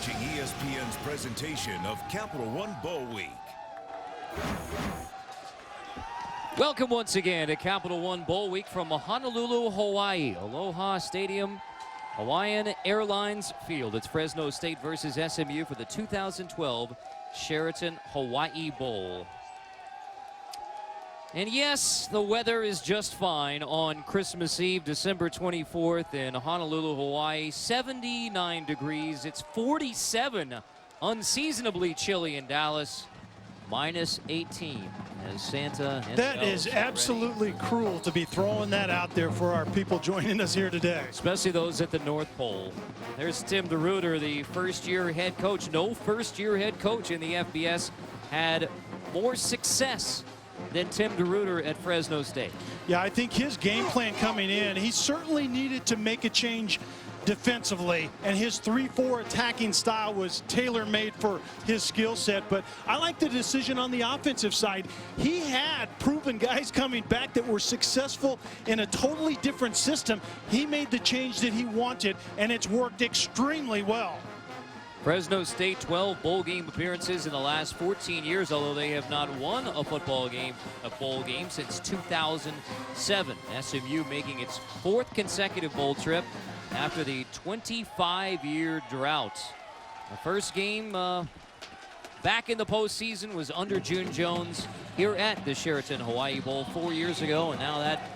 watching ESPN's presentation of Capital One Bowl Week. Welcome once again to Capital One Bowl Week from Honolulu, Hawaii. Aloha Stadium, Hawaiian Airlines Field. It's Fresno State versus SMU for the 2012 Sheraton Hawaii Bowl. And yes, the weather is just fine on Christmas Eve, December 24th in Honolulu, Hawaii. 79 degrees. It's 47 unseasonably chilly in Dallas. Minus 18 as Santa and that is absolutely cruel to be throwing that out there for our people joining us here today. Especially those at the North Pole. There's Tim DeRuyter, the first-year head coach. No first-year head coach in the FBS had more success than Tim DeRuyter at Fresno State. Yeah, I think his game plan coming in, he certainly needed to make a change defensively, and his 3-4 attacking style was tailor-made for his skill set. But I like the decision on the offensive side. He had proven guys coming back that were successful in a totally different system. He made the change that he wanted, and it's worked extremely well. Fresno State 12 bowl game appearances in the last 14 years, although they have not won a bowl game since 2007. SMU making its 4th consecutive bowl trip after the 25-year drought. The first game back in the postseason was under June Jones here at the Sheraton Hawaii Bowl 4 years ago, and now that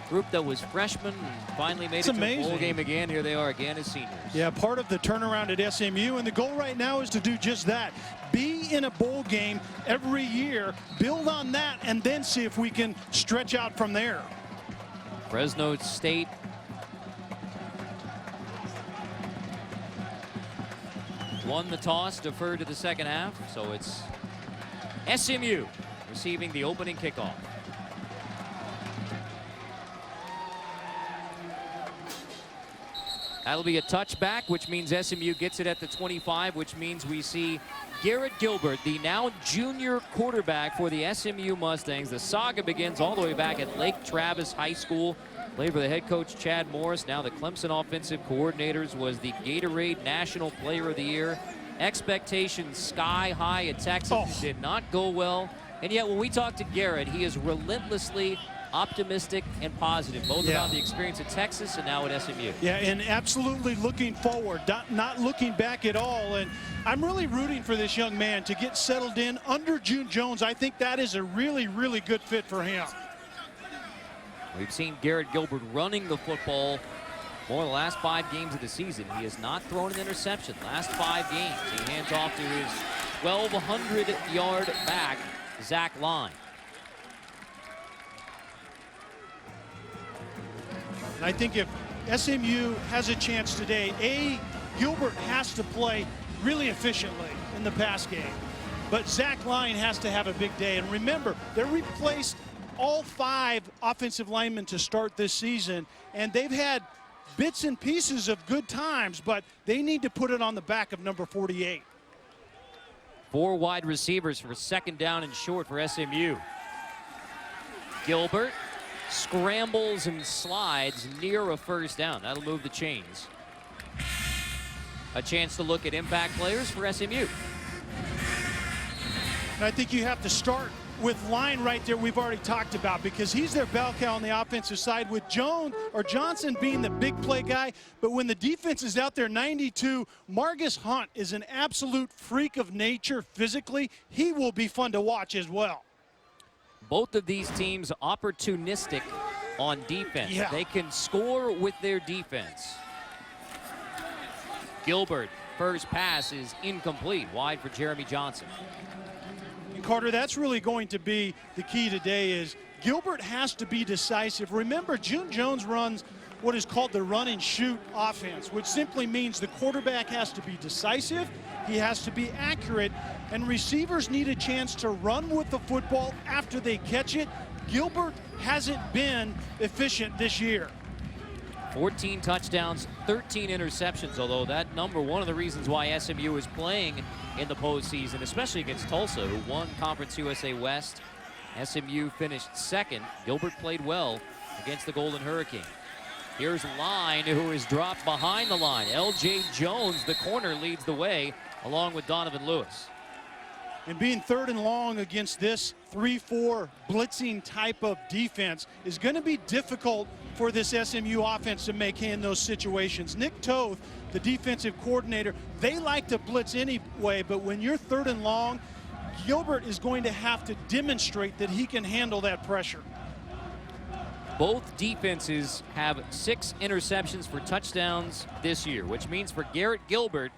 group that was freshmen finally made it to the bowl game again. Here they are again as seniors. Yeah, part of the turnaround at SMU, and the goal right now is to do just that. Be in a bowl game every year, build on that, and then see if we can stretch out from there. Fresno State won the toss, deferred to the second half, so it's SMU receiving the opening kickoff. That'll be a touchback, which means SMU gets it at the 25, which means we see Garrett Gilbert, the now junior quarterback for the SMU Mustangs. The saga begins all the way back at Lake Travis High School. Played for the head coach Chad Morris, now the Clemson offensive coordinators, was the Gatorade National Player of the Year. Expectations sky high at Texas. Did not go well. And yet when we talk to Garrett, he is relentlessly optimistic and positive, both about the experience at Texas and now at SMU. Yeah, and absolutely looking forward, not looking back at all. And I'm really rooting for this young man to get settled in under June Jones. I think that is a really, really good fit for him. We've seen Garrett Gilbert running the football more the last 5 games of the season. He has not thrown an interception. Last 5 games, he hands off to his 1,200-yard back, Zach Line. And I think if SMU has a chance today, Gilbert has to play really efficiently in the pass game. But Zach Line has to have a big day. And remember, they replaced all 5 offensive linemen to start this season, and they've had bits and pieces of good times, but they need to put it on the back of number 48. 4 wide receivers for second down and short for SMU. Gilbert scrambles and slides near a first down. That'll move the chains. A chance to look at impact players for SMU. And I think you have to start with Line right there, we've already talked about, because he's their bell cow on the offensive side, with Johnson being the big play guy. But when the defense is out there 92, Margus Hunt is an absolute freak of nature physically. He will be fun to watch as well. Both of these teams opportunistic on defense. Yeah. They can score with their defense. Gilbert, first pass is incomplete, wide for Jeremy Johnson. And Carter, that's really going to be the key today, is Gilbert has to be decisive. Remember, June Jones runs what is called the run and shoot offense, which simply means the quarterback has to be decisive, he has to be accurate, and receivers need a chance to run with the football after they catch it. Gilbert hasn't been efficient this year. 14 touchdowns, 13 interceptions, although that number, one of the reasons why SMU is playing in the postseason, especially against Tulsa, who won Conference USA West. SMU finished second. Gilbert played well against the Golden Hurricane. Here's Line, who is dropped behind the line. L.J. Jones, the corner, leads the way, along with Donovan Lewis. And being 3rd and long against this 3-4 blitzing type of defense is going to be difficult for this SMU offense to make hay in those situations. Nick Toth, the defensive coordinator, they like to blitz anyway, but when you're 3rd and long, Gilbert is going to have to demonstrate that he can handle that pressure. Both defenses have 6 interceptions for touchdowns this year, which means for Garrett Gilbert,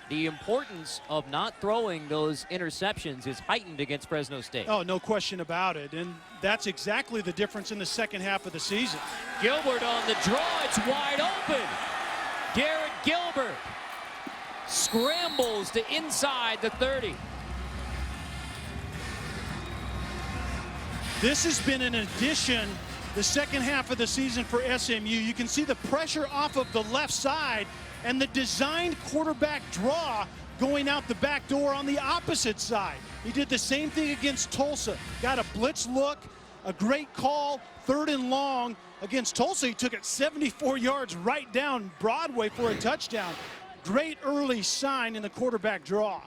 the importance of not throwing those interceptions is heightened against Fresno State. Oh, no question about it. And that's exactly the difference in the second half of the season. Gilbert on the draw. It's wide open. Garrett Gilbert scrambles to inside the 30. This has been an addition the second half of the season for SMU. You can see the pressure off of the left side and the designed quarterback draw going out the back door on the opposite side. He did the same thing against Tulsa. Got a blitz look, a great call, 3rd and long. Against Tulsa, he took it 74 yards right down Broadway for a touchdown. Great early sign in the quarterback draw.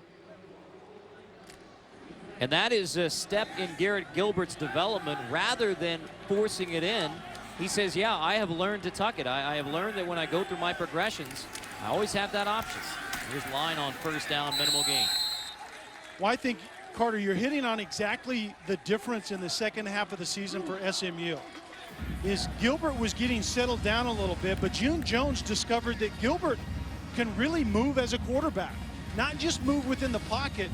And that is a step in Garrett Gilbert's development rather than forcing it in. He says, yeah, I have learned to tuck it. I have learned that when I go through my progressions, I always have that option. Here's Line on 1st down, minimal gain. Well, I think, Carter, you're hitting on exactly the difference in the second half of the season for SMU. Is Gilbert was getting settled down a little bit, but June Jones discovered that Gilbert can really move as a quarterback. Not just move within the pocket,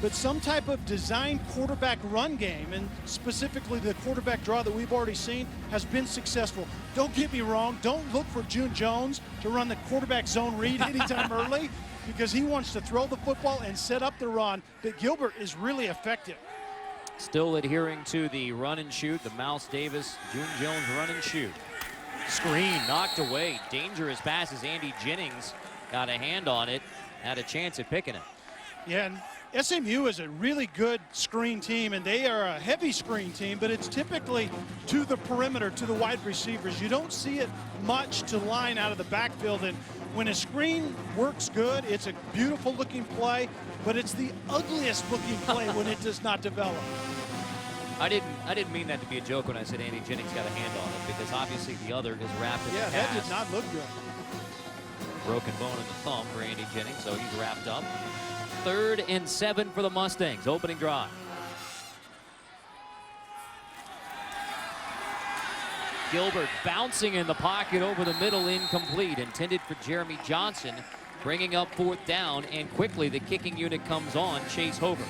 but some type of designed quarterback run game, and specifically the quarterback draw that we've already seen has been successful. Don't get me wrong, don't look for June Jones to run the quarterback zone read anytime early, because he wants to throw the football and set up the run, but Gilbert is really effective. Still adhering to the run and shoot, the Mouse Davis, June Jones run and shoot. Screen knocked away, dangerous passes. Andy Jennings got a hand on it, had a chance at picking it. Yeah, and SMU is a really good screen team, and they are a heavy screen team, but it's typically to the perimeter, to the wide receivers. You don't see it much to line out of the backfield, and when a screen works good, it's a beautiful looking play, but it's the ugliest looking play when it does not develop. I didn't mean that to be a joke when I said Andy Jennings got a hand on it, because obviously the other is wrapped in the Yeah, cast. that did not look good. Broken bone in the thumb for Andy Jennings, so he's wrapped up. 3rd and 7 for the Mustangs, opening drive. Gilbert bouncing in the pocket over the middle, incomplete, intended for Jeremy Johnson, bringing up 4th down, and quickly the kicking unit comes on, Chase Hover.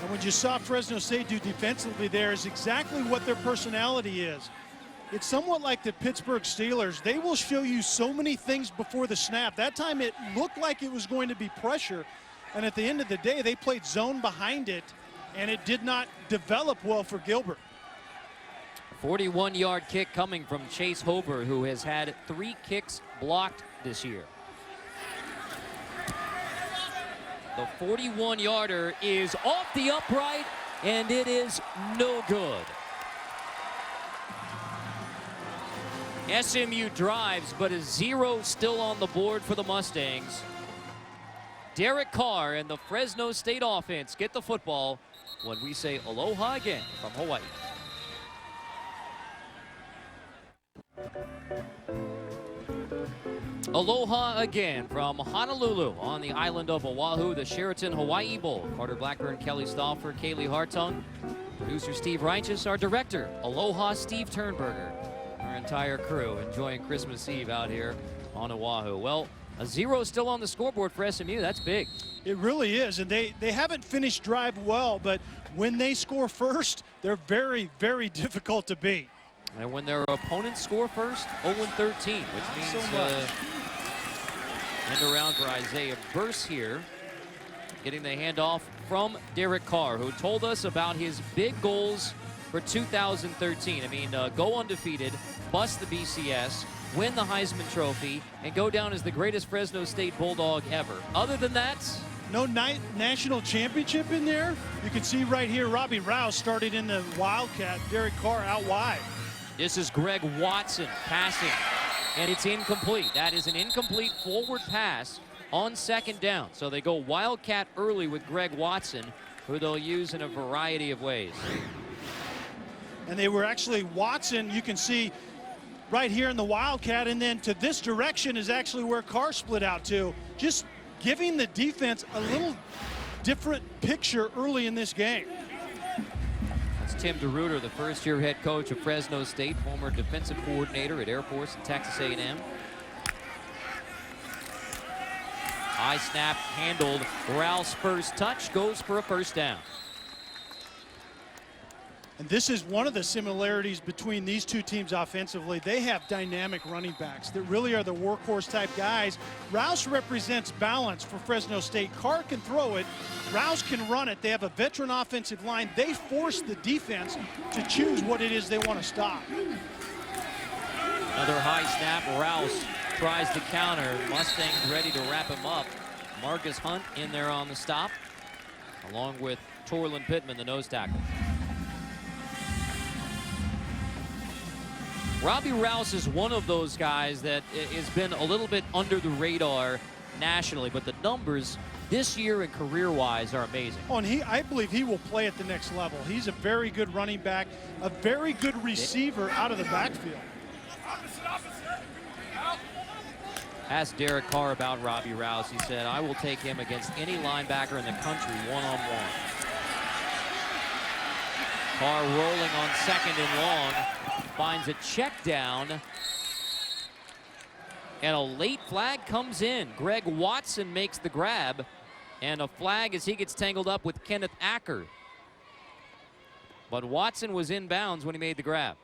And what you saw Fresno State do defensively there is exactly what their personality is. It's somewhat like the Pittsburgh Steelers. They will show you so many things before the snap. That time it looked like it was going to be pressure, and at the end of the day, they played zone behind it, and it did not develop well for Gilbert. 41-yard kick coming from Chase Hover, who has had 3 kicks blocked this year. The 41-yarder is off the upright, and it is no good. SMU drives, but a 0 still on the board for the Mustangs. Derek Carr and the Fresno State offense get the football when we say aloha again from Hawaii. Aloha again from Honolulu on the island of Oahu, the Sheraton Hawaii Bowl. Carter Blackburn, Kelly Stauffer, Kaylee Hartung, producer Steve Righteous, our director, Aloha Steve Turnberger. Our entire crew enjoying Christmas Eve out here on Oahu. Well, a 0 still on the scoreboard for SMU. That's big. It really is, and they haven't finished drive well, but when they score first, they're very, very difficult to beat. And when their opponents score first, 0-13, which means end around for Isaiah Burse here, getting the handoff from Derek Carr, who told us about his big goals for 2013. I mean, go undefeated, bust the BCS, win the Heisman Trophy, and go down as the greatest Fresno State Bulldog ever. Other than that, no national championship in there. You can see right here, Robbie Rouse started in the Wildcat, Derek Carr out wide. this is Greg Watson passing and it's incomplete. That is an incomplete forward pass on second down. So they go Wildcat early with Greg Watson, who they'll use in a variety of ways. And they were actually, Watson, you can see right here in the Wildcat, and then to this direction is actually where Carr split out to. Just giving the defense a little different picture early in this game. That's Tim DeRuyter, the first-year head coach of Fresno State, former defensive coordinator at Air Force and Texas A&M. High snap handled. Rouse first touch goes for a first down. And this is one of the similarities between these two teams offensively. They have dynamic running backs that really are the workhorse type guys. Rouse represents balance for Fresno State. Carr can throw it. Rouse can run it. They have a veteran offensive line. They force the defense to choose what it is they want to stop. Another high snap. Rouse tries to counter. Mustangs ready to wrap him up. Marcus Hunt in there on the stop, along with Torlin Pittman, the nose tackle. Robbie Rouse is one of those guys that has been a little bit under the radar nationally, but the numbers this year and career-wise are amazing. Oh, and I believe he will play at the next level. He's a very good running back, a very good receiver out of the backfield. Asked Derek Carr about Robbie Rouse. He said, I will take him against any linebacker in the country one-on-one. Carr rolling on second and long. Finds a check down. And a late flag comes in. Greg Watson makes the grab. And a flag as he gets tangled up with Kenneth Acker. But Watson was in bounds when he made the grab.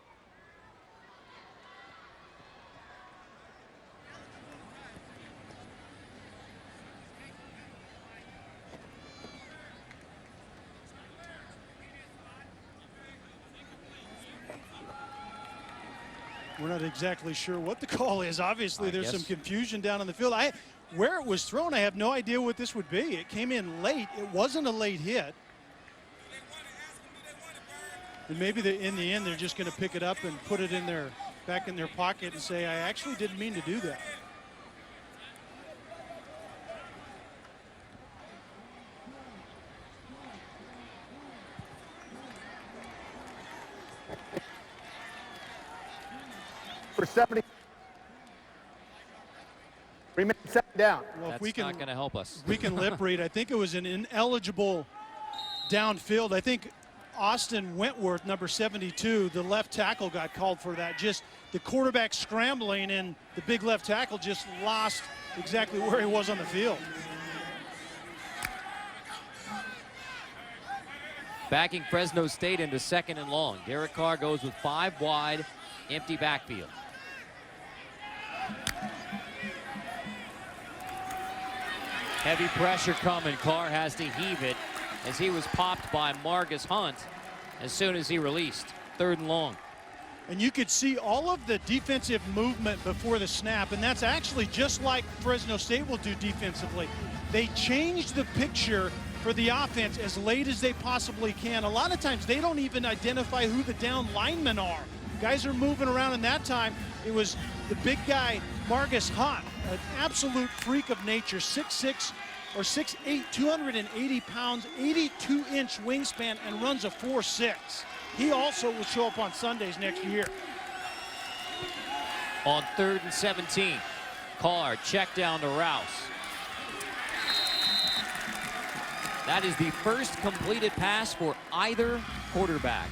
We're not exactly sure what the call is. Obviously, there's some confusion down on the field. Where it was thrown, I have no idea what this would be. It came in late. It wasn't a late hit. And maybe in the end, they're just going to pick it up and put it in back in their pocket and say, I actually didn't mean to do that. For 70. Remain second down. Well, That's not going to help us. We can lip read. I think it was an ineligible downfield. I think Austin Wentworth, number 72, the left tackle, got called for that. Just the quarterback scrambling, and the big left tackle just lost exactly where he was on the field. Backing Fresno State into second and long. Derek Carr goes with 5 wide, empty backfield. Heavy pressure coming. Carr has to heave it as he was popped by Marcus Hunt as soon as he released. 3rd and long. And you could see all of the defensive movement before the snap, and that's actually just like Fresno State will do defensively. They change the picture for the offense as late as they possibly can. A lot of times they don't even identify who the down linemen are. Guys are moving around, and that time it was the big guy, Marcus Hunt, an absolute freak of nature, 6'6" or 6'8", 280 pounds, 82-inch wingspan, and runs a 4.6. He also will show up on Sundays next year. On 3rd and 17, Carr check down to Rouse. That is the first completed pass for either quarterback.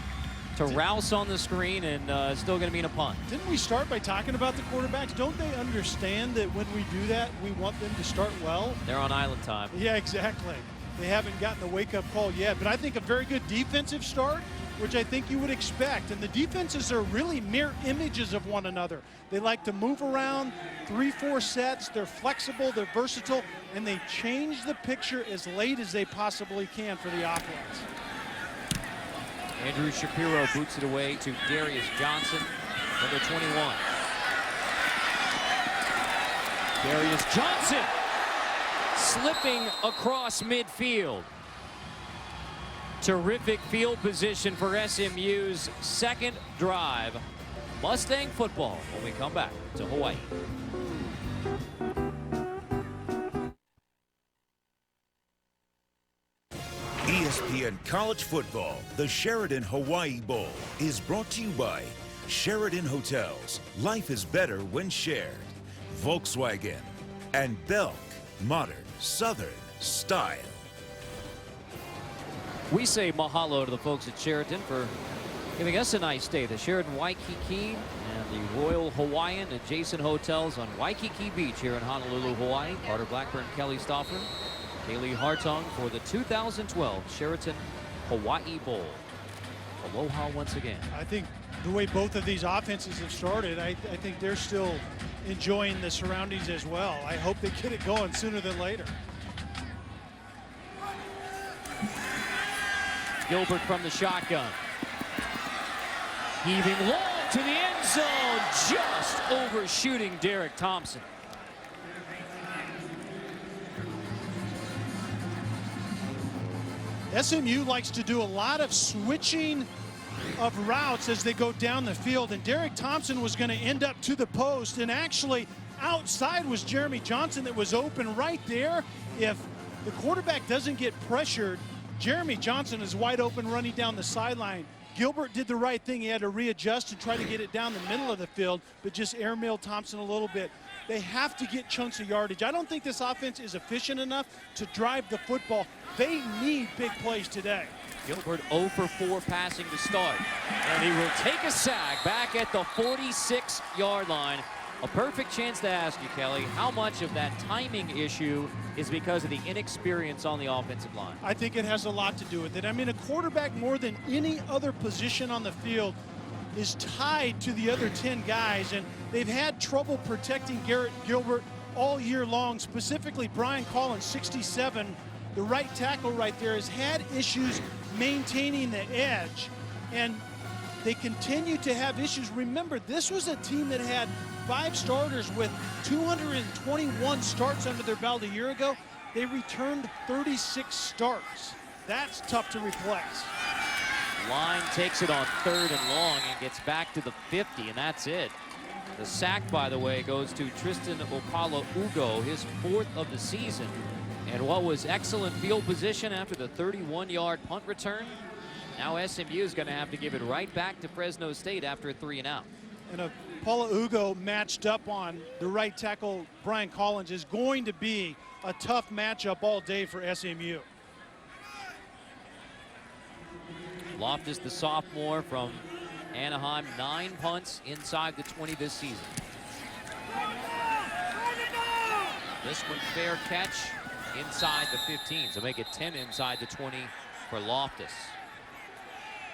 To Rouse on the screen, and still going to mean a punt. Didn't we start by talking about the quarterbacks? Don't they understand that when we do that, we want them to start well? They're on island time. Yeah, exactly. They haven't gotten the wake-up call yet, but I think a very good defensive start, which I think you would expect. And the defenses are really mirror images of one another. They like to move around 3-4 sets. They're flexible, they're versatile, and they change the picture as late as they possibly can for the offense. Andrew Shapiro boots it away to Darius Johnson, number 21. Darius Johnson slipping across midfield. Terrific field position for SMU's second drive Mustang football when we come back to Hawaii. ESPN College Football, the Sheraton Hawaii Bowl, is brought to you by Sheraton Hotels. Life is better when shared. Volkswagen and Belk, modern Southern style. We say mahalo to the folks at Sheraton for giving us a nice day. The Sheraton Waikiki and the Royal Hawaiian adjacent hotels on Waikiki Beach here in Honolulu, Hawaii. Carter Blackburn, Kelly Stouffer, Kaylee Hartong for the 2012 Sheraton Hawaii Bowl. Aloha once again. I think the way both of these offenses have started, I think they're still enjoying the surroundings as well. I hope they get it going sooner than later. Gilbert from the shotgun. Heaving long to the end zone, just overshooting Derek Thompson. SMU likes to do a lot of switching of routes as they go down the field, and Derek Thompson was going to end up to the post, and actually outside was Jeremy Johnson that was open right there. If the quarterback doesn't get pressured, Jeremy Johnson is wide open running down the sideline. Gilbert did the right thing. He had to readjust and try to get it down the middle of the field, but just airmailed Thompson a little bit. They have to get chunks of yardage. I don't think this offense is efficient enough to drive the football. They need big plays today. Gilbert 0 for 4 passing to start. And he will take a sack back at the 46-yard line. A perfect chance to ask you, Kelly, how much of that timing issue is because of the inexperience on the offensive line? I think it has a lot to do with it. I mean, a quarterback more than any other position on the field is tied to the other 10 guys, and they've had trouble protecting Garrett Gilbert all year long. Specifically, Brian Collins, 67, the right tackle right there, has had issues maintaining the edge, and they continue to have issues. Remember, this was a team that had 5 starters with 221 starts under their belt a year ago. They returned 36 starts. That's tough to replace. Line takes it on 3rd and long and gets back to the 50, and that's it. The sack, by the way, goes to Tristan Opala-Ugo, his 4th of the season. And what was excellent field position after the 31-yard punt return, now SMU is going to have to give it right back to Fresno State after a 3-and-out. And Paula-Ugo matched up on the right tackle, Brian Collins, is going to be a tough matchup all day for SMU. Loftus, the sophomore from Anaheim, 9 punts inside the 20 this season. This one fair catch inside the 15, so make it 10 inside the 20 for Loftus.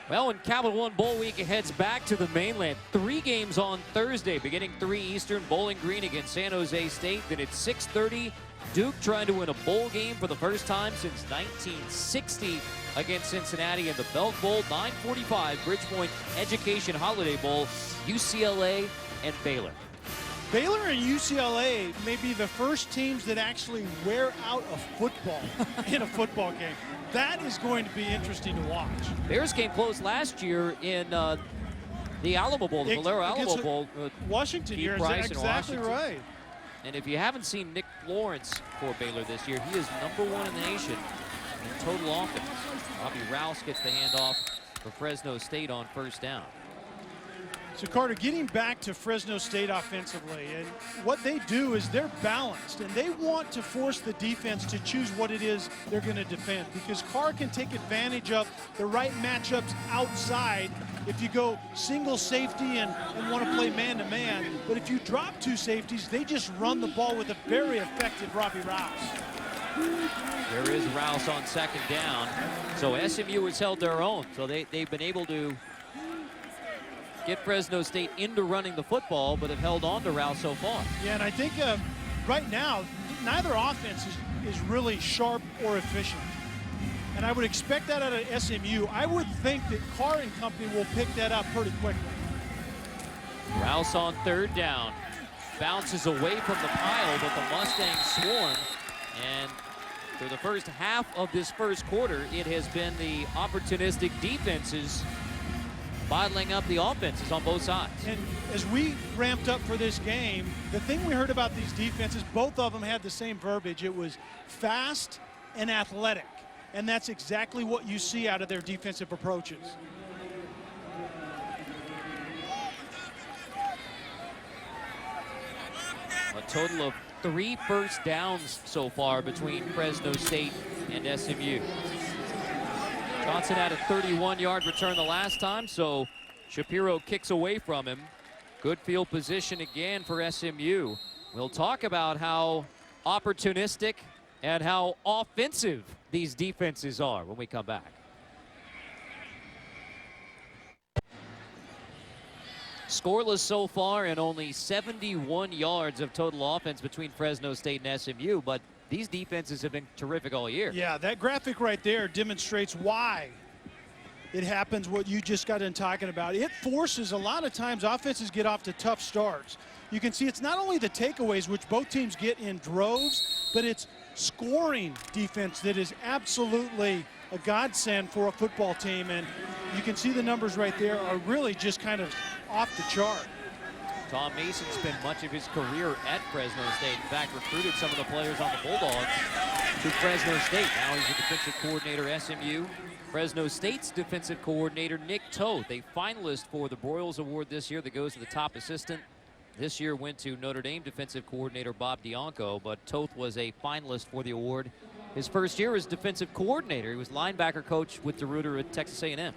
Well, when Capital One Bowl Week heads back to the mainland, 3 games on Thursday, beginning 3 Eastern, Bowling Green against San Jose State. Then at 6:30, Duke trying to win a bowl game for the first time since 1960 against Cincinnati in the Belk Bowl. 9:45, Bridgepoint Education Holiday Bowl, UCLA and Baylor. Baylor and UCLA may be the first teams that actually wear out a football in a football game. That is going to be interesting to watch. Bears came close last year in the Alamo Bowl, the Valero Alamo Bowl. Washington, you're exactly right. And if you haven't seen Nick Lawrence for Baylor this year, he is #1 in the nation in total offense. Robbie Rouse gets the handoff for Fresno State on 1st down. So Carter, getting back to Fresno State offensively, and what they do is they're balanced, and they want to force the defense to choose what it is they're going to defend, because Carr can take advantage of the right matchups outside if you go single safety and want to play man-to-man. But if you drop 2 safeties, they just run the ball with a very effective Robbie Rouse. There is Rouse on 2nd down. So SMU has held their own. So they've been able to get Fresno State into running the football, but have held on to Rouse so far. Yeah, and I think right now, neither offense is really sharp or efficient. And I would expect that out of SMU. I would think that Carr and company will pick that up pretty quickly. Rouse on 3rd down. Bounces away from the pile, but the Mustangs swarm. And for the first half of this first quarter, it has been the opportunistic defenses bottling up the offenses on both sides. And as we ramped up for this game, the thing we heard about these defenses, both of them had the same verbiage. It was fast and athletic. And that's exactly what you see out of their defensive approaches. A total of 3 first downs so far between Fresno State and SMU. Johnson had a 31-yard return the last time, so Shapiro kicks away from him. Good field position again for SMU. We'll talk about how opportunistic and how offensive these defenses are when we come back. Scoreless so far and only 71 yards of total offense between Fresno State and SMU, but these defenses have been terrific all year. Yeah, that graphic right there demonstrates why it happens what you just got in talking about. It forces a lot of times offenses get off to tough starts. You can see it's not only the takeaways, which both teams get in droves, but it's scoring defense that is absolutely a godsend for a football team. And you can see the numbers right there are really just kind of off the chart. Tom Mason spent much of his career at Fresno State. In fact, recruited some of the players on the Bulldogs to Fresno State. Now he's the defensive coordinator at SMU. Fresno State's defensive coordinator, Nick Toth, a finalist for the Broyles Award this year that goes to the top assistant. This year went to Notre Dame defensive coordinator Bob Dianco, but Toth was a finalist for the award his first year as defensive coordinator. He was linebacker coach with DeRuyter at Texas A&M.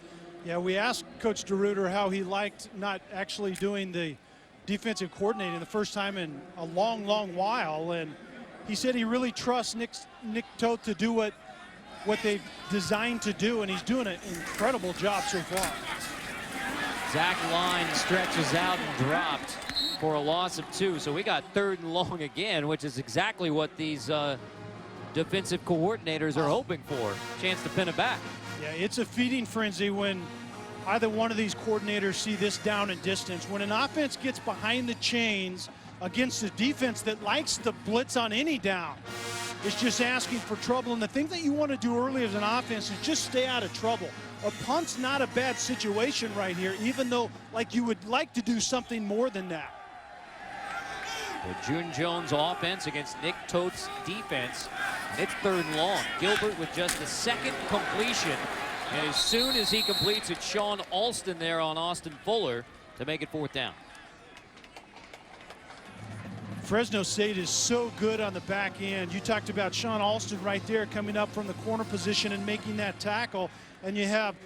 Yeah, we asked Coach DeRuyter how he liked not actually doing the defensive coordinating the first time in a long, long while, and he said he really trusts Nick Toth to do what they've designed to do, and he's doing an incredible job so far. Zach Line stretches out and dropped for a loss of 2, so we got 3rd and long again, which is exactly what these defensive coordinators are hoping for. Chance to pin it back. Yeah, it's a feeding frenzy when either one of these coordinators see this down and distance. When an offense gets behind the chains against a defense that likes to blitz on any down, it's just asking for trouble. And the thing that you want to do early as an offense is just stay out of trouble. A punt's not a bad situation right here, even though like you would like to do something more than that. The June Jones offense against Nick Toth's defense. It's 3rd and long. Gilbert with just the 2nd completion. And as soon as he completes it, Sean Alston there on Austin Fuller to make it 4th down. Fresno State is so good on the back end. You talked about Sean Alston right there coming up from the corner position and making that tackle. And you have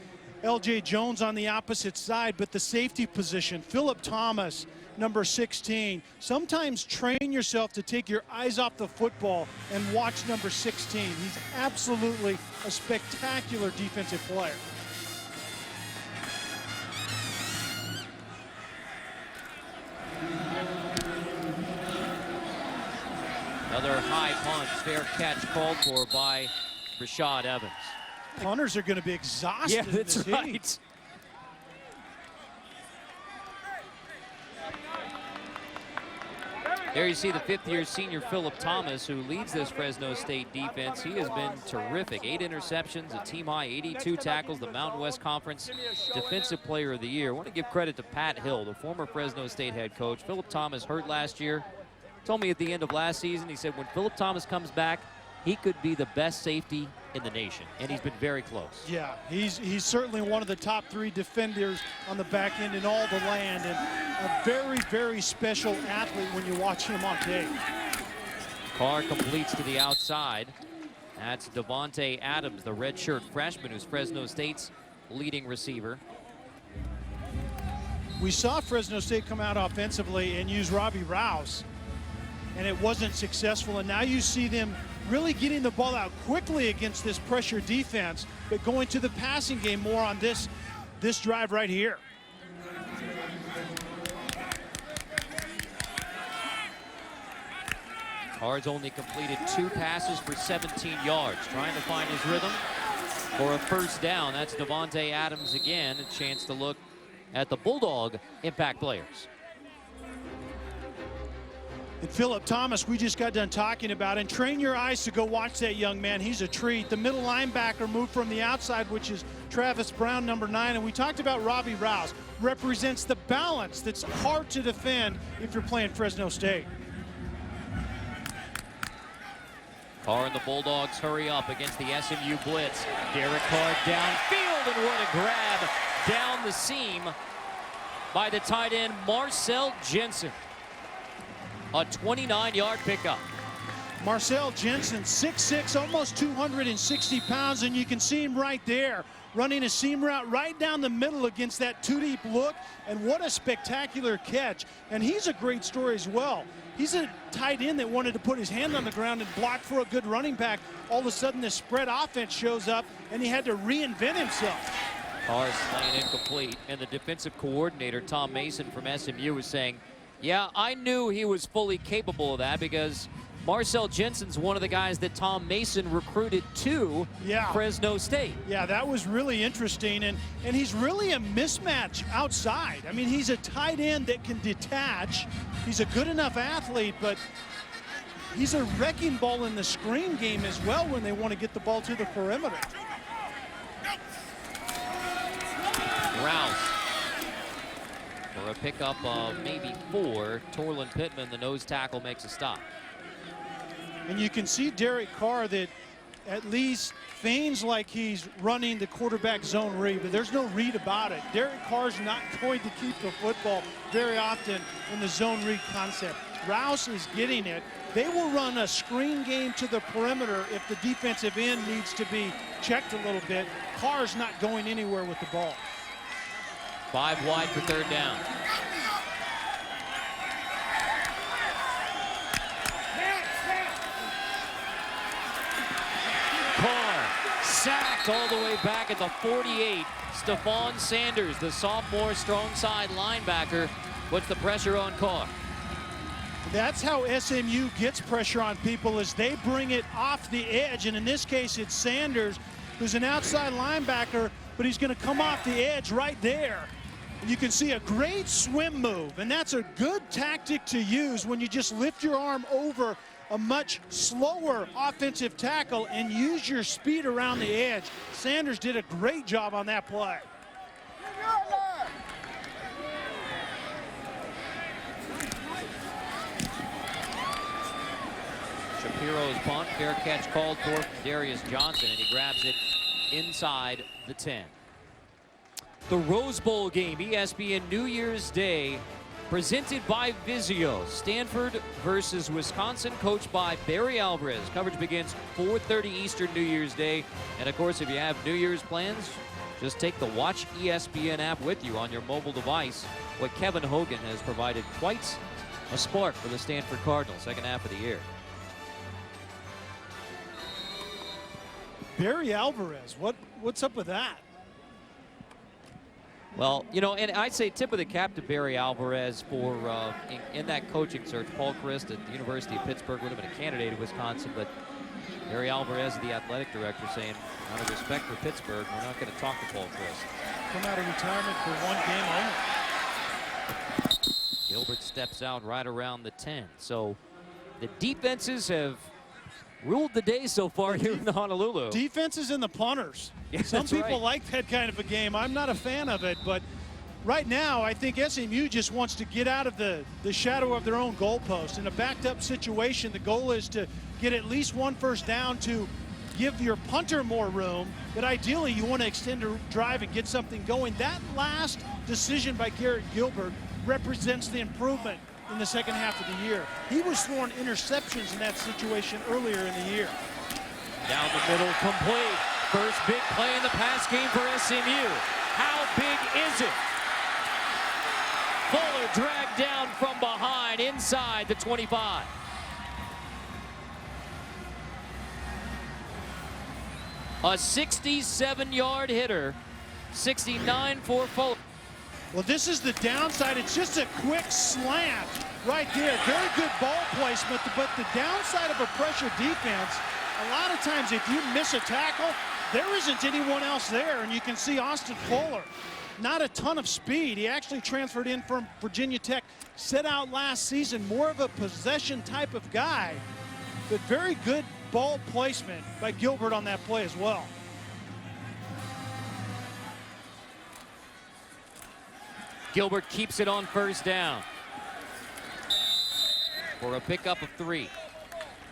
L.J. Jones on the opposite side, but the safety position, Philip Thomas, number 16. Sometimes train yourself to take your eyes off the football and watch number 16. He's absolutely a spectacular defensive player. Another high punt, fair catch called for by Rashad Evans. Punters are going to be exhausted. Yeah, that's in this right. heat. There you see the 5th-year senior Philip Thomas, who leads this Fresno State defense. He has been terrific. 8 interceptions, a team-high 82 tackles, the Mountain West Conference Defensive Player of the Year. I want to give credit to Pat Hill, the former Fresno State head coach. Philip Thomas hurt last year. Told me at the end of last season, he said when Philip Thomas comes back, he could be the best safety in the nation, and he's been very close. Yeah, he's certainly one of the top 3 defenders on the back end in all the land, and a very, very special athlete when you watch him on tape. Carr completes to the outside. That's Devontae Adams, the redshirt freshman, who's Fresno State's leading receiver. We saw Fresno State come out offensively and use Robbie Rouse, and it wasn't successful, and now you see them really getting the ball out quickly against this pressure defense, but going to the passing game more on this drive right here. Carr's only completed 2 passes for 17 yards, trying to find his rhythm for a 1st down. That's Devontae Adams again, a chance to look at the Bulldog impact players. Philip Thomas, we just got done talking about, and train your eyes to go watch that young man. He's a treat. The middle linebacker moved from the outside, which is Travis Brown, number 9, and we talked about Robbie Rouse. Represents the balance that's hard to defend if you're playing Fresno State. Carr and the Bulldogs hurry up against the SMU blitz. Derek Carr downfield, and what a grab down the seam by the tight end Marcel Jensen. A 29-yard pickup. Marcel Jensen, 6'6", almost 260 pounds, and you can see him right there, running a seam route right down the middle against that two-deep look, and what a spectacular catch. And he's a great story as well. He's a tight end that wanted to put his hand on the ground and block for a good running back. All of a sudden, this spread offense shows up, and he had to reinvent himself. Carr slaying incomplete, and the defensive coordinator, Tom Mason from SMU, was saying, yeah, I knew he was fully capable of that because Marcel Jensen's one of the guys that Tom Mason recruited to Fresno State. Yeah, that was really interesting, and he's really a mismatch outside. I mean, he's a tight end that can detach. He's a good enough athlete, but he's a wrecking ball in the screen game as well when they want to get the ball to the perimeter. Rouse for a pickup of maybe 4. Torlin Pittman, the nose tackle, makes a stop. And you can see Derek Carr that at least feigns like he's running the quarterback zone read, but there's no read about it. Derek Carr's not going to keep the football very often in the zone read concept. Rouse is getting it. They will run a screen game to the perimeter if the defensive end needs to be checked a little bit. Carr's not going anywhere with the ball. 5 wide for 3rd down. Carr sacked all the way back at the 48. Stephon Sanders, the sophomore strong side linebacker, puts the pressure on Carr. That's how SMU gets pressure on people, is they bring it off the edge, and in this case it's Sanders, who's an outside linebacker, but he's going to come off the edge right there. And you can see a great swim move, and that's a good tactic to use when you just lift your arm over a much slower offensive tackle and use your speed around the edge. Sanders did a great job on that play. Shapiro's punt, fair catch called for Darius Johnson, and he grabs it inside the 10. The Rose Bowl game, ESPN New Year's Day, presented by Vizio. Stanford versus Wisconsin, coached by Barry Alvarez. Coverage begins 4:30 Eastern New Year's Day. And of course, if you have New Year's plans, just take the Watch ESPN app with you on your mobile device. What Kevin Hogan has provided quite a spark for the Stanford Cardinals, second half of the year. Barry Alvarez, what's up with that? Well, you know, and I'd say tip of the cap to Barry Alvarez for in that coaching search. Paul Christ at the University of Pittsburgh would have been a candidate at Wisconsin, but Barry Alvarez, the athletic director, saying, out of respect for Pittsburgh, we're not going to talk to Paul Christ. Come out of retirement for 1 game only. Gilbert steps out right around the 10. So the defenses have ruled the day so far here in Honolulu. Defenses and the punters. Yeah, Some people right. like that kind of a game. I'm not a fan of it, but right now I think SMU just wants to get out of the shadow of their own goalpost. In a backed up situation, the goal is to get at least 1 first down to give your punter more room, but ideally you want to extend a drive and get something going. That last decision by Garrett Gilbert represents the improvement in the second half of the year. He was throwing interceptions in that situation earlier in the year. Down the middle, complete. First big play in the pass game for SMU. How big is it? Fuller dragged down from behind inside the 25. A 67-yard hitter, 69 for Fuller. Well, this is the downside. It's just a quick slant right there. Very good ball placement, but the downside of a pressure defense, a lot of times if you miss a tackle, there isn't anyone else there, and you can see Austin Fuller not a ton of speed. He actually transferred in from Virginia Tech, set out last season, more of a possession type of guy, but very good ball placement by Gilbert on that play as well. Gilbert keeps it on first down for a pickup of 3.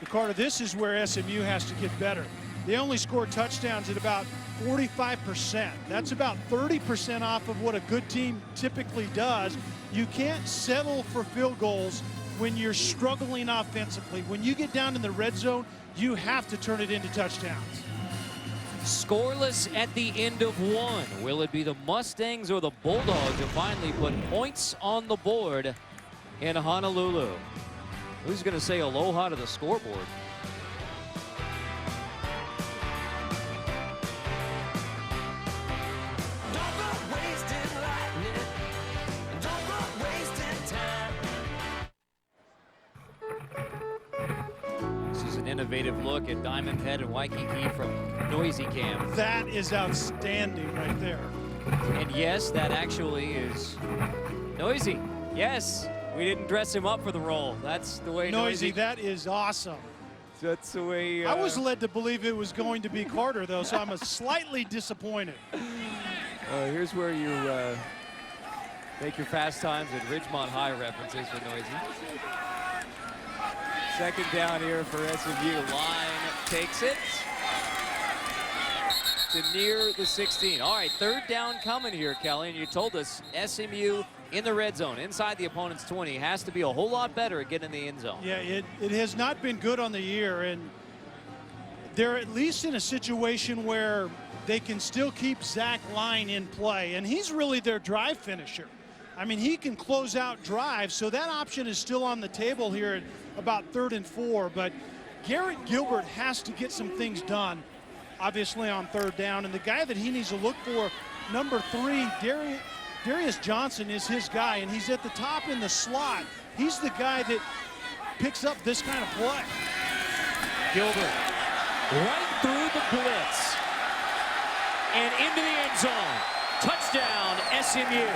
Carter, this is where SMU has to get better. They only score touchdowns at about 45%. That's about 30% off of what a good team typically does. You can't settle for field goals when you're struggling offensively. When you get down in the red zone, you have to turn it into touchdowns. Scoreless at the end of 1. Will it be the Mustangs or the Bulldogs who finally put points on the board in Honolulu? Who's going to say aloha to the scoreboard? Innovative look at Diamond Head and Waikiki from Noisy Cam. That is outstanding right there. And yes, that actually is Noisy. Yes, we didn't dress him up for the role. That's the way Noisy, that is awesome. That's the way. I was led to believe it was going to be Carter, though, so I'm slightly disappointed. Here's where you make your Fast Times at Ridgemont High references for Noisy. Second down here for SMU. Line takes it to near the 16. All right, third down coming here, Kelly. And you told us SMU in the red zone, inside the opponent's 20, has to be a whole lot better at getting in the end zone. Yeah, it has not been good on the year. And they're at least in a situation where they can still keep Zach Line in play. And he's really their drive finisher. I mean, he can close out drives. So that option is still on the table here at about 3rd and 4, but Garrett Gilbert has to get some things done, obviously on 3rd down. And the guy that he needs to look for, number 3, Darius Johnson, is his guy, and he's at the top in the slot. He's the guy that picks up this kind of play. Gilbert right through the blitz and into the end zone. Touchdown, SMU.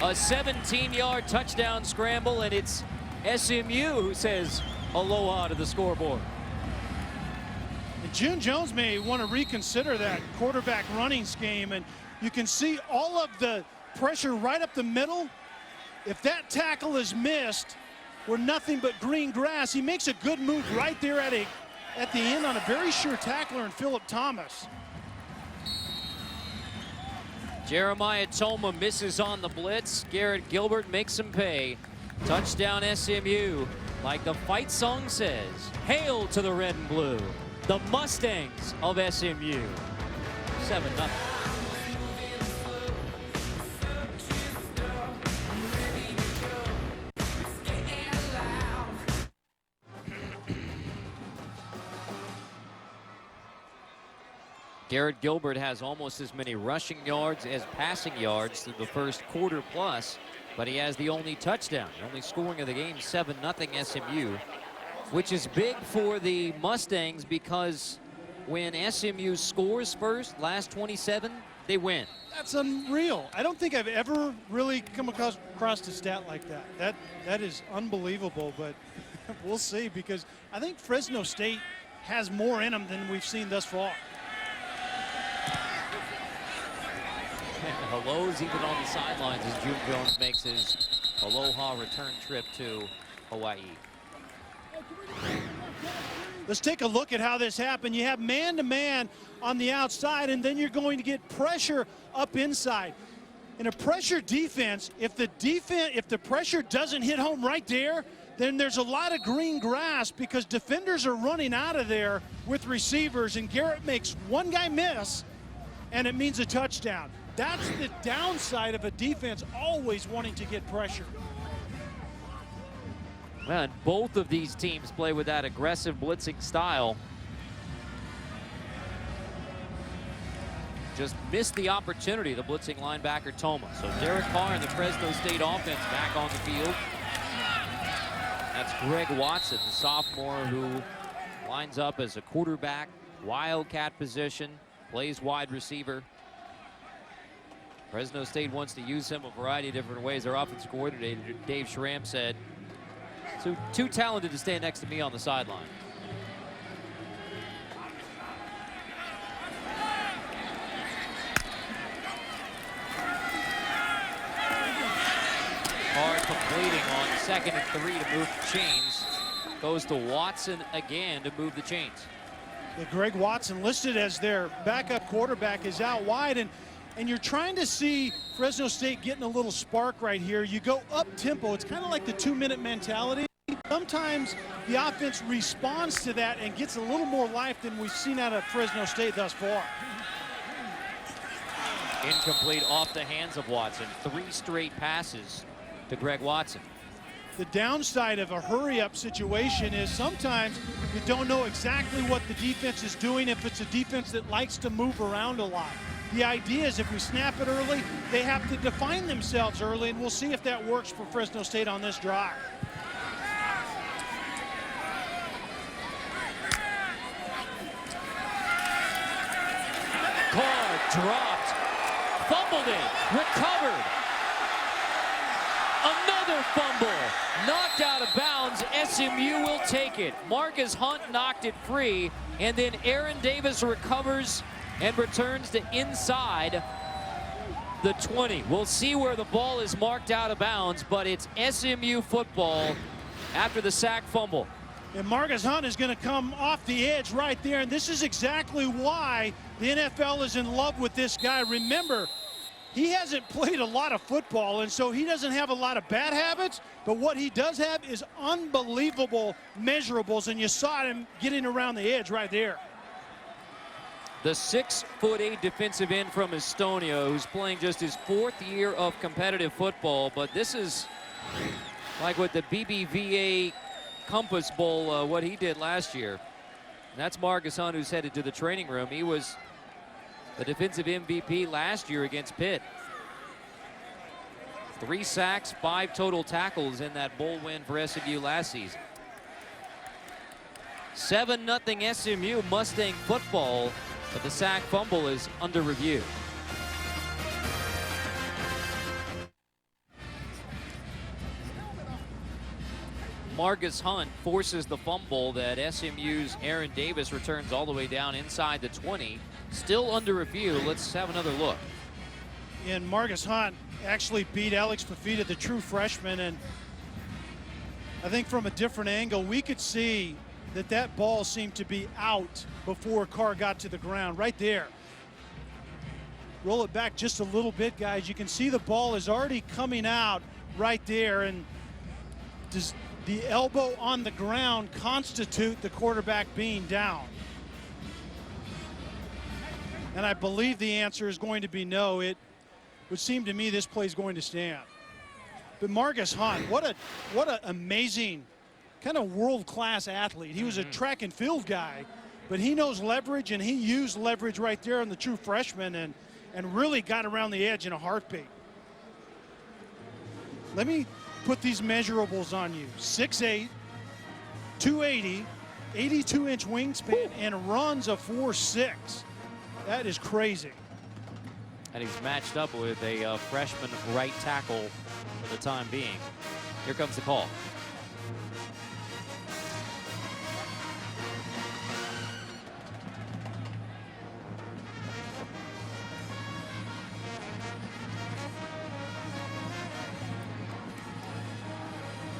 A 17-yard touchdown scramble, and it's SMU who says aloha to the scoreboard. And June Jones may want to reconsider that quarterback running scheme, and you can see all of the pressure right up the middle. If that tackle is missed, we're nothing but green grass. He makes a good move right there at the end on a very sure tackler in Phillip Thomas. Jeremiah Toma misses on the blitz. Garrett Gilbert makes him pay. Touchdown SMU. Like the fight song says, hail to the red and blue, the Mustangs of SMU. 7-0. Garrett Gilbert has almost as many rushing yards as passing yards through the first quarter plus, but he has the only touchdown. The only scoring of the game, 7-0 SMU, which is big for the Mustangs because when SMU scores first, last 27, they win. That's unreal. I don't think I've ever really come across a stat like that. That is unbelievable, but we'll see, because I think Fresno State has more in them than we've seen thus far. And hellos even on the sidelines as June Jones makes his aloha return trip to Hawaii. Let's take a look at how this happened. You have man-to-man on the outside, and then you're going to get pressure up inside. In a pressure defense, if the pressure doesn't hit home right there, then there's a lot of green grass because defenders are running out of there with receivers, and Garrett makes one guy miss, and it means a touchdown. That's the downside of a defense always wanting to get pressure. Well, and both of these teams play with that aggressive blitzing style. Just missed the opportunity, the blitzing linebacker Toma. So Derek Carr and the Fresno State offense back on the field. That's Greg Watson, the sophomore, who Lines up as a quarterback, wildcat position, plays wide receiver. Fresno State wants to use him a variety of different ways. Their offensive coordinator, Dave Schramm, said, too talented to stand next to me on the sideline. Hard completing on 2nd and 3 to move the chains. Goes to Watson again to move the chains. Yeah, Greg Watson listed as their backup quarterback is out wide, and you're trying to see Fresno State getting a little spark right here. You go up tempo. It's kind of like the 2-minute mentality. Sometimes the offense responds to that and gets a little more life than we've seen out of Fresno State thus far. Incomplete off the hands of Watson. 3 straight passes to Greg Watson. The downside of a hurry-up situation is sometimes you don't know exactly what the defense is doing if it's a defense that likes to move around a lot. The idea is if we snap it early, they have to define themselves early, and we'll see if that works for Fresno State on this drive. Carr dropped, fumbled it, recovered. Another fumble, knocked out of bounds. SMU will take it. Marcus Hunt knocked it free, and then Aaron Davis recovers and returns to inside the 20. We'll see where the ball is marked out of bounds, but it's SMU football after the sack fumble. And Marcus Hunt is going to come off the edge right there, and this is exactly why the NFL is in love with this guy. Remember, he hasn't played a lot of football, and so he doesn't have a lot of bad habits, but what he does have is unbelievable measurables, and you saw him getting around the edge right there. The 6'8" defensive end from Estonia, who's playing just his 4th year of competitive football, but this is like what the BBVA Compass Bowl, what he did last year. And that's Marcus Hunt, who's headed to the training room. He was the defensive MVP last year against Pitt. 3 sacks, 5 total tackles in that bowl win for SMU last season. 7-0 SMU Mustang football, but the sack fumble is under review. Marcus Hunt forces the fumble that SMU's Aaron Davis returns all the way down inside the 20. Still under review. Let's have another look. And Marcus Hunt actually beat Alex Fafita, the true freshman, and I think from a different angle, we could see that that ball seemed to be out before Carr got to the ground, right there. Roll it back just a little bit, guys. You can see the ball is already coming out right there, and does the elbow on the ground constitute the quarterback being down? And I believe the answer is going to be no. It would seem to me this play is going to stand. But Marcus Hunt, what an amazing kind of world-class athlete. He was a track and field guy, but he knows leverage, and he used leverage right there on the true freshman and really got around the edge in a heartbeat. Let me put these measurables on you. 6'8", 280, 82-inch wingspan, and runs a 4.6. That is crazy. And he's matched up with a freshman right tackle for the time being. Here comes the call.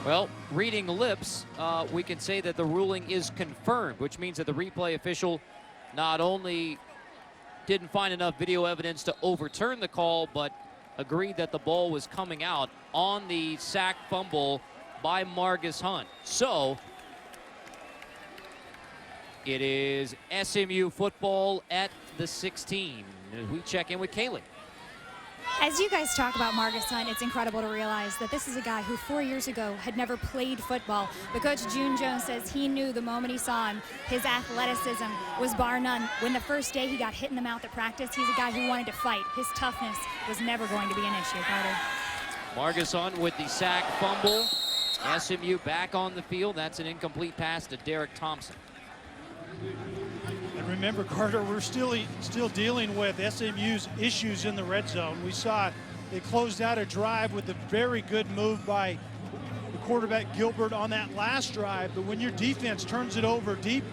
Well, reading lips, we can say that the ruling is confirmed, which means that the replay official not only didn't find enough video evidence to overturn the call, but agreed that the ball was coming out on the sack fumble by Marcus Hunt. So it is SMU football at the 16. We check in with Kaylee. As you guys talk about Marcus Hunt, it's incredible to realize that this is a guy who 4 years ago had never played football. But Coach June Jones says he knew the moment he saw him, his athleticism was bar none. When the first day he got hit in the mouth at practice, he's a guy who wanted to fight. His toughness was never going to be an issue, Carter. Marcus Hunt with the sack fumble. SMU back on the field. That's an incomplete pass to Derek Thompson. remember, Carter, we're still dealing with SMU's issues in the red zone. We saw they closed out a drive with a very good move by the quarterback Gilbert on that last drive, but when your defense turns it over deep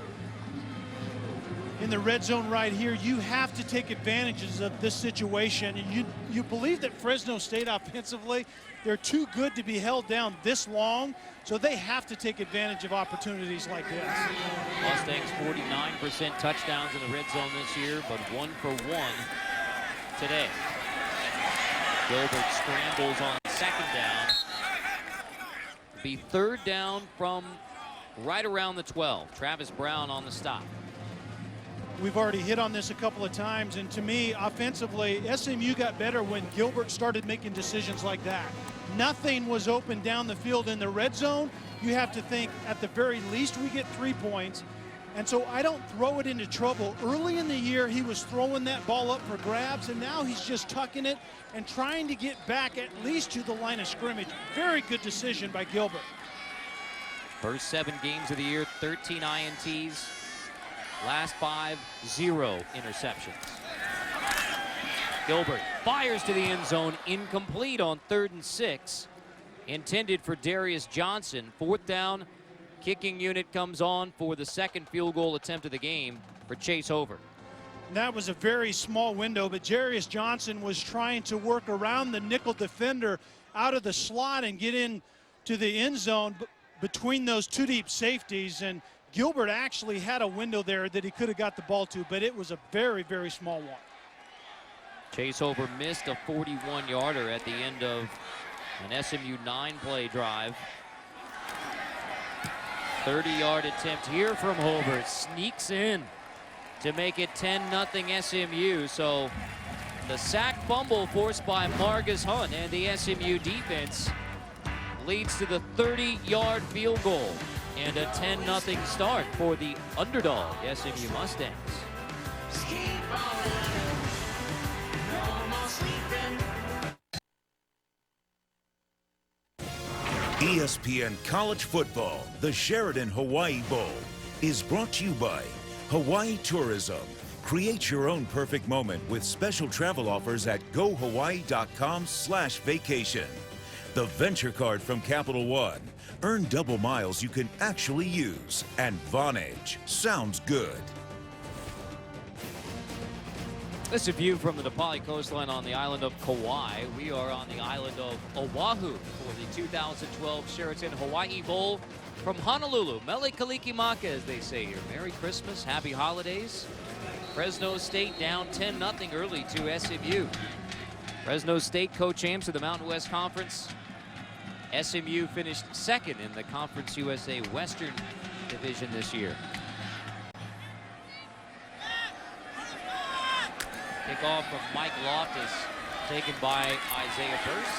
in the red zone right here, you have to take advantages of this situation. And you believe that Fresno State offensively, they're too good to be held down this long, so they have to take advantage of opportunities like this. Mustangs 49% touchdowns in the red zone this year, but 1 for 1 today. Gilbert scrambles on second down. Be third down from right around the 12. Travis Brown on the stop. We've already hit on this a couple of times, and to me, offensively, SMU got better when Gilbert started making decisions like that. Nothing was open down the field in the red zone. You have to think, at the very least, we get 3 points. And so I don't throw it into trouble. Early in the year, he was throwing that ball up for grabs, and now he's just tucking it and trying to get back at least to the line of scrimmage. Very good decision by Gilbert. First 7 games of the year, 13 INTs. Last 5, 0 interceptions. Gilbert fires to the end zone, incomplete on 3rd and 6. Intended for Darius Johnson. 4th down, kicking unit comes on for the second field goal attempt of the game for Chase Over. That was a very small window, but Darius Johnson was trying to work around the nickel defender out of the slot and get in to the end zone between those 2 deep safeties, and Gilbert actually had a window there that he could have got the ball to, but it was a very, very small one. Chase Over missed a 41-yarder at the end of an SMU 9-play drive. 30-yard attempt here from Hobert. Sneaks in to make it 10-0 SMU. So the sack fumble forced by Margus Hunt and the SMU defense leads to the 30-yard field goal and a 10-0 start for the underdog SMU Mustangs. ESPN College Football, the Sheraton Hawaii Bowl, is brought to you by Hawaii Tourism. Create your own perfect moment with special travel offers at gohawaii.com/vacation. The Venture Card from Capital One. Earn double miles you can actually use. And Vonage. Sounds good. This is a view from the Nepali coastline on the island of Kauai. We are on the island of Oahu for the 2012 Sheraton Hawaii Bowl from Honolulu. Mele Kalikimaka, as they say here. Merry Christmas, happy holidays. Fresno State down 10-0 early to SMU. Fresno State co-champs of the Mountain West Conference. SMU finished second in the Conference USA Western Division this year. Kickoff from Mike Loftus, taken by Isaiah Burst.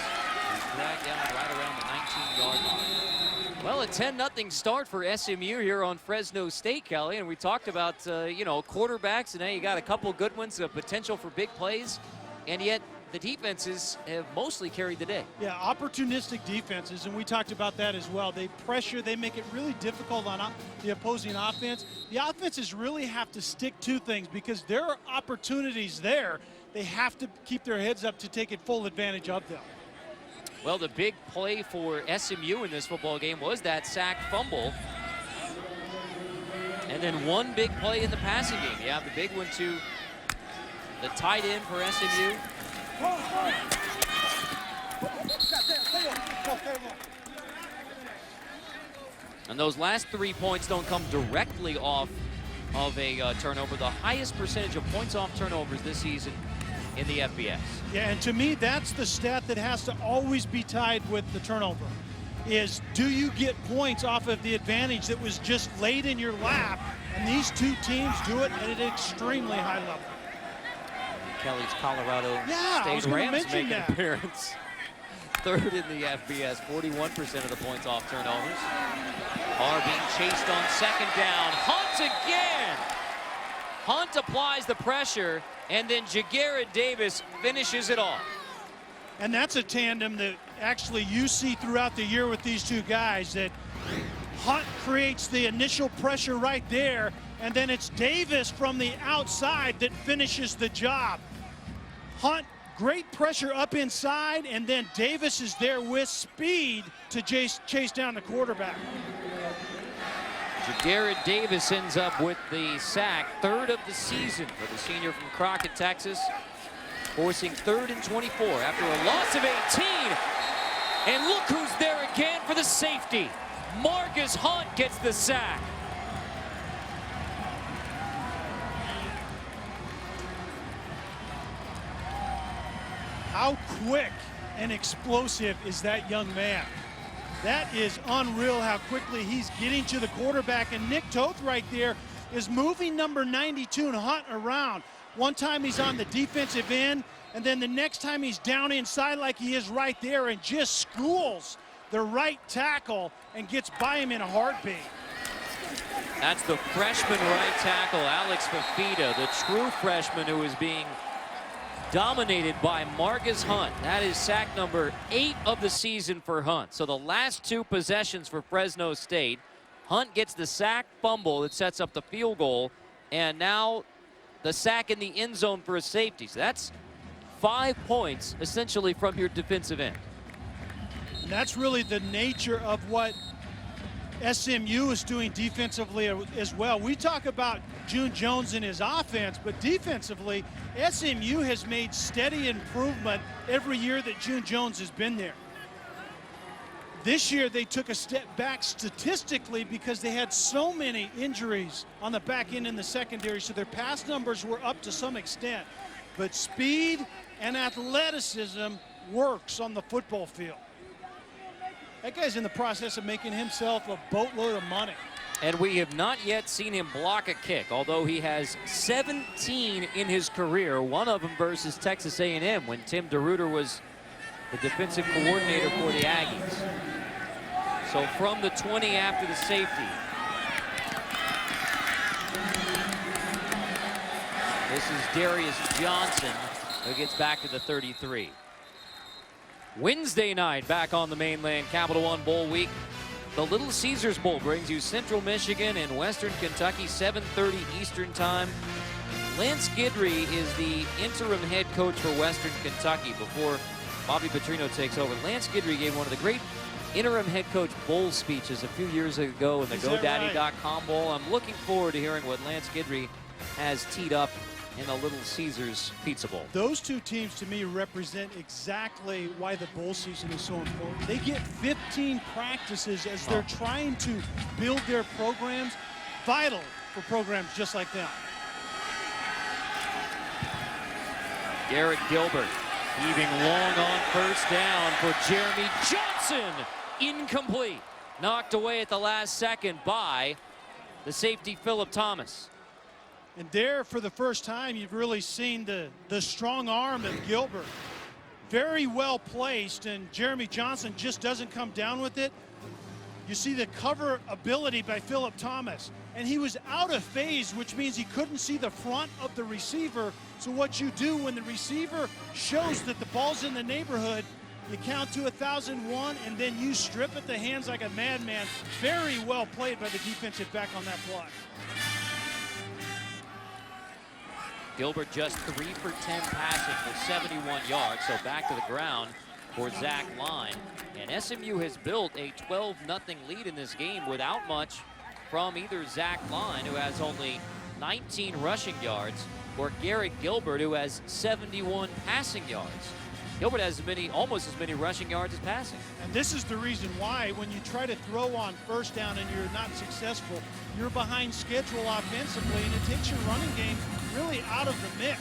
He's dragged down right around the 19-yard line. Well, a 10-0 start for SMU here on Fresno State, Kelly, and we talked about, quarterbacks, and now you got a couple good ones, potential for big plays, and yet the defenses have mostly carried the day. Yeah, opportunistic defenses, and we talked about that as well. They pressure, they make it really difficult on the opposing offense. The offenses really have to stick to things because there are opportunities there. They have to keep their heads up to take full advantage of them. Well, the big play for SMU in this football game was that sack fumble. And then one big play in the passing game. You have the big one to the tight end for SMU. And those last 3 points don't come directly off of a turnover. The highest percentage of points off turnovers this season in the FBS. Yeah, and to me, that's the stat that has to always be tied with the turnover, is do you get points off of the advantage that was just laid in your lap? And these two teams do it at an extremely high level. Kelly's Colorado State Rams make an appearance. Third in the FBS, 41% of the points off turnovers. Are being chased on second down. Hunt again. Hunt applies the pressure, and then Jagarrett Davis finishes it off. And that's a tandem that actually you see throughout the year with these two guys, that Hunt creates the initial pressure right there, and then it's Davis from the outside that finishes the job. Hunt, great pressure up inside, and then Davis is there with speed to chase down the quarterback. Jagarrett Davis ends up with the sack, 3rd of the season for the senior from Crockett, Texas, forcing 3rd and 24 after a loss of 18. And look who's there again for the safety. Marcus Hunt gets the sack. How quick and explosive is that young man? That is unreal how quickly he's getting to the quarterback. And Nick Toth right there is moving number 92 and Hunt around. One time he's on the defensive end, and then the next time he's down inside like he is right there and just schools the right tackle and gets by him in a heartbeat. That's the freshman right tackle, Alex Fafita, the true freshman who is being dominated by Marcus Hunt. That is sack number 8 of the season for Hunt. So the last 2 possessions for Fresno State, Hunt gets the sack fumble that sets up the field goal, and now the sack in the end zone for a safety. So that's 5 points essentially from your defensive end. And that's really the nature of what SMU is doing defensively as well. We talk about June Jones and his offense, but defensively, SMU has made steady improvement every year that June Jones has been there. This year, they took a step back statistically because they had so many injuries on the back end in the secondary, so their pass numbers were up to some extent. But speed and athleticism works on the football field. That guy's in the process of making himself a boatload of money. And we have not yet seen him block a kick, although he has 17 in his career, one of them versus Texas A&M when Tim DeRuyter was the defensive coordinator for the Aggies. So from the 20 after the safety. This is Darius Johnson who gets back to the 33. Wednesday night back on the mainland, Capital One Bowl week. The Little Caesars Bowl brings you Central Michigan and Western Kentucky, 7:30 Eastern time. Lance Guidry is the interim head coach for Western Kentucky before Bobby Petrino takes over. Lance Guidry gave one of the great interim head coach bowl speeches a few years ago in the GoDaddy.com Bowl. I'm looking forward to hearing what Lance Guidry has teed up in the Little Caesars Pizza Bowl. Those 2 teams to me represent exactly why the bowl season is so important. They get 15 practices as they're trying to build their programs, vital for programs just like them. Garrett Gilbert heaving long on first down for Jeremy Johnson. Incomplete. Knocked away at the last second by the safety Philip Thomas. And there, for the first time, you've really seen the strong arm of Gilbert. Very well placed, and Jeremy Johnson just doesn't come down with it. You see the cover ability by Philip Thomas, and he was out of phase, which means he couldn't see the front of the receiver. So what you do when the receiver shows that the ball's in the neighborhood, you count to 1,001, and then you strip at the hands like a madman. Very well played by the defensive back on that play. Gilbert just 3 for 10 passing for 71 yards, so back to the ground for Zach Line. And SMU has built a 12-0 lead in this game without much from either Zach Line, who has only 19 rushing yards, or Garrett Gilbert, who has 71 passing yards. Gilbert has almost as many rushing yards as passing. And this is the reason why when you try to throw on first down and you're not successful, you're behind schedule offensively, and it takes your running game really out of the mix.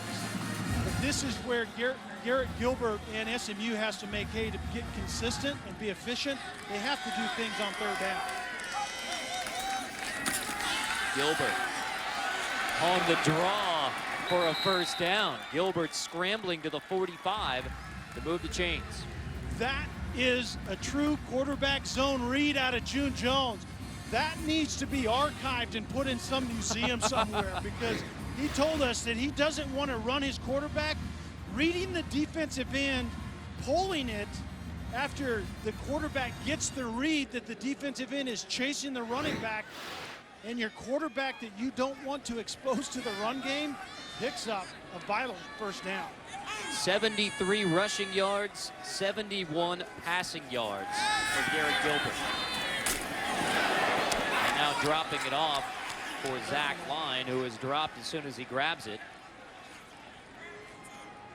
But this is where Garrett Gilbert and SMU has to make hay to get consistent and be efficient. They have to do things on third down. Gilbert on the draw for a first down. Gilbert scrambling to the 45 to move the chains. That is a true quarterback zone read out of June Jones. That needs to be archived and put in some museum somewhere, because he told us that he doesn't want to run his quarterback. Reading the defensive end, pulling it after the quarterback gets the read that the defensive end is chasing the running back, and your quarterback that you don't want to expose to the run game picks up a vital first down. 73 rushing yards, 71 passing yards for Garrett Gilbert. And now dropping it off for Zach Line, who is dropped as soon as he grabs it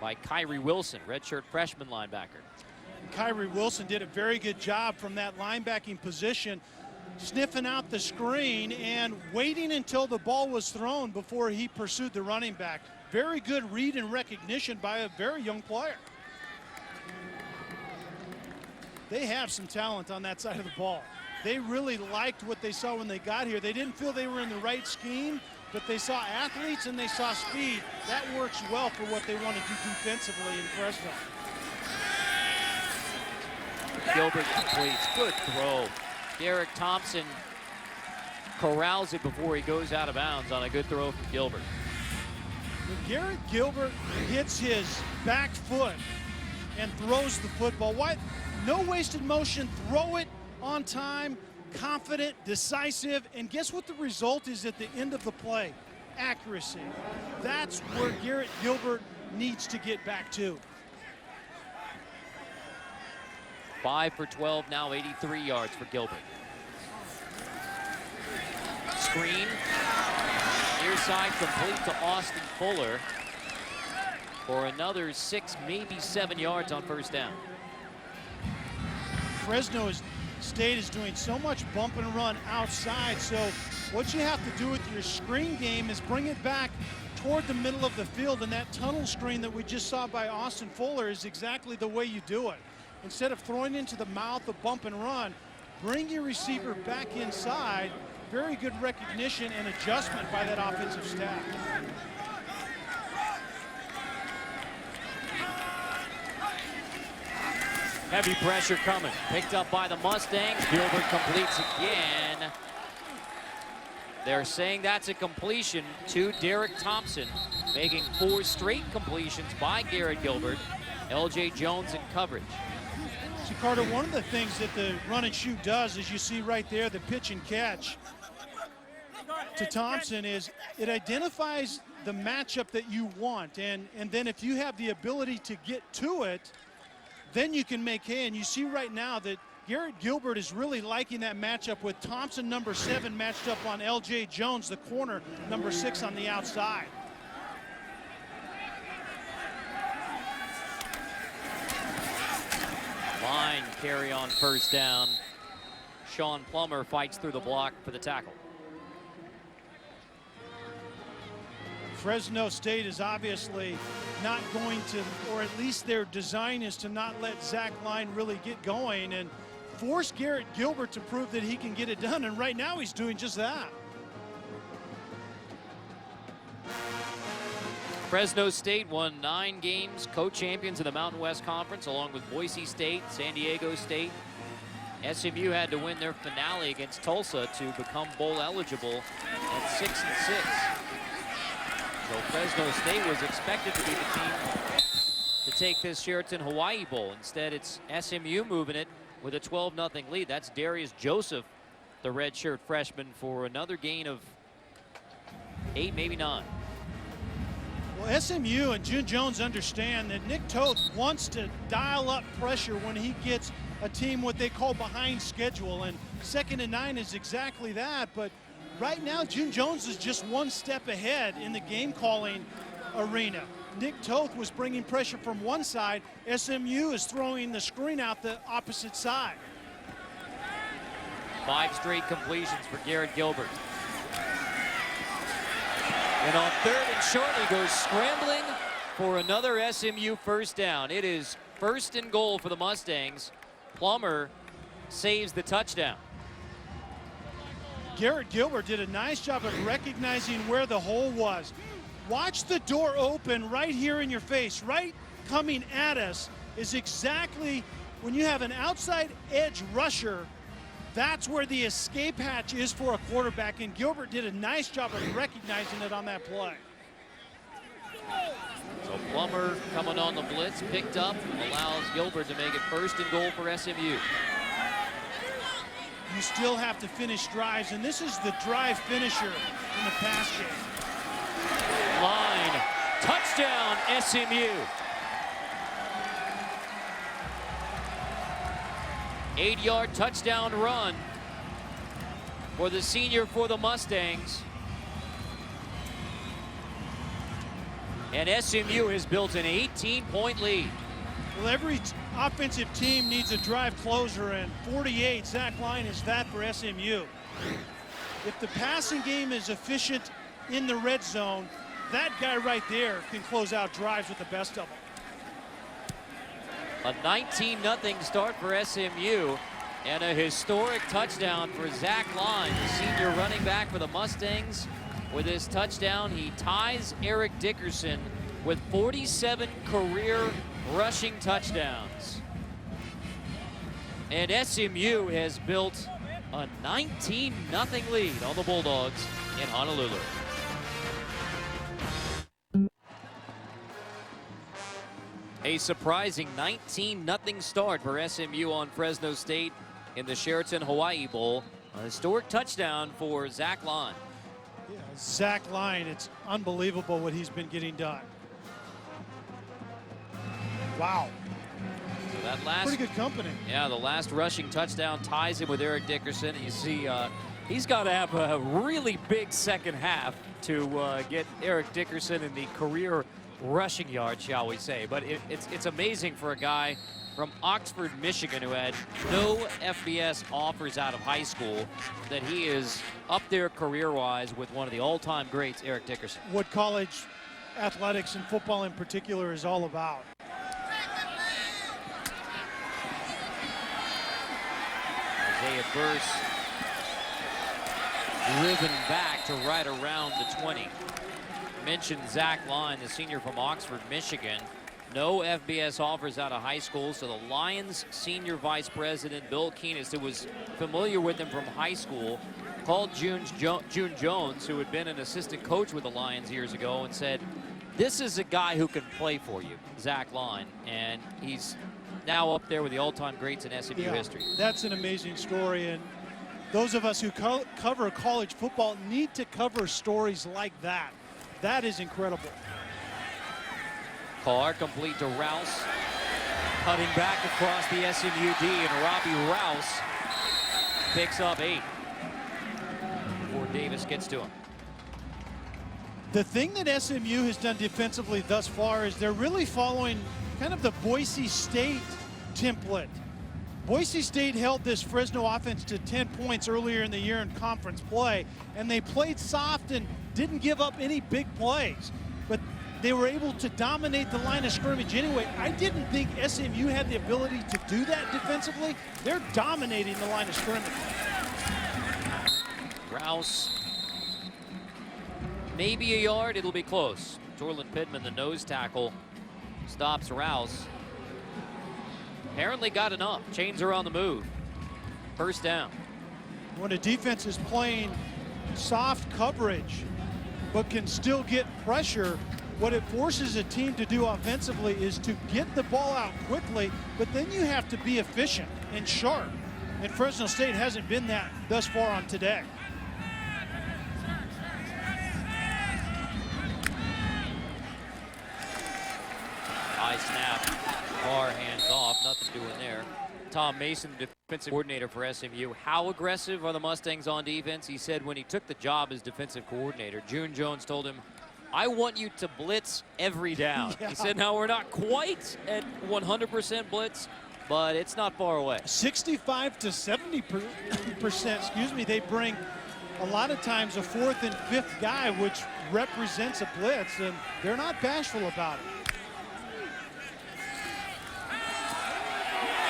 by Kyrie Wilson, redshirt freshman linebacker. Kyrie Wilson did a very good job from that linebacking position, sniffing out the screen and waiting until the ball was thrown before he pursued the running back. Very good read and recognition by a very young player. They have some talent on that side of the ball. They really liked what they saw when they got here. They didn't feel they were in the right scheme, but they saw athletes and they saw speed. That works well for what they want to do defensively in Fresno. Gilbert completes. Good throw. Derek Thompson corrals it before he goes out of bounds on a good throw from Gilbert. When Garrett Gilbert hits his back foot and throws the football, why? No wasted motion, throw it on time, confident, decisive, and guess what the result is at the end of the play? Accuracy. That's where Garrett Gilbert needs to get back to. 5 for 12 now, 83 yards for Gilbert. Screen. Near side complete to Austin Fuller for another 6, maybe 7 yards on first down. Fresno State is doing so much bump and run outside, so what you have to do with your screen game is bring it back toward the middle of the field, and that tunnel screen that we just saw by Austin Fuller is exactly the way you do it. Instead of throwing into the mouth of bump and run, bring your receiver back inside. Very good recognition and adjustment by that offensive staff. Heavy pressure coming. Picked up by the Mustangs. Gilbert completes again. They're saying that's a completion to Derek Thompson, making 4 straight completions by Garrett Gilbert. L.J. Jones in coverage. So Carter, one of the things that the run and shoot does, as you see right there, the pitch and catch to Thompson, is it identifies the matchup that you want, and then if you have the ability to get to it, then you can make hay. And you see right now that Garrett Gilbert is really liking that matchup with Thompson, number 7, matched up on L.J. Jones, the corner, number 6 on the outside. Line carry on first down. Sean Plummer fights through the block for the tackle. Fresno State is obviously not going to, or at least their design is to not let Zach Line really get going and force Garrett Gilbert to prove that he can get it done. And right now he's doing just that. Fresno State won 9 games, co-champions of the Mountain West Conference, along with Boise State, San Diego State. SMU had to win their finale against Tulsa to become bowl eligible at 6-6. So Fresno State was expected to be the team to take this Sheraton Hawaii Bowl. Instead, it's SMU moving it with a 12-0 lead. That's Darius Joseph, the redshirt freshman, for another gain of 8, maybe 9. Well, SMU and June Jones understand that Nick Toth wants to dial up pressure when he gets a team what they call behind schedule, and 2nd and 9 is exactly that. But right now, June Jones is just one step ahead in the game calling arena. Nick Toth was bringing pressure from one side. SMU is throwing the screen out the opposite side. 5 straight completions for Garrett Gilbert. And on 3rd and short, he goes scrambling for another SMU first down. It is 1st and goal for the Mustangs. Plummer saves the touchdown. Garrett Gilbert did a nice job of recognizing where the hole was. Watch the door open right here in your face. Right coming at us is exactly when you have an outside edge rusher. That's where the escape hatch is for a quarterback, and Gilbert did a nice job of recognizing it on that play. So Plummer coming on the blitz, picked up, allows Gilbert to make it 1st and goal for SMU. you still have to finish drives, and this is the drive finisher in the pass game. Line, touchdown SMU. 8-yard touchdown run for the senior for the Mustangs. And SMU has built an 18-point lead. Well, every offensive team needs a drive closer, and 48, Zach Line, is that for SMU. If the passing game is efficient in the red zone, that guy right there can close out drives with the best of them. A 19-0 start for SMU, and a historic touchdown for Zach Line, the senior running back for the Mustangs. With his touchdown, he ties Eric Dickerson with 47 career rushing touchdowns. And SMU has built a 19-0 lead on the Bulldogs in Honolulu. A surprising 19-0 start for SMU on Fresno State in the Sheraton Hawaii Bowl. A historic touchdown for Zach Line. Yeah, Zach Line, it's unbelievable what he's been getting done. Wow. So that last, pretty good company. Yeah, the last rushing touchdown ties him with Eric Dickerson. You see, he's got to have a really big second half to get Eric Dickerson in the career rushing yards, shall we say. But it's amazing for a guy from Oxford, Michigan, who had no FBS offers out of high school, that he is up there career-wise with one of the all-time greats, Eric Dickerson. What college athletics and football in particular is all about. Isaiah Burse driven back to right around the 20. Mentioned Zach Line, the senior from Oxford, Michigan. No FBS offers out of high school, so the Lions senior vice president, Bill Keenest, who was familiar with him from high school, called June Jones, who had been an assistant coach with the Lions years ago, and said, this is a guy who can play for you, Zach Line, and he's now up there with the all-time greats in SMU history. That's an amazing story, and those of us who cover college football need to cover stories like that. That is incredible. Carr complete to Rouse. Cutting back across the SMU D, and Robbie Rouse picks up 8 before Davis gets to him. The thing that SMU has done defensively thus far is they're really following kind of the Boise State template. Boise State held this Fresno offense to 10 points earlier in the year in conference play, and they played soft and didn't give up any big plays. But they were able to dominate the line of scrimmage anyway. I didn't think SMU had the ability to do that defensively. They're dominating the line of scrimmage. Rouse, maybe a yard, it'll be close. Torlin Pittman, the nose tackle, stops Rouse. Apparently got enough. Chains are on the move. First down. When a defense is playing soft coverage but can still get pressure, what it forces a team to do offensively is to get the ball out quickly, but then you have to be efficient and sharp. And Fresno State hasn't been that thus far on today. High snap. Carr hands off. Nothing doing there. Tom Mason, the defensive coordinator for SMU. How aggressive are the Mustangs on defense? He said when he took the job as defensive coordinator, June Jones told him, I want you to blitz every down. Yeah. He said, now we're not quite at 100% blitz, but it's not far away. 65 to 70%, excuse me, they bring a lot of times a 4th and 5th guy, which represents a blitz, and they're not bashful about it.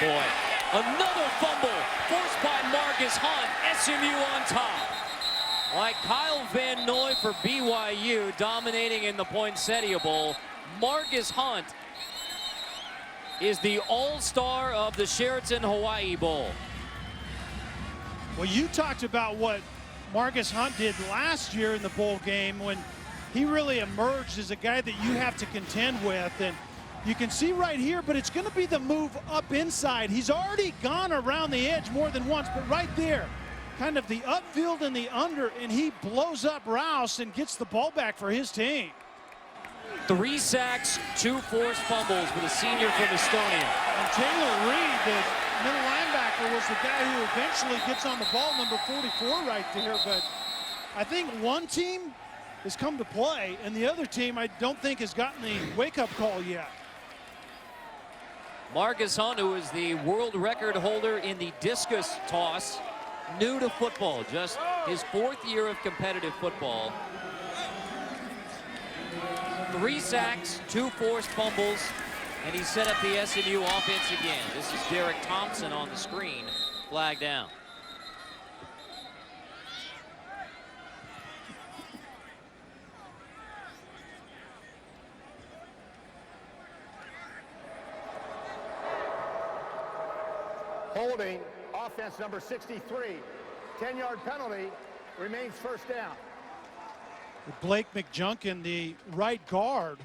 Boy, another fumble forced by Marcus Hunt. SMU on top. Like Kyle Van Noy for BYU dominating in the Poinsettia Bowl, Marcus Hunt is the all-star of the Sheraton Hawaii Bowl. Well, you talked about what Marcus Hunt did last year in the bowl game when he really emerged as a guy that you have to contend with, and You can see right here, but it's going to be the move up inside. He's already gone around the edge more than once, but right there, kind of the upfield and the under, and he blows up Rouse and gets the ball back for his team. 3 sacks, 2 forced fumbles for the senior from Estonia. And Taylor Reed, the middle linebacker, was the guy who eventually gets on the ball, number 44 right there. But I think one team has come to play, and the other team I don't think has gotten the wake-up call yet. Marcus Hunt, who is the world record holder in the discus toss, new to football, just his 4th year of competitive football. 3 sacks, 2 forced fumbles, and he set up the SMU offense again. This is Derek Thompson on the screen, flag down. Holding, offense number 63. 10-yard penalty, remains first down. Blake McJunkin, the right guard,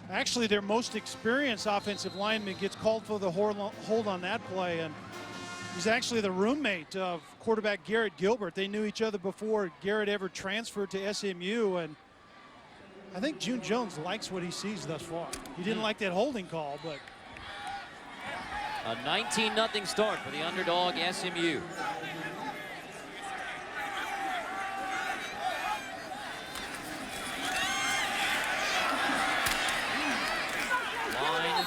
actually their most experienced offensive lineman, gets called for the hold on that play, and he's actually the roommate of quarterback Garrett Gilbert. They knew each other before Garrett ever transferred to SMU, and I think June Jones likes what he sees thus far. He didn't like that holding call, but a 19-0 start for the underdog SMU. Line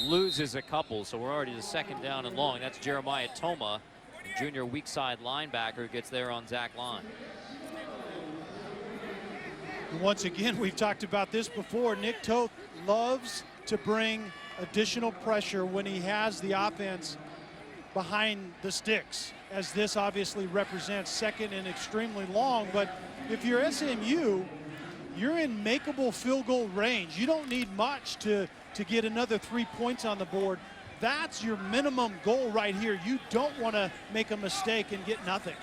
loses a couple, so we're already to 2nd down and long. That's Jeremiah Toma, junior weak side linebacker, who gets there on Zach Line. once again, we've talked about this before. Nick Toth loves to bring additional pressure when he has the offense behind the sticks, as this obviously represents 2nd and extremely long. But if you're SMU, you're in makeable field goal range. You don't need much to get another 3 points on the board. That's your minimum goal right here. You don't want to make a mistake and get nothing.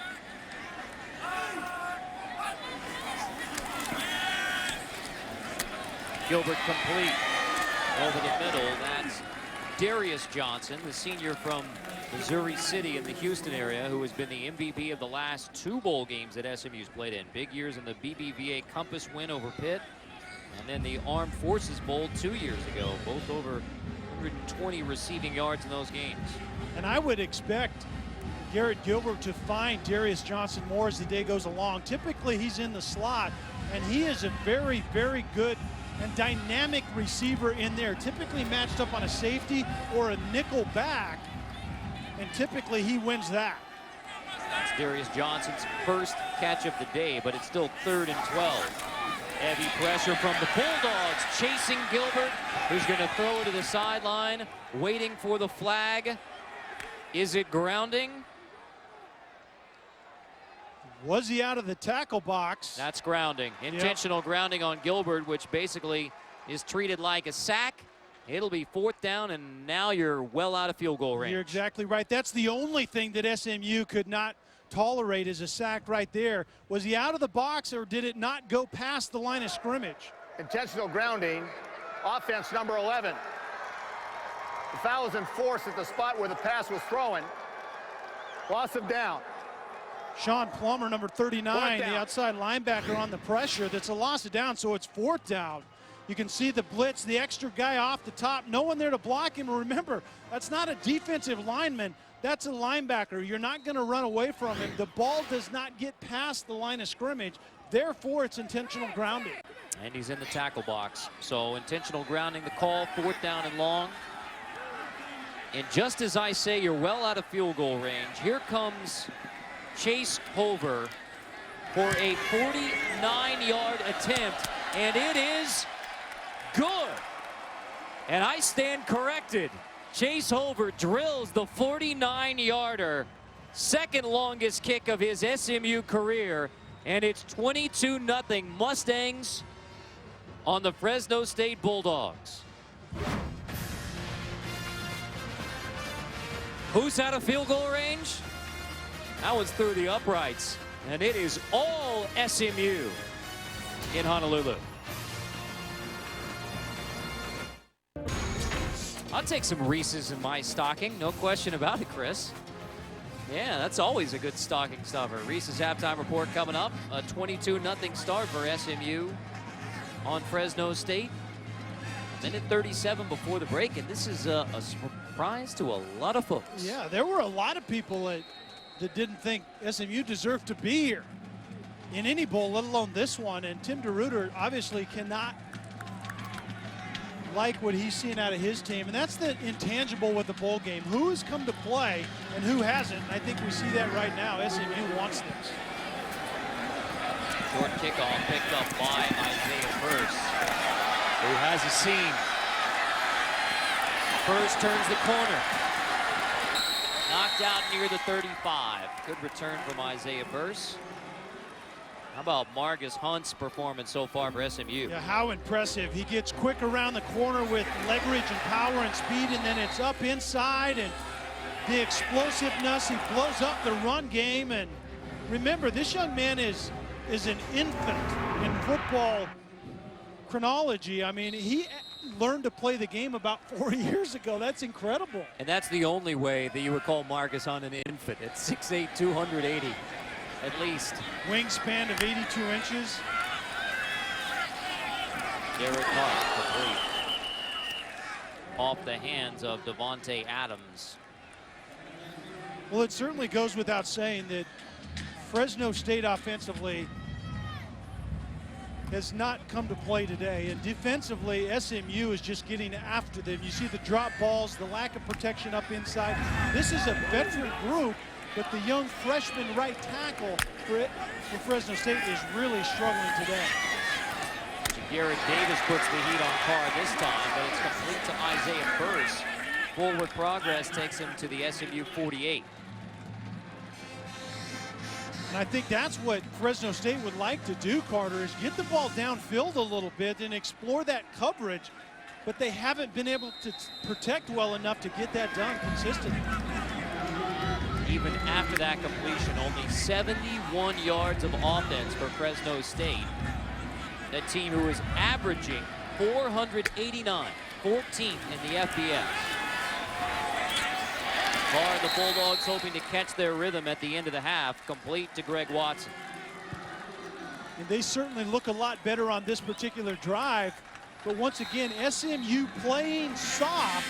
Gilbert complete over the middle. That's Darius Johnson, the senior from Missouri City in the Houston area, who has been the MVP of the last 2 bowl games that SMU's played in. Big years in the BBVA Compass win over Pitt, and then the Armed Forces Bowl 2 years ago, both over 120 receiving yards in those games. And I would expect Garrett Gilbert to find Darius Johnson more as the day goes along. Typically he's in the slot, and he is a very, very good and dynamic receiver in there, typically matched up on a safety or a nickel back, and typically he wins that. That's Darius Johnson's first catch of the day, but it's still 3rd and 12. Heavy pressure from the Bulldogs, chasing Gilbert, who's going to throw it to the sideline, waiting for the flag. Is it grounding? Was he out of the tackle box? That's grounding. Intentional grounding on Gilbert, which basically is treated like a sack. It'll be 4th down, and now you're well out of field goal range. You're exactly right. That's the only thing that SMU could not tolerate, is a sack right there. Was he out of the box, or did it not go past the line of scrimmage? Intentional grounding, offense number 11. The foul is enforced at the spot where the pass was thrown. Loss of down. Sean Plummer, number 39, the outside linebacker on the pressure. That's a loss of down, so it's 4th down. You can see the blitz, the extra guy off the top, no one there to block him. Remember, that's not a defensive lineman. That's a linebacker. You're not going to run away from him. The ball does not get past the line of scrimmage. Therefore, it's intentional grounding. And he's in the tackle box. So intentional grounding, the call, 4th down and long. And just as I say, you're well out of field goal range, here comes Chase Hover for a 49-yard attempt, and it is good. And I stand corrected. Chase Hover drills the 49-yarder, 2nd longest kick of his SMU career, and it's 22-0 Mustangs on the Fresno State Bulldogs. Who's out of field goal range? That one's through the uprights, and it is all SMU in Honolulu. I'll take some Reese's in my stocking, no question about it, Chris. Yeah, that's always a good stocking stuffer. Reese's halftime report coming up. A 22-0 start for SMU on Fresno State. A minute 37 before the break, and this is a surprise to a lot of folks. Yeah, there were a lot of people that didn't think SMU deserved to be here in any bowl, let alone this one. And Tim DeRuyter obviously cannot like what he's seen out of his team, and that's the intangible with the bowl game. Who has come to play and who hasn't? And I think we see that right now. SMU wants this. Short kickoff picked up by Isaiah First, who has a seam. First turns the corner. Knocked out near the 35. Good return from Isaiah First. How about Margus Hunt's performance so far for SMU? Yeah, how impressive. He gets quick around the corner with leverage and power and speed, and then it's up inside, and the explosiveness. He blows up the run game. And remember, this young man is an infant in football chronology. I mean, he learned to play the game about 4 years ago. That's incredible. And that's the only way that you would call Margus Hunt an infant. At 6'8", 280. At least. Wingspan of 82 inches. Derek Hart complete. Off the hands of Devontae Adams. Well, it certainly goes without saying that Fresno State offensively has not come to play today. And defensively, SMU is just getting after them. You see the drop balls, the lack of protection up inside. This is a veteran group, but the young freshman right tackle for Fresno State is really struggling today. Garrett Davis puts the heat on Carr this time, but it's complete to Isaiah First. Forward progress takes him to the SMU 48. And I think that's what Fresno State would like to do, Carter, is get the ball downfield a little bit and explore that coverage, but they haven't been able to protect well enough to get that done consistently. Even after that completion, only 71 yards of offense for Fresno State. That team who is averaging 489, 14th in the FBS. Carr, the Bulldogs hoping to catch their rhythm at the end of the half, complete to Greg Watson. And they certainly look a lot better on this particular drive. But once again, SMU playing soft,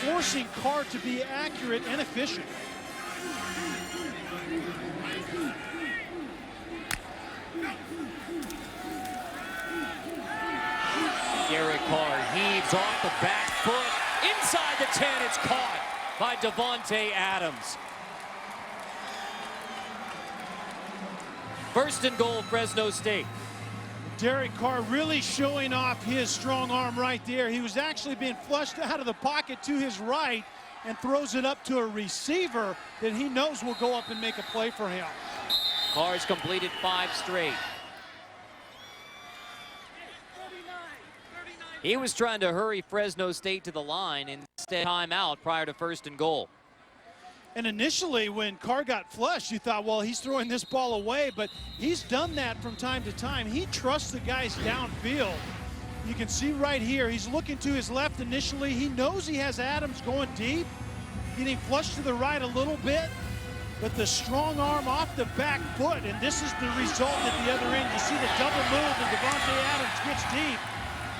forcing Carr to be accurate and efficient. Derek Carr heaves off the back foot. Inside the 10, it's caught by Devontae Adams. First and goal, Fresno State. Derek Carr really showing off his strong arm right there. He was actually being flushed out of the pocket to his right and throws it up to a receiver that he knows will go up and make a play for him. Carr's completed 5 straight. He was trying to hurry Fresno State to the line, instead timeout prior to first and goal. And initially when Carr got flushed, you thought, well, he's throwing this ball away, but he's done that from time to time. He trusts the guys downfield. You can see right here, he's looking to his left initially. He knows he has Adams going deep, getting flushed to the right a little bit, but the strong arm off the back foot, and this is the result at the other end. You see the double move, and Devontae Adams gets deep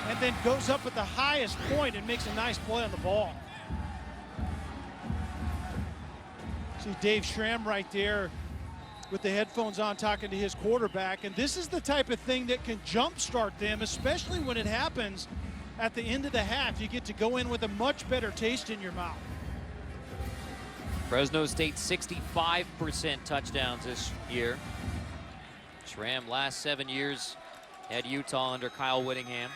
and then goes up at the highest point and makes a nice play on the ball. See Dave Schramm right there with the headphones on talking to his quarterback, and this is the type of thing that can jumpstart them, especially when it happens at the end of the half. You get to go in with a much better taste in your mouth. Fresno State 65% touchdowns this year. Schramm last 7 years had Utah under Kyle Whittingham.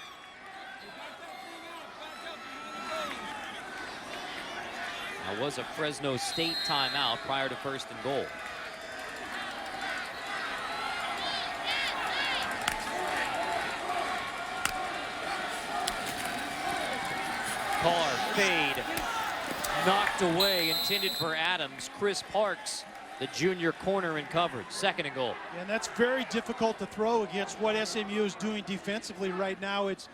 That was a Fresno State timeout prior to first and goal. Carr fade, knocked away, intended for Adams. Chris Parks, the junior corner in coverage, second and goal. And that's very difficult to throw against what SMU is doing defensively right now. It's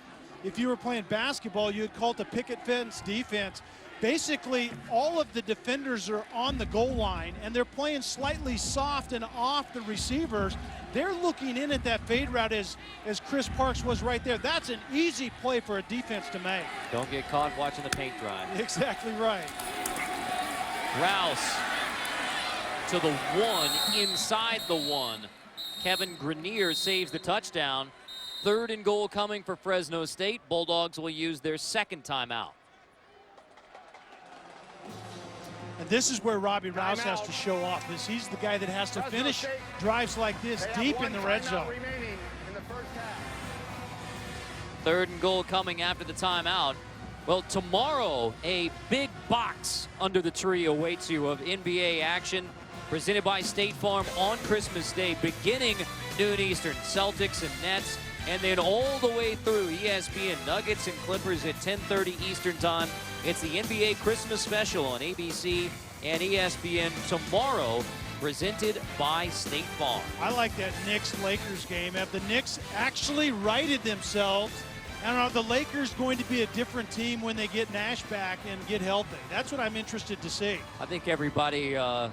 if you were playing basketball, you'd call it the picket fence defense. Basically, all of the defenders are on the goal line, and they're playing slightly soft and off the receivers. They're looking in at that fade route as Chris Parks was right there. That's an easy play for a defense to make. Don't get caught watching the paint dry. Exactly right. Rouse to the 1, inside the 1. Kevin Grenier saves the touchdown. 3rd and goal coming for Fresno State. Bulldogs will use their 2nd timeout. And this is where Robbie Rouse has to show off. He's the guy that has to finish drives like this deep in the red zone. Remaining in the first half. 3rd and goal coming after the timeout. Well, tomorrow, a big box under the tree awaits you of NBA action presented by State Farm on Christmas Day, beginning noon Eastern, Celtics and Nets, and then all the way through ESPN Nuggets and Clippers at 10:30 Eastern Time. It's the NBA Christmas Special on ABC and ESPN tomorrow, presented by State Farm. I like that Knicks-Lakers game. Have the Knicks actually righted themselves? And are the Lakers going to be a different team when they get Nash back and get healthy? That's what I'm interested to see. I think everybody in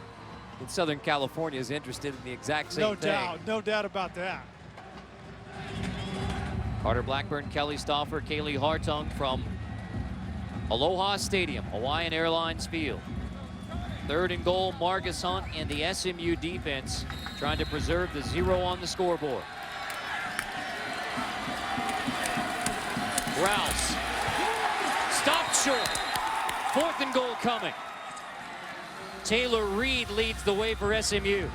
Southern California is interested in the exact same thing. No doubt about that. Carter Blackburn, Kelly Stauffer, Kaylee Hartung from Aloha Stadium, Hawaiian Airlines Field. 3rd and goal, Marcus Hunt and the SMU defense trying to preserve the 0 on the scoreboard. Rouse, stopped short. 4th and goal coming. Taylor Reed leads the way for SMU.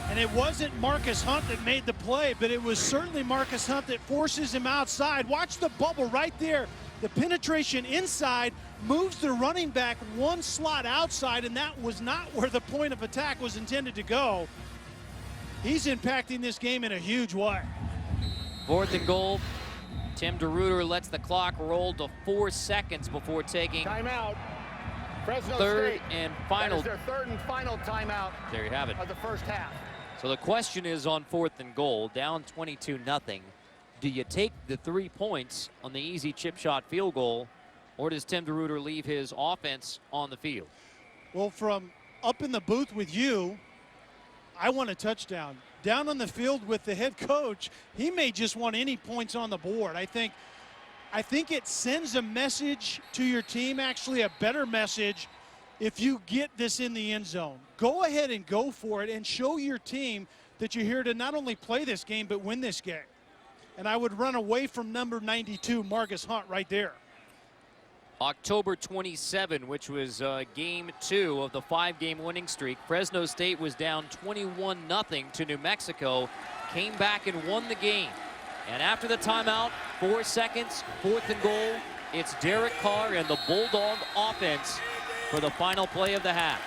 And it wasn't Marcus Hunt that made the play, but it was certainly Marcus Hunt that forces him outside. Watch the bubble right there. The penetration inside moves the running back 1 slot outside, and that was not where the point of attack was intended to go. He's impacting this game in a huge way. 4th and goal. Tim DeRuyter lets the clock roll to 4 seconds before taking Timeout. Fresno 3rd State. and final. That is their 3rd and final timeout. There you have it. Of the first half. So the question is on 4th and goal, down 22-0. Do you take the 3 points on the easy chip shot field goal, or does Tim DeRuyter leave his offense on the field? Well, from up in the booth with you, I want a touchdown. Down on the field with the head coach, he may just want any points on the board. I think it sends a message to your team, actually a better message, if you get this in the end zone. Go ahead and go for it and show your team that you're here to not only play this game, but win this game. And I would run away from number 92, Marcus Hunt, right there. October 27, which was game 2 of the 5-game winning streak. Fresno State was down 21-0 to New Mexico, came back and won the game. And after the timeout, 4 seconds, 4th and goal, it's Derek Carr and the Bulldog offense for the final play of the half.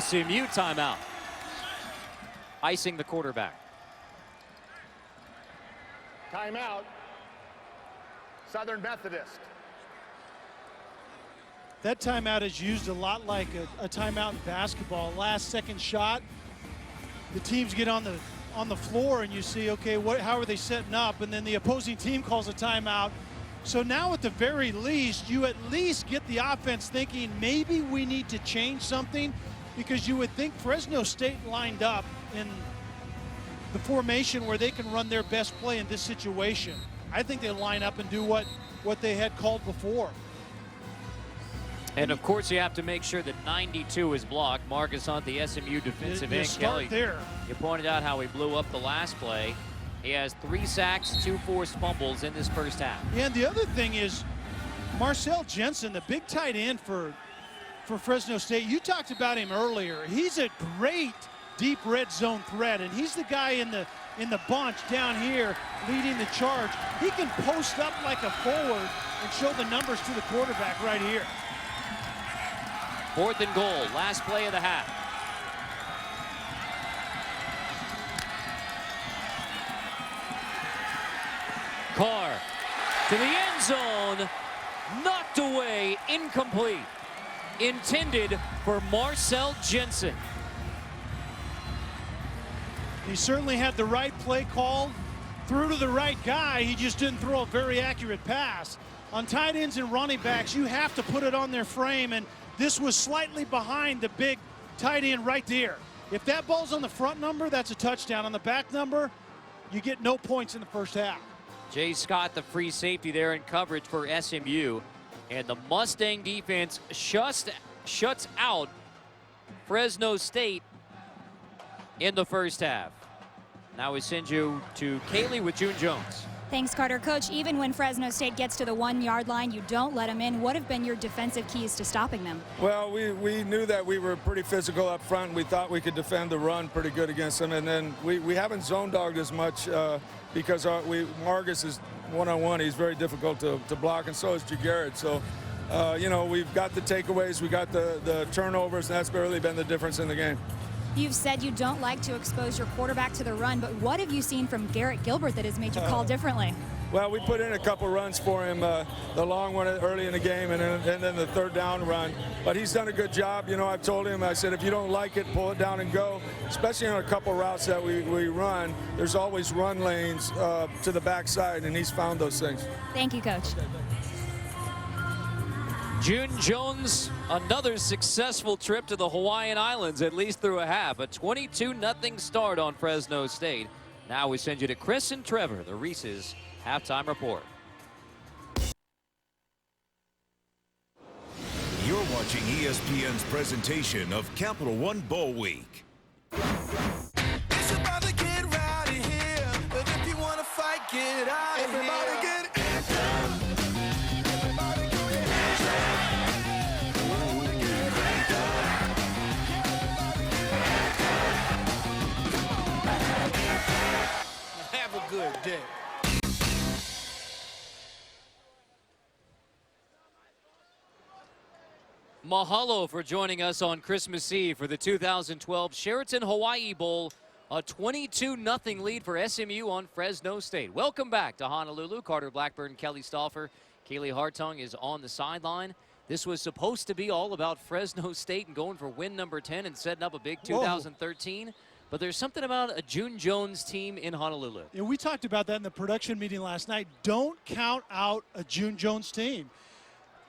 SMU timeout. Icing the quarterback. Timeout. Southern Methodist. That timeout is used a lot like a timeout in basketball. Last second shot, the teams get on the floor and you see, okay, how are they setting up? And then the opposing team calls a timeout. So now at the very least, you at least get the offense thinking maybe we need to change something, because you would think Fresno State lined up in the formation where they can run their best play in this situation. I think they line up and do what they had called before. And of course you have to make sure that 92 is blocked. Marcus Hunt, the SMU defensive end. Kelly, there. You pointed out how he blew up the last play. He has 3 sacks, 2 forced fumbles in this first half. Yeah, and the other thing is Marcel Jensen, the big tight end for Fresno State. You talked about him earlier. He's a great deep red zone threat, and he's the guy in the bunch down here leading the charge. He can post up like a forward and show the numbers to the quarterback right here. 4th and goal, last play of the half. Carr to the end zone, knocked away, incomplete. Intended for Marcel Jensen. He certainly had the right play call, threw to the right guy. He just didn't throw a very accurate pass. On tight ends and running backs, you have to put it on their frame, and this was slightly behind the big tight end right there. If that ball's on the front number, that's a touchdown. On the back number, you get no points in the first half. Jay Scott, the free safety there in coverage for SMU. And the Mustang defense shuts out Fresno State in the first half. Now we send you to Kaylee with June Jones. Thanks, Carter. Coach, even when Fresno State gets to the 1-yard line, you don't let them in. What have been your defensive keys to stopping them? Well, we knew that we were pretty physical up front. We thought we could defend the run pretty good against them. And then we haven't zone dogged as much because Margus is one-on-one. He's very difficult to block, and so is Jagarrett. So, you know, we've got the takeaways. We got the turnovers, and that's really been the difference in the game. You've said you don't like to expose your quarterback to the run, but what have you seen from Garrett Gilbert that has made you call differently? Well, we put in a couple runs for him, the long one early in the game and then the third down run. But he's done a good job. You know, I've told him, I said, if you don't like it, pull it down and go. Especially on a couple routes that we run, there's always run lanes to the backside, and he's found those things. Thank you, Coach. June Jones, another successful trip to the Hawaiian Islands, at least through a half. A 22-0 start on Fresno State. Now we send you to Chris and Trevor, the Reese's halftime report. You're watching ESPN's presentation of Capital One Bowl Week. It's about to get rowdy here, but if you want to fight, get out of here. Everybody get have a good day. Mahalo for joining us on Christmas Eve for the 2012 Sheraton Hawaii Bowl. A 22-0 lead for SMU on Fresno State. Welcome back to Honolulu. Carter Blackburn, Kelly Stauffer, Kaylee Hartung is on the sideline. This was supposed to be all about Fresno State and going for win number 10 and setting up a big 2013. Whoa. But there's something about a June Jones team in Honolulu. And we talked about that in the production meeting last night. Don't count out a June Jones team.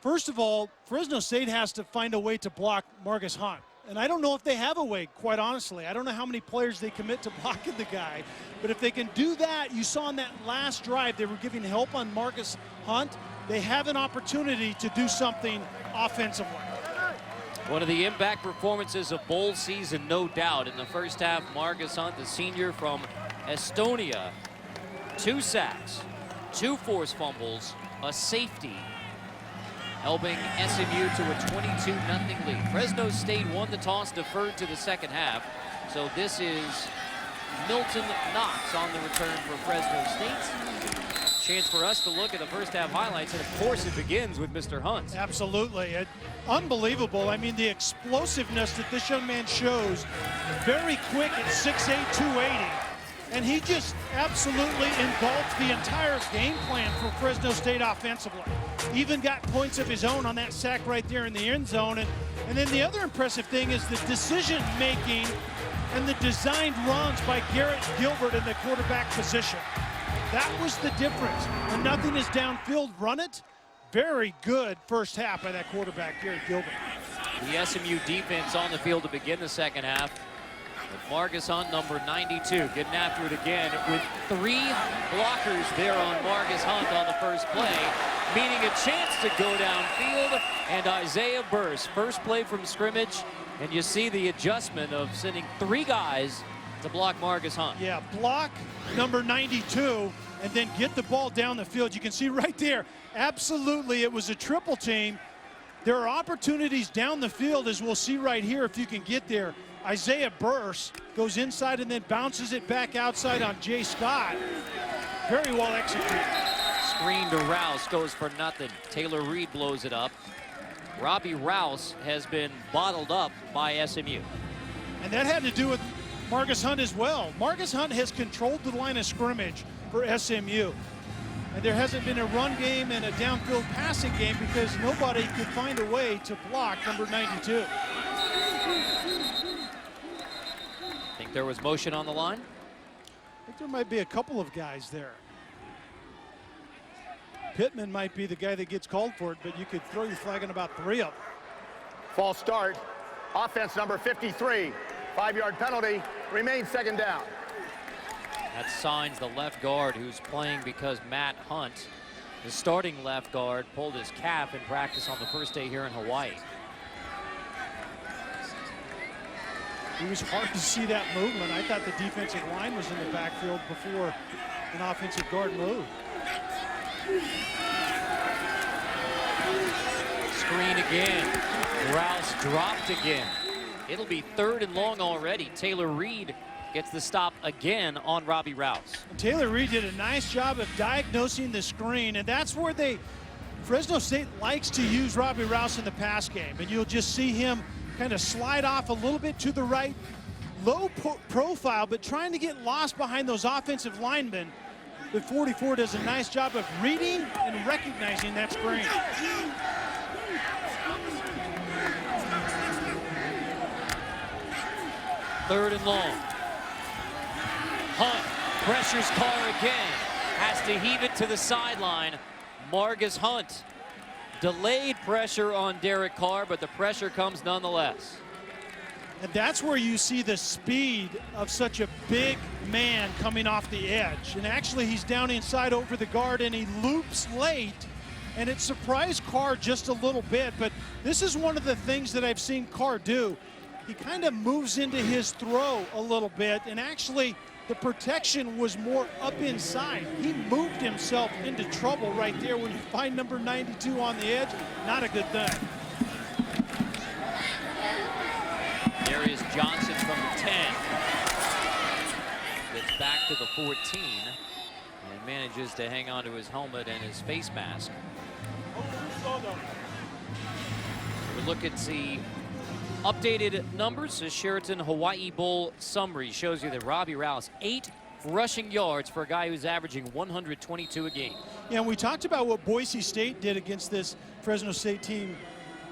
First of all, Fresno State has to find a way to block Margus Hunt. And I don't know if they have a way, quite honestly. I don't know how many players they commit to blocking the guy. But if they can do that, you saw in that last drive, they were giving help on Margus Hunt. They have an opportunity to do something offensively. One of the impact performances of bowl season, no doubt. In the first half, Margus Hunt, the senior from Estonia, 2 sacks, 2 forced fumbles, a safety, helping SMU to a 22-0 lead. Fresno State won the toss, deferred to the second half. So this is Milton Knox on the return for Fresno State. Chance for us to look at the first half highlights, and of course it begins with Mr. Hunt. Absolutely. Unbelievable. I mean, the explosiveness that this young man shows. Very quick at 6'8", 280. And he just absolutely engulfed the entire game plan for Fresno State offensively. Even got points of his own on that sack right there in the end zone. And then the other impressive thing is the decision-making and the designed runs by Garrett Gilbert in the quarterback position. That was the difference. When nothing is downfield, run it. Very good first half by that quarterback, Garrett Gilbert. The SMU defense on the field to begin the second half. With Margus Hunt, number 92, getting after it again with 3 blockers there on Margus Hunt on the first play, meaning a chance to go downfield, and Isaiah Burse, first play from scrimmage, and you see the adjustment of sending 3 guys to block Margus Hunt. Yeah, block number 92 and then get the ball down the field. You can see right there, absolutely, it was a triple team. There are opportunities down the field, as we'll see right here if you can get there. Isaiah Burse goes inside and then bounces it back outside on Jay Scott. Very well executed. Screen to Rouse, goes for nothing. Taylor Reed blows it up. Robbie Rouse has been bottled up by SMU. And that had to do with Margus Hunt as well. Margus Hunt has controlled the line of scrimmage for SMU. And there hasn't been a run game and a downfield passing game because nobody could find a way to block number 92. Think there was motion on the line? think there might be a couple of guys there. Pittman might be the guy that gets called for it, but you could throw your flag on about 3 of them. False start. Offense number 53. 5-yard penalty. Remains second down. That signs the left guard who's playing because Matt Hunt, the starting left guard, pulled his calf in practice on the first day here in Hawaii. It was hard to see that movement. I thought the defensive line was in the backfield before an offensive guard moved. Screen again. Rouse dropped again. It'll be 3rd and long already. Taylor Reed gets the stop again on Robbie Rouse. Taylor Reed did a nice job of diagnosing the screen, and that's where Fresno State likes to use Robbie Rouse in the pass game. And you'll just see him kind of slide off a little bit to the right, low profile, but trying to get lost behind those offensive linemen. But 44 does a nice job of reading and recognizing that screen. Third and long. Hunt pressures Carr again. Has to heave it to the sideline. Margus Hunt. Delayed pressure on Derek Carr, but the pressure comes nonetheless. And that's where you see the speed of such a big man coming off the edge. And actually, he's down inside over the guard, and he loops late. And it surprised Carr just a little bit. But this is one of the things that I've seen Carr do. He kind of moves into his throw a little bit, and actually the protection was more up inside. He moved himself into trouble right there. When you find number 92 on the edge, not a good thing. There is Johnson from the 10. Gets back to the 14 and manages to hang on to his helmet and his face mask. We look at the updated numbers. The Sheraton Hawaii Bowl summary shows you that Robbie Rouse, 8 rushing yards for a guy who's averaging 122 a game. Yeah, and we talked about what Boise State did against this Fresno State team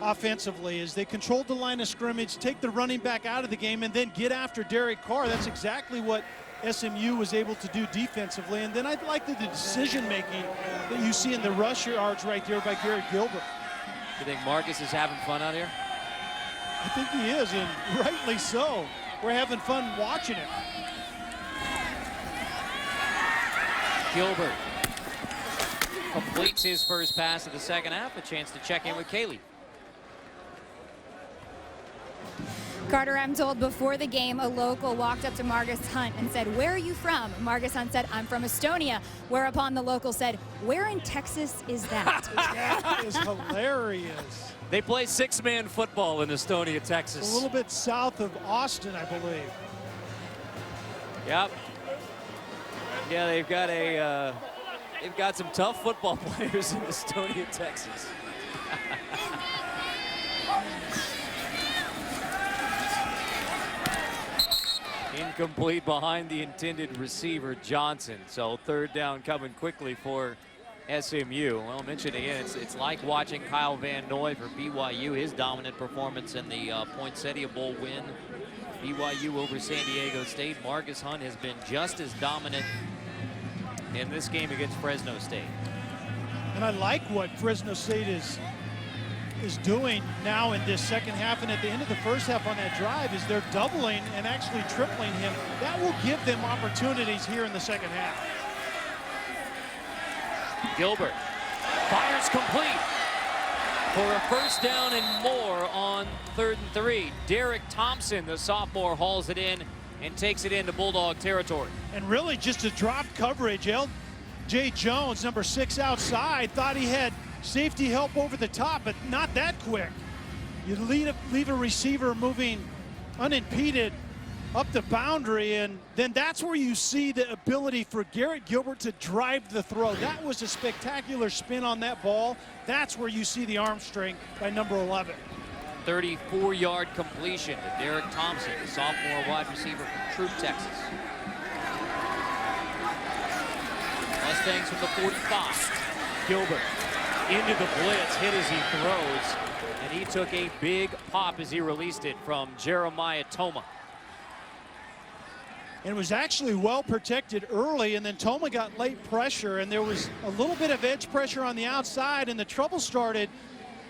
offensively, is they controlled the line of scrimmage, take the running back out of the game, and then get after Derek Carr. That's exactly what SMU was able to do defensively. And then I like the decision-making that you see in the rush yards right there by Garrett Gilbert. You think Marcus is having fun out here? I think he is, and rightly so. We're having fun watching it. Gilbert completes his first pass of the second half. A chance to check in with Kaylee. Carter, I'm told before the game, a local walked up to Margus Hunt and said, "Where are you from?" Margus Hunt said, "I'm from Estonia," whereupon the local said, "Where in Texas is that?" That is hilarious. They play 6-man football in Estonia, Texas. A little bit south of Austin, I believe. Yep. Yeah, they've got some tough football players in Estonia, Texas. Incomplete behind the intended receiver, Johnson. So 3rd down coming quickly for SMU. Well, I'll mention again, it's like watching Kyle Van Noy for BYU, his dominant performance in the Poinsettia Bowl win. BYU over San Diego State. Margus Hunt has been just as dominant in this game against Fresno State. And I like what Fresno State is doing now in this second half, and at the end of the first half on that drive is they're doubling and actually tripling him. That will give them opportunities here in the second half. Gilbert fires complete for a first down and more on 3rd and 3. Derek Thompson, the sophomore, hauls it in and takes it into Bulldog territory. And really just a drop coverage. L.J. Jones, number 6 outside, thought he had safety help over the top, but not that quick. You leave a receiver moving unimpeded up the boundary, and then that's where you see the ability for Garrett Gilbert to drive the throw. That was a spectacular spin on that ball. That's where you see the arm strength by number 11. 34-yard completion to Derek Thompson, sophomore wide receiver from Troop, Texas. Mustangs from the 45. Gilbert into the blitz, hit as he throws, and he took a big pop as he released it from Jeremiah Toma. and was actually well protected early, and then Toma got late pressure, and there was a little bit of edge pressure on the outside, and the trouble started.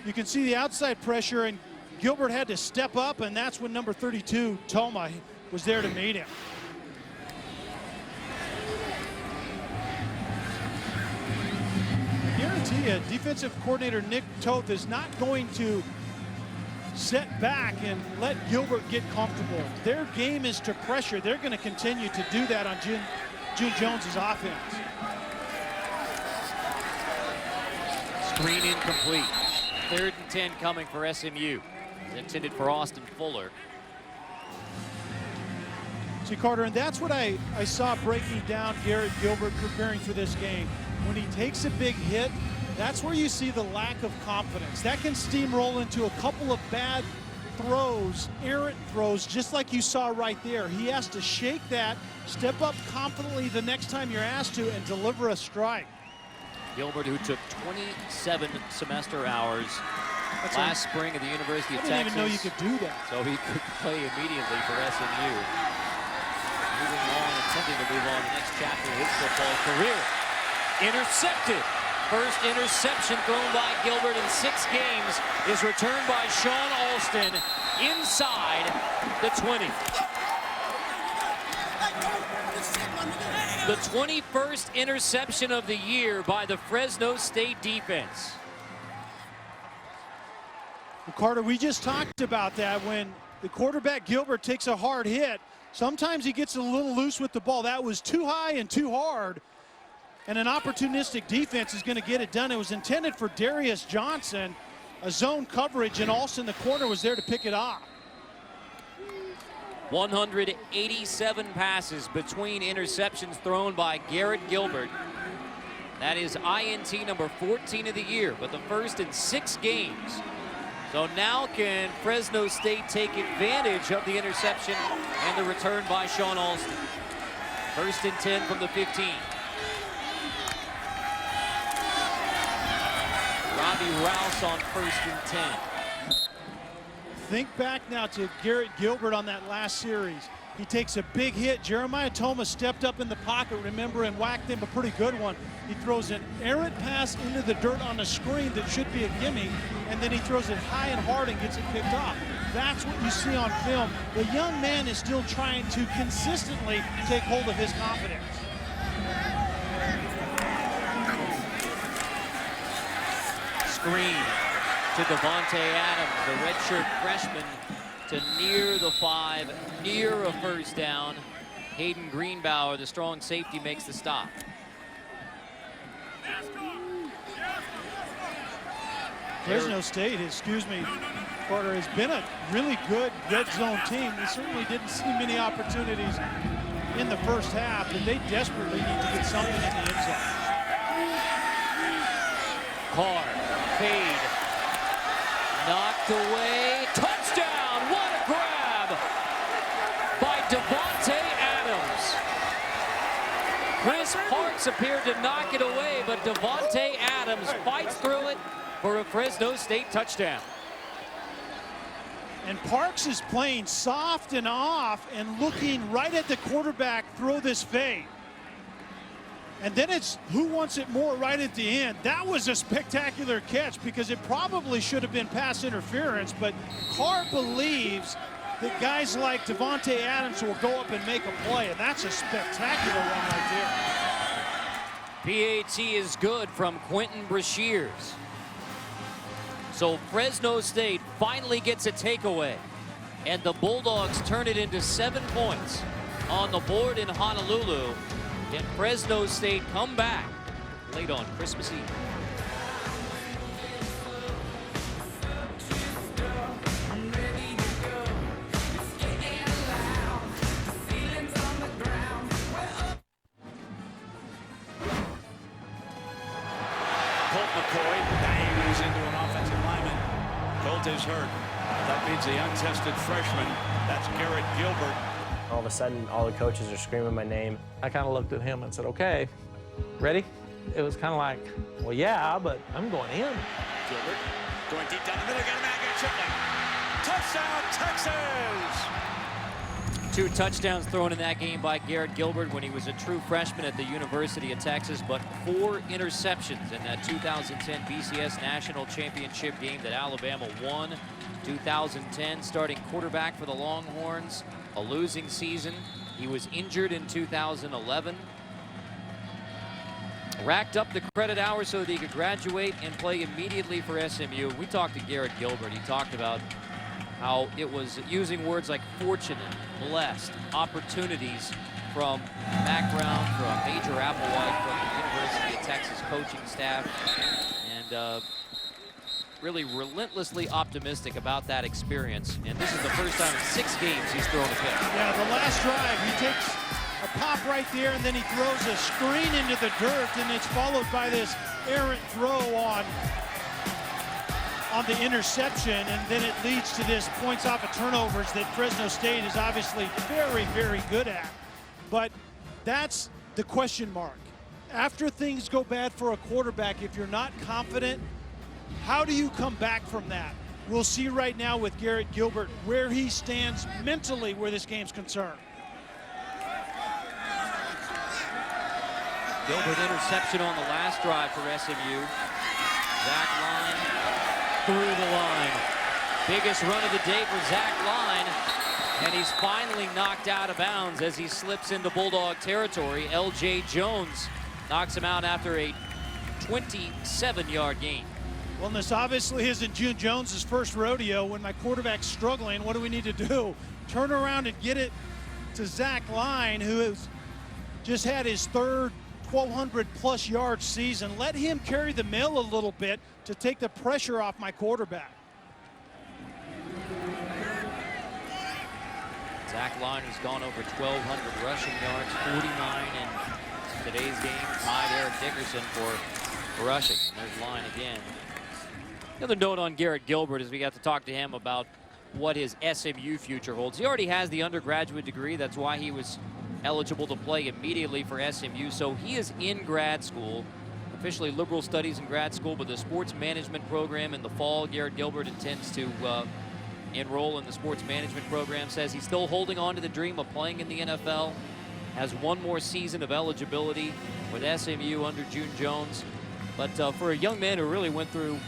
You can see the outside pressure, and Gilbert had to step up, and that's when number 32, Toma, was there to meet him. I guarantee you, defensive coordinator Nick Toth is not going to set back and let Gilbert get comfortable. Their game is to pressure. They're going to continue to do that on June Jones's offense. Screen incomplete. 3rd and 10 coming for SMU. It's intended for Austin Fuller. See, Carter, and that's what I saw breaking down Garrett Gilbert preparing for this game. When he takes a big hit, that's where you see the lack of confidence. That can steamroll into a couple of bad throws, errant throws, just like you saw right there. He has to shake that, step up confidently the next time you're asked to, and deliver a strike. Gilbert, who took 27 semester hours last spring at the University of Texas. I didn't even know you could do that. So he could play immediately for SMU. Moving on, attempting to move on to the next chapter of his football career. Intercepted. First interception thrown by Gilbert in 6 games is returned by Sean Alston inside the 20. The 21st interception of the year by the Fresno State defense. Well, Carter, we just talked about that. When the quarterback Gilbert takes a hard hit, sometimes he gets a little loose with the ball. That was too high and too hard. And an opportunistic defense is going to get it done. It was intended for Darius Johnson, a zone coverage, and Alston, the corner, was there to pick it off. 187 passes between interceptions thrown by Garrett Gilbert. That is INT number 14 of the year, but the first in 6 games. So now can Fresno State take advantage of the interception and the return by Sean Alston. 1st and 10 from the 15. Robbie Rouse on 1st and 10. Think back now to Garrett Gilbert on that last series. He takes a big hit. Jeremiah Toma stepped up in the pocket, remember, and whacked him a pretty good one. He throws an errant pass into the dirt on a screen that should be a gimme, and then he throws it high and hard and gets it picked off. That's what you see on film. The young man is still trying to consistently take hold of his confidence. Screen to Devontae Adams, the redshirt freshman, to near the 5, near a 1st down. Hayden Greenbauer, the strong safety, makes the stop. Fresno State, Carter, has been a really good red zone team. They certainly didn't see many opportunities in the first half, and they desperately need to get something in the end zone. Carr, fade, knocked away, touchdown! What a grab by Devontae Adams. Chris Parks appeared to knock it away, but Devontae Adams fights through it for a Fresno State touchdown. And Parks is playing soft and off and looking right at the quarterback throw this fade. And then it's who wants it more right at the end. That was a spectacular catch because it probably should have been pass interference, but Carr believes that guys like Devontae Adams will go up and make a play, and that's a spectacular one right there. PAT is good from Quentin Brashears. So Fresno State finally gets a takeaway, and the Bulldogs turn it into 7 points on the board in Honolulu. And Fresno State come back late on Christmas Eve. Colt McCoy bangs into an offensive lineman. Colt is hurt. That means the untested freshman, that's Garrett Gilbert. All of a sudden, all the coaches are screaming my name. I kind of looked at him and said, okay, ready? It was kind of like, well, yeah, but I'm going in. Gilbert going deep down the middle, got a man, got Chipley. Touchdown, Texas! 2 touchdowns thrown in that game by Garrett Gilbert when he was a true freshman at the University of Texas, but 4 interceptions in that 2010 BCS National Championship game that Alabama won. 2010 starting quarterback for the Longhorns, a losing season. He was injured in 2011. Racked up the credit hours so that he could graduate and play immediately for SMU. We talked to Garrett Gilbert. He talked about how it was using words like fortunate, blessed, opportunities from background from Major Applewhite from the University of Texas coaching staff, and really relentlessly optimistic about that experience. And this is the first time in 6 games he's thrown a pick. Yeah, the last drive, he takes a pop right there, and then he throws a screen into the dirt, and it's followed by this errant throw on the interception, and then it leads to this points off of turnovers that Fresno State is obviously very, very good at. But that's the question mark. After things go bad for a quarterback, if you're not confident, how do you come back from that? We'll see right now with Garrett Gilbert where he stands mentally where this game's concerned. Gilbert interception on the last drive for SMU. Zach Line through the line. Biggest run of the day for Zach Line. And he's finally knocked out of bounds as he slips into Bulldog territory. L.J. Jones knocks him out after a 27-yard gain. Well, and this obviously isn't June Jones's first rodeo. When my quarterback's struggling, what do we need to do? Turn around and get it to Zach Line, who has just had his third 1,200-plus yard season. Let him carry the mail a little bit to take the pressure off my quarterback. Zach Line has gone over 1,200 rushing yards, 49 in today's game. Tied Eric Dickerson for rushing. And there's Line again. The other note on Garrett Gilbert is we got to talk to him about what his SMU future holds. He already has the undergraduate degree. That's why he was eligible to play immediately for SMU. So he is in grad school, officially liberal studies in grad school, but the sports management program in the fall. Garrett Gilbert intends to enroll in the sports management program. Says he's still holding on to the dream of playing in the NFL. Has 1 more season of eligibility with SMU under June Jones. But for a young man who really went through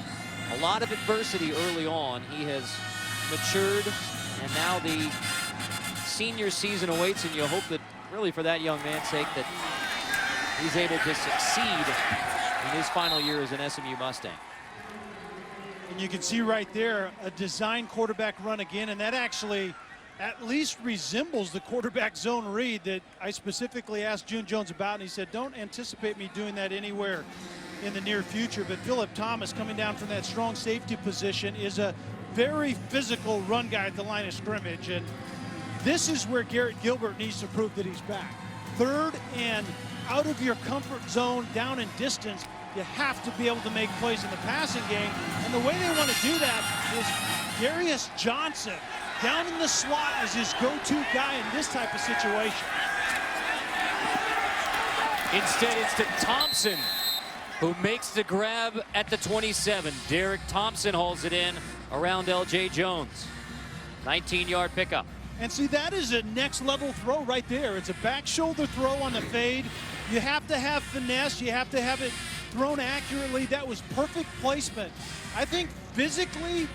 a lot of adversity early on, he has matured, and now the senior season awaits, and you hope that really for that young man's sake that he's able to succeed in his final year as an SMU Mustang. And you can see right there a design quarterback run again, and that actually at least resembles the quarterback zone read that I specifically asked June Jones about, and he said, don't anticipate me doing that anywhere in the near future. But Phillip Thomas, coming down from that strong safety position, is a very physical run guy at the line of scrimmage, and this is where Garrett Gilbert needs to prove that he's back. Third and out of your comfort zone, down in distance, you have to be able to make plays in the passing game, and the way they want to do that is Darius Johnson down in the slot as his go-to guy in this type of situation. Instead, it's to Thompson, who makes the grab at the 27. Derek Thompson holds it in around L.J. Jones. 19-yard pickup. And see, that is a next-level throw right there. It's a back shoulder throw on the fade. You have to have finesse. You have to have it thrown accurately. That was perfect placement. I think physically,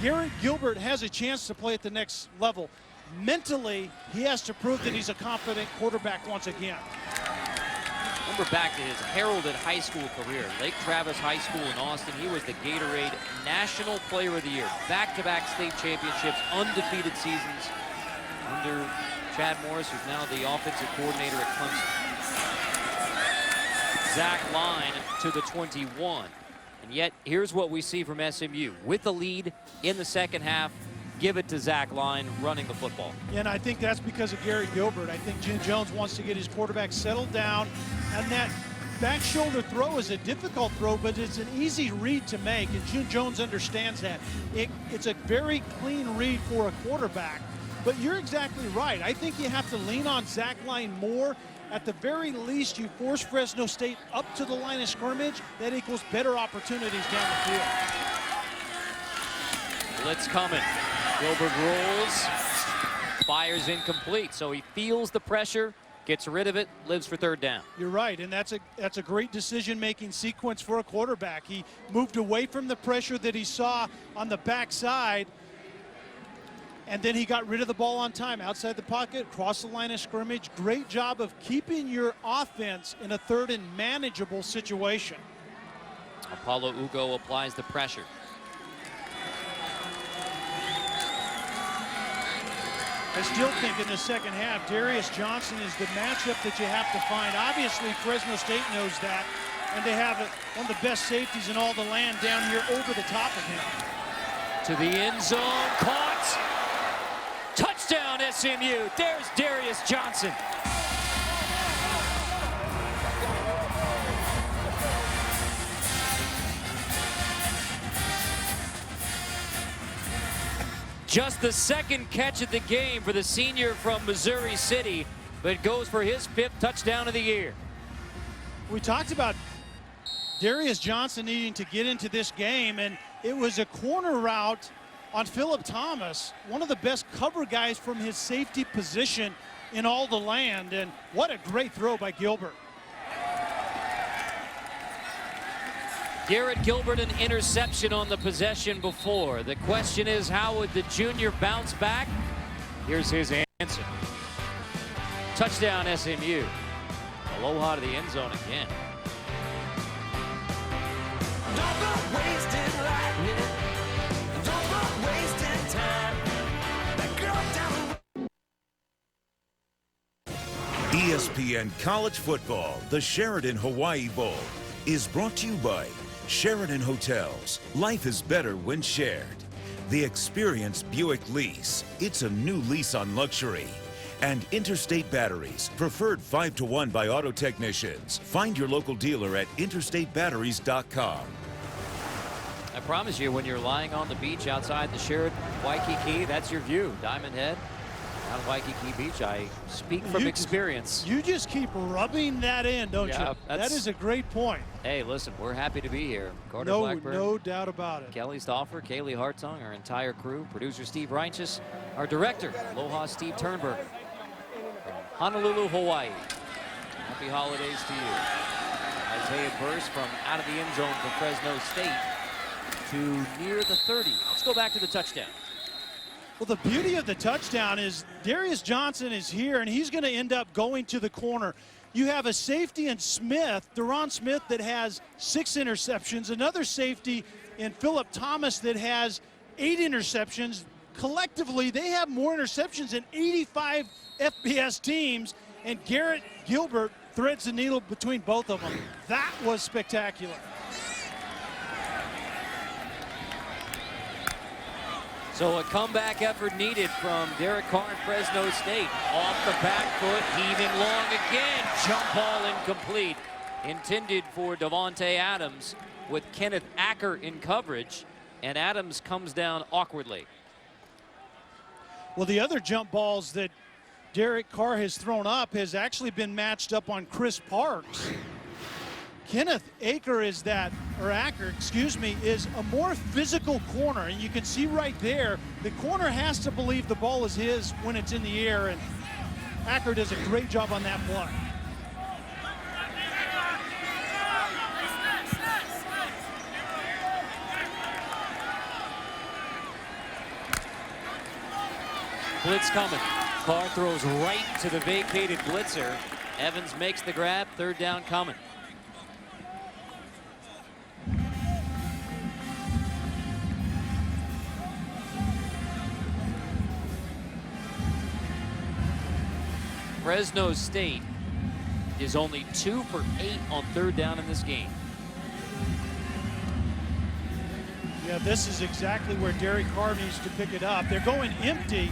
Garrett Gilbert has a chance to play at the next level. Mentally, he has to prove that he's a confident quarterback once again. Remember back to his heralded high school career. Lake Travis High School in Austin. He was the Gatorade National Player of the Year. Back-to-back state championships, undefeated seasons under Chad Morris, who's now the offensive coordinator at Clemson. Zach Line to the 21. And yet, here's what we see from SMU. With the lead in the second half, give it to Zach Line running the football. Yeah, and I think that's because of Garrett Gilbert. I think June Jones wants to get his quarterback settled down, and that back shoulder throw is a difficult throw, but it's an easy read to make, and June Jones understands that. It's a very clean read for a quarterback, but you're exactly right. I think you have to lean on Zach Line more. At the very least, you force Fresno State up to the line of scrimmage. That equals better opportunities down the field. Blitz coming. Gilbert rolls. fires incomplete. So he feels the pressure, gets rid of it, lives for third down. You're right, and that's a great decision-making sequence for a quarterback. He moved away from the pressure that he saw on the backside, and then he got rid of the ball on time, outside the pocket, across the line of scrimmage. Great job of keeping your offense in a third and manageable situation. Apollo Ugo applies the pressure. I still think in the second half, Darius Johnson is the matchup that you have to find. Obviously, Fresno State knows that, and they have one of the best safeties in all the land down here over the top of him. To the end zone, caught. Touchdown, SMU. There's Darius Johnson. Just the second catch of the game for the senior from Missouri City, but goes for his 5th touchdown of the year. We talked about Darius Johnson needing to get into this game, and it was a corner route on Philip Thomas, one of the best cover guys from his safety position in all the land, and what a great throw by Gilbert. Garrett Gilbert, an interception on the possession before. The question is, how would the junior bounce back? Here's his answer. Touchdown, SMU. Aloha to the end zone again. Don't go wasting lightning. Don't go wasting time. That girl down. ESPN College Football, the Sheraton Hawaii Bowl, is brought to you by Sheraton Hotels. Life is better when shared. The Experience Buick Lease. It's a new lease on luxury. And Interstate Batteries, preferred 5-to-1 by auto technicians. Find your local dealer at interstatebatteries.com. I promise you, when you're lying on the beach outside the Sheraton Waikiki, that's your view. Diamond Head on Waikiki Beach. I speak from experience. You just keep rubbing that in, don't you? That is a great point. Hey, listen, we're happy to be here. Carter No, Blackburn, no doubt about it. Kelly Stauffer, Kaylee Hartung, our entire crew, producer Steve Righteous, our director, Aloha Steve Turnberg, from Honolulu, Hawaii. Happy holidays to you. Isaiah Burst from out of the end zone for Fresno State to near the 30. Let's go back to the touchdown. Well, the beauty of the touchdown is Darius Johnson is here, and he's going to end up going to the corner. You have a safety in Smith, Deron Smith, that has 6 interceptions, another safety in Philip Thomas that has 8 interceptions. Collectively, they have more interceptions than 85 FBS teams, and Garrett Gilbert threads the needle between both of them. That was spectacular. So a comeback effort needed from Derek Carr and Fresno State. Off the back foot, heaving long again. Jump ball incomplete. Intended for Devontae Adams with Kenneth Acker in coverage. And Adams comes down awkwardly. Well, the other jump balls that Derek Carr has thrown up has actually been matched up on Chris Parks. Kenneth Acker is a more physical corner, and you can see right there, the corner has to believe the ball is his when it's in the air, and Acker does a great job on that play. Blitz coming. Carr throws right to the vacated blitzer. Evans makes the grab, 3rd down coming. Fresno State is only 2 for 8 on 3rd down in this game. Yeah, this is exactly where Derek Carr needs to pick it up. They're going empty,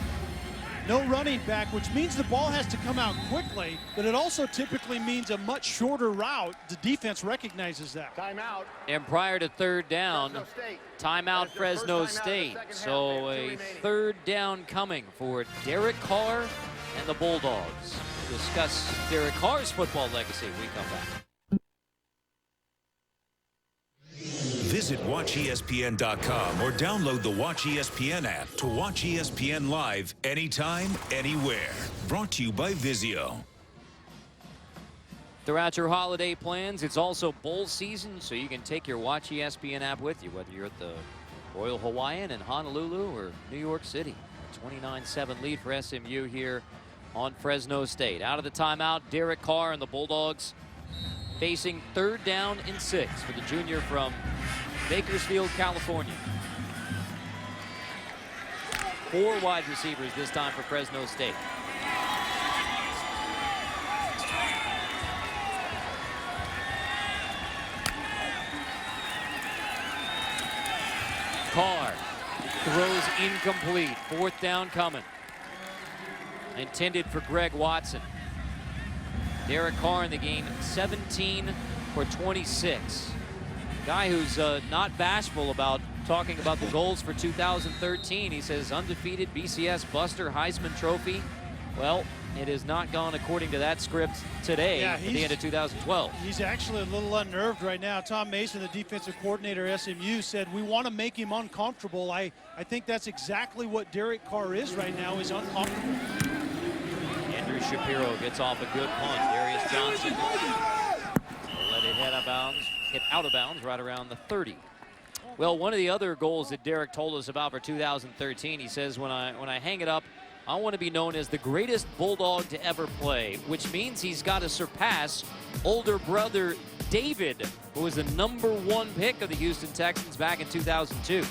no running back, which means the ball has to come out quickly, but it also typically means a much shorter route. The defense recognizes that. Timeout. And prior to 3rd down, timeout Fresno State. So a 3rd down coming for Derek Carr and the Bulldogs. We'll discuss Derek Carr's football legacy when we come back. Visit WatchESPN.com or download the Watch ESPN app to watch ESPN live anytime, anywhere. Brought to you by Vizio. Throughout your holiday plans, it's also bowl season, so you can take your Watch ESPN app with you, whether you're at the Royal Hawaiian in Honolulu or New York City. A 29-7 lead for SMU here on Fresno State. Out of the timeout, Derek Carr and the Bulldogs facing 3rd down and 6 for the junior from Bakersfield, California. 4 wide receivers this time for Fresno State. Carr throws incomplete. 4th down coming. Intended for Greg Watson. Derek Carr in the game, 17 for 26. Guy who's not bashful about talking about the goals for 2013. He says undefeated BCS Buster Heisman Trophy. Well, it has not gone according to that script today at the end of 2012. He's actually a little unnerved right now. Tom Mason, the defensive coordinator at SMU, said we want to make him uncomfortable. I think that's exactly what Derek Carr is right now, is uncomfortable. Andrew Shapiro gets off a good punt. Darius Johnson will let it hit out of bounds right around the 30. Well, one of the other goals that Derek told us about for 2013, he says, when I hang it up, I want to be known as the greatest Bulldog to ever play, which means he's got to surpass older brother David, who was the #1 pick of the Houston Texans back in 2002.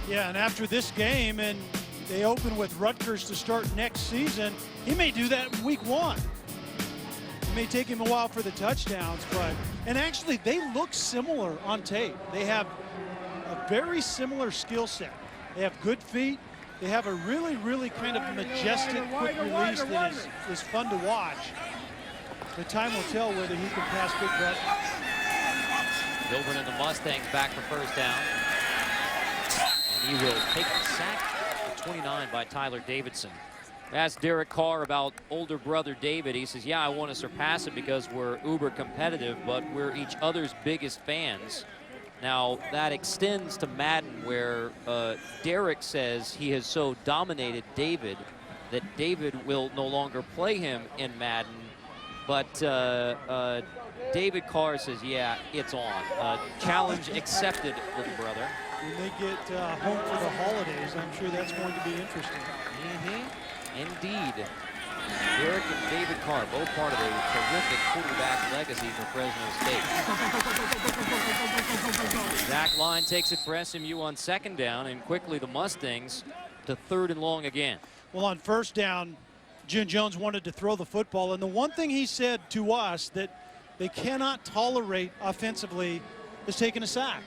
Yeah, and after this game, and they open with Rutgers to start next season, he may do that in week 1. It may take him a while for the touchdowns, and actually they look similar on tape. They have a very similar skill set. They have good feet. They have a really, really kind of majestic quick release that is fun to watch. The time will tell whether he can pass big brother. Gilbert and the Mustangs back for 1st down. And he will take the sack at 29 by Tyler Davidson. Asked Derek Carr about older brother David. He says, yeah, I want to surpass him because we're uber competitive, but we're each other's biggest fans. Now, that extends to Madden, where Derek says he has so dominated David that David will no longer play him in Madden. But David Carr says, yeah, it's on. Challenge accepted, little brother. When they get home for the holidays, I'm sure that's going to be interesting. Indeed. Derek and David Carr, both part of a terrific quarterback legacy for Fresno State. Zach Line takes it for SMU on 2nd down, and quickly the Mustangs to 3rd and long again. Well, on 1st down, June Jones wanted to throw the football, and the one thing he said to us that they cannot tolerate offensively is taking a sack.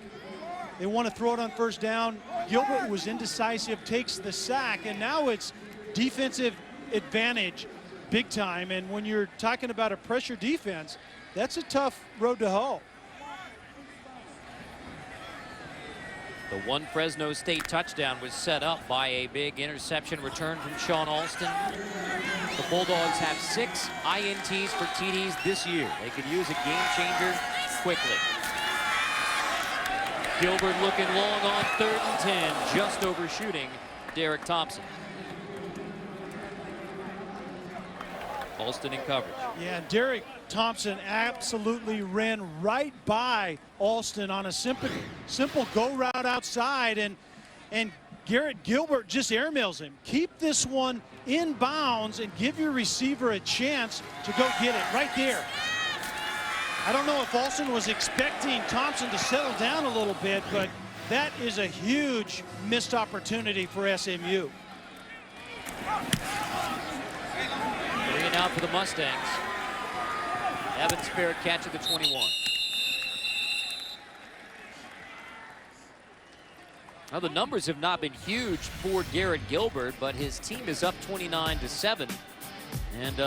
They want to throw it on 1st down. Gilbert was indecisive, takes the sack, and now it's defensive advantage big time. And when you're talking about a pressure defense, that's a tough road to hoe. The one Fresno State touchdown was set up by a big interception return from Sean Alston. The Bulldogs have 6 INTs for TDs this year. They could use a game changer quickly. Gilbert looking long on 3rd and 10, just overshooting Derek Thompson. Alston in coverage. Yeah, Derek Thompson absolutely ran right by Alston on a simple go route outside, and Garrett Gilbert just airmails him. Keep this one in bounds and give your receiver a chance to go get it right there. I don't know if Alston was expecting Thompson to settle down a little bit, but that is a huge missed opportunity for SMU. 3 and out for the Mustangs. Evans fair catch at the 21. Now the numbers have not been huge for Garrett Gilbert, but his team is up 29-7. And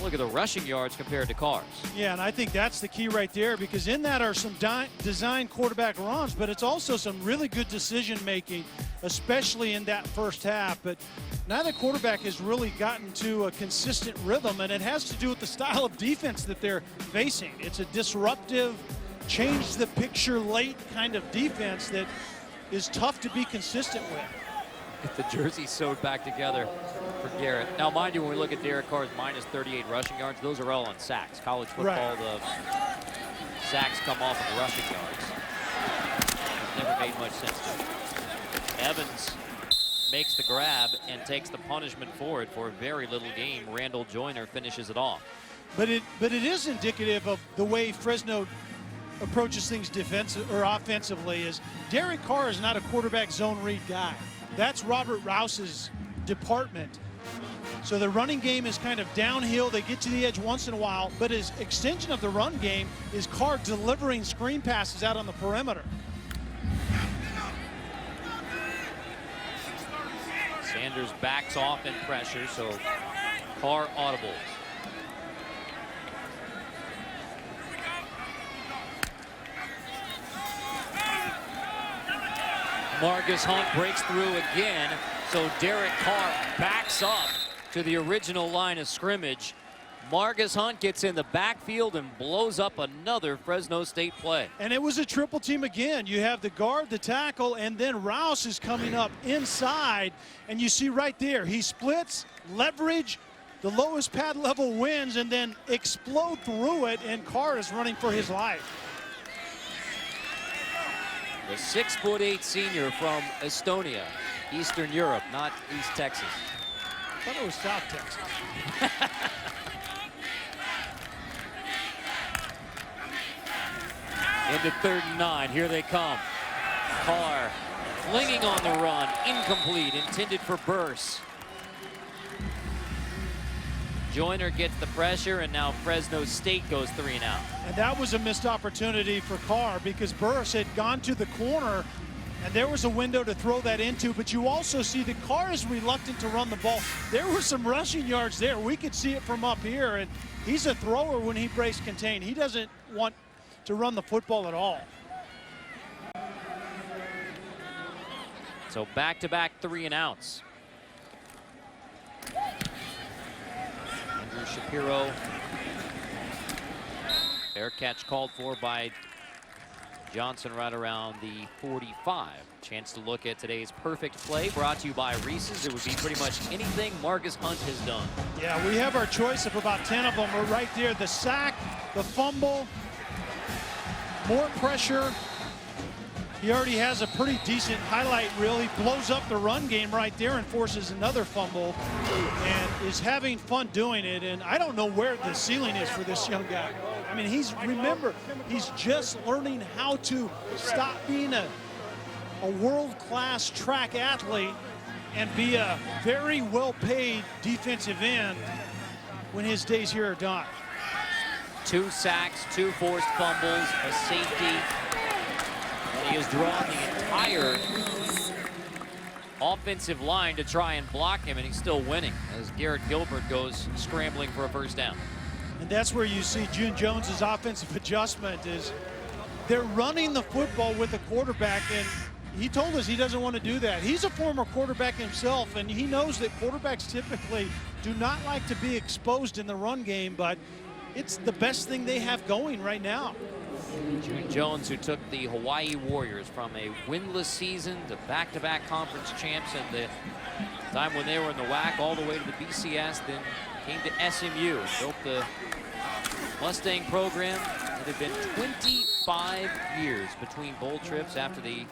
look at the rushing yards compared to Carr's. Yeah, and I think that's the key right there, because in that are some design quarterback runs, but it's also some really good decision making, especially in that first half. But neither quarterback has really gotten to a consistent rhythm, and it has to do with the style of defense that they're facing. It's a disruptive, change the picture late kind of defense that is tough to be consistent with. Get the jersey sewed back together for Garrett. Now, mind you, when we look at Derek Carr's minus 38 rushing yards, those are all on sacks. College football, the sacks come off of rushing yards. Never made much sense to me. Evans makes the grab and takes the punishment for it for a very little game. Randall Joyner finishes it off. But it is indicative of the way Fresno approaches things defensive or offensively. Is Derek Carr is not a quarterback zone read guy. That's Robert Rouse's department. So the running game is kind of downhill. They get to the edge once in a while, but his extension of the run game is Carr delivering screen passes out on the perimeter. Sanders backs off in pressure, so Carr audible. Margus Hunt breaks through again, so Derek Carr backs up to the original line of scrimmage. Margus Hunt gets in the backfield and blows up another Fresno State play. And it was a triple team again. You have the guard, the tackle, and then Rouse is coming up inside. And you see right there, he splits, leverage, the lowest pad level wins, and then explode through it, and Carr is running for his life. The 6'8" senior from Estonia, Eastern Europe, not East Texas. I thought it was South Texas. Into 3rd and 9. Here they come. Carr flinging on the run. Incomplete. Intended for Burse. Joyner gets the pressure, and now Fresno State goes 3 and out. And that was a missed opportunity for Carr because Burse had gone to the corner, and there was a window to throw that into. But you also see that Carr is reluctant to run the ball. There were some rushing yards there. We could see it from up here, and he's a thrower when he breaks contain. He doesn't want to run the football at all. So back-to-back 3 and outs. Andrew Shapiro. Fair catch called for by Johnson right around the 45. Chance to look at today's perfect play brought to you by Reese's. It would be pretty much anything Margus Hunt has done. Yeah, we have our choice of about 10 of them. We're right there. The sack, the fumble, more pressure. He already has a pretty decent highlight reel. He blows up the run game right there and forces another fumble and is having fun doing it. And I don't know where the ceiling is for this young guy. I mean, he's just learning how to stop being a world-class track athlete and be a very well-paid defensive end when his days here are done. 2 sacks, 2 forced fumbles, a safety. And he has drawn the entire offensive line to try and block him, and he's still winning as Garrett Gilbert goes scrambling for a first down. And that's where you see June Jones's offensive adjustment is they're running the football with the quarterback, and he told us he doesn't want to do that. He's a former quarterback himself, and he knows that quarterbacks typically do not like to be exposed in the run game, but it's the best thing they have going right now. June Jones, who took the Hawaii Warriors from a winless season to back-to-back conference champs, and the time when they were in the WAC all the way to the BCS, then came to SMU, built the Mustang program. It had been 25 years between bowl trips after the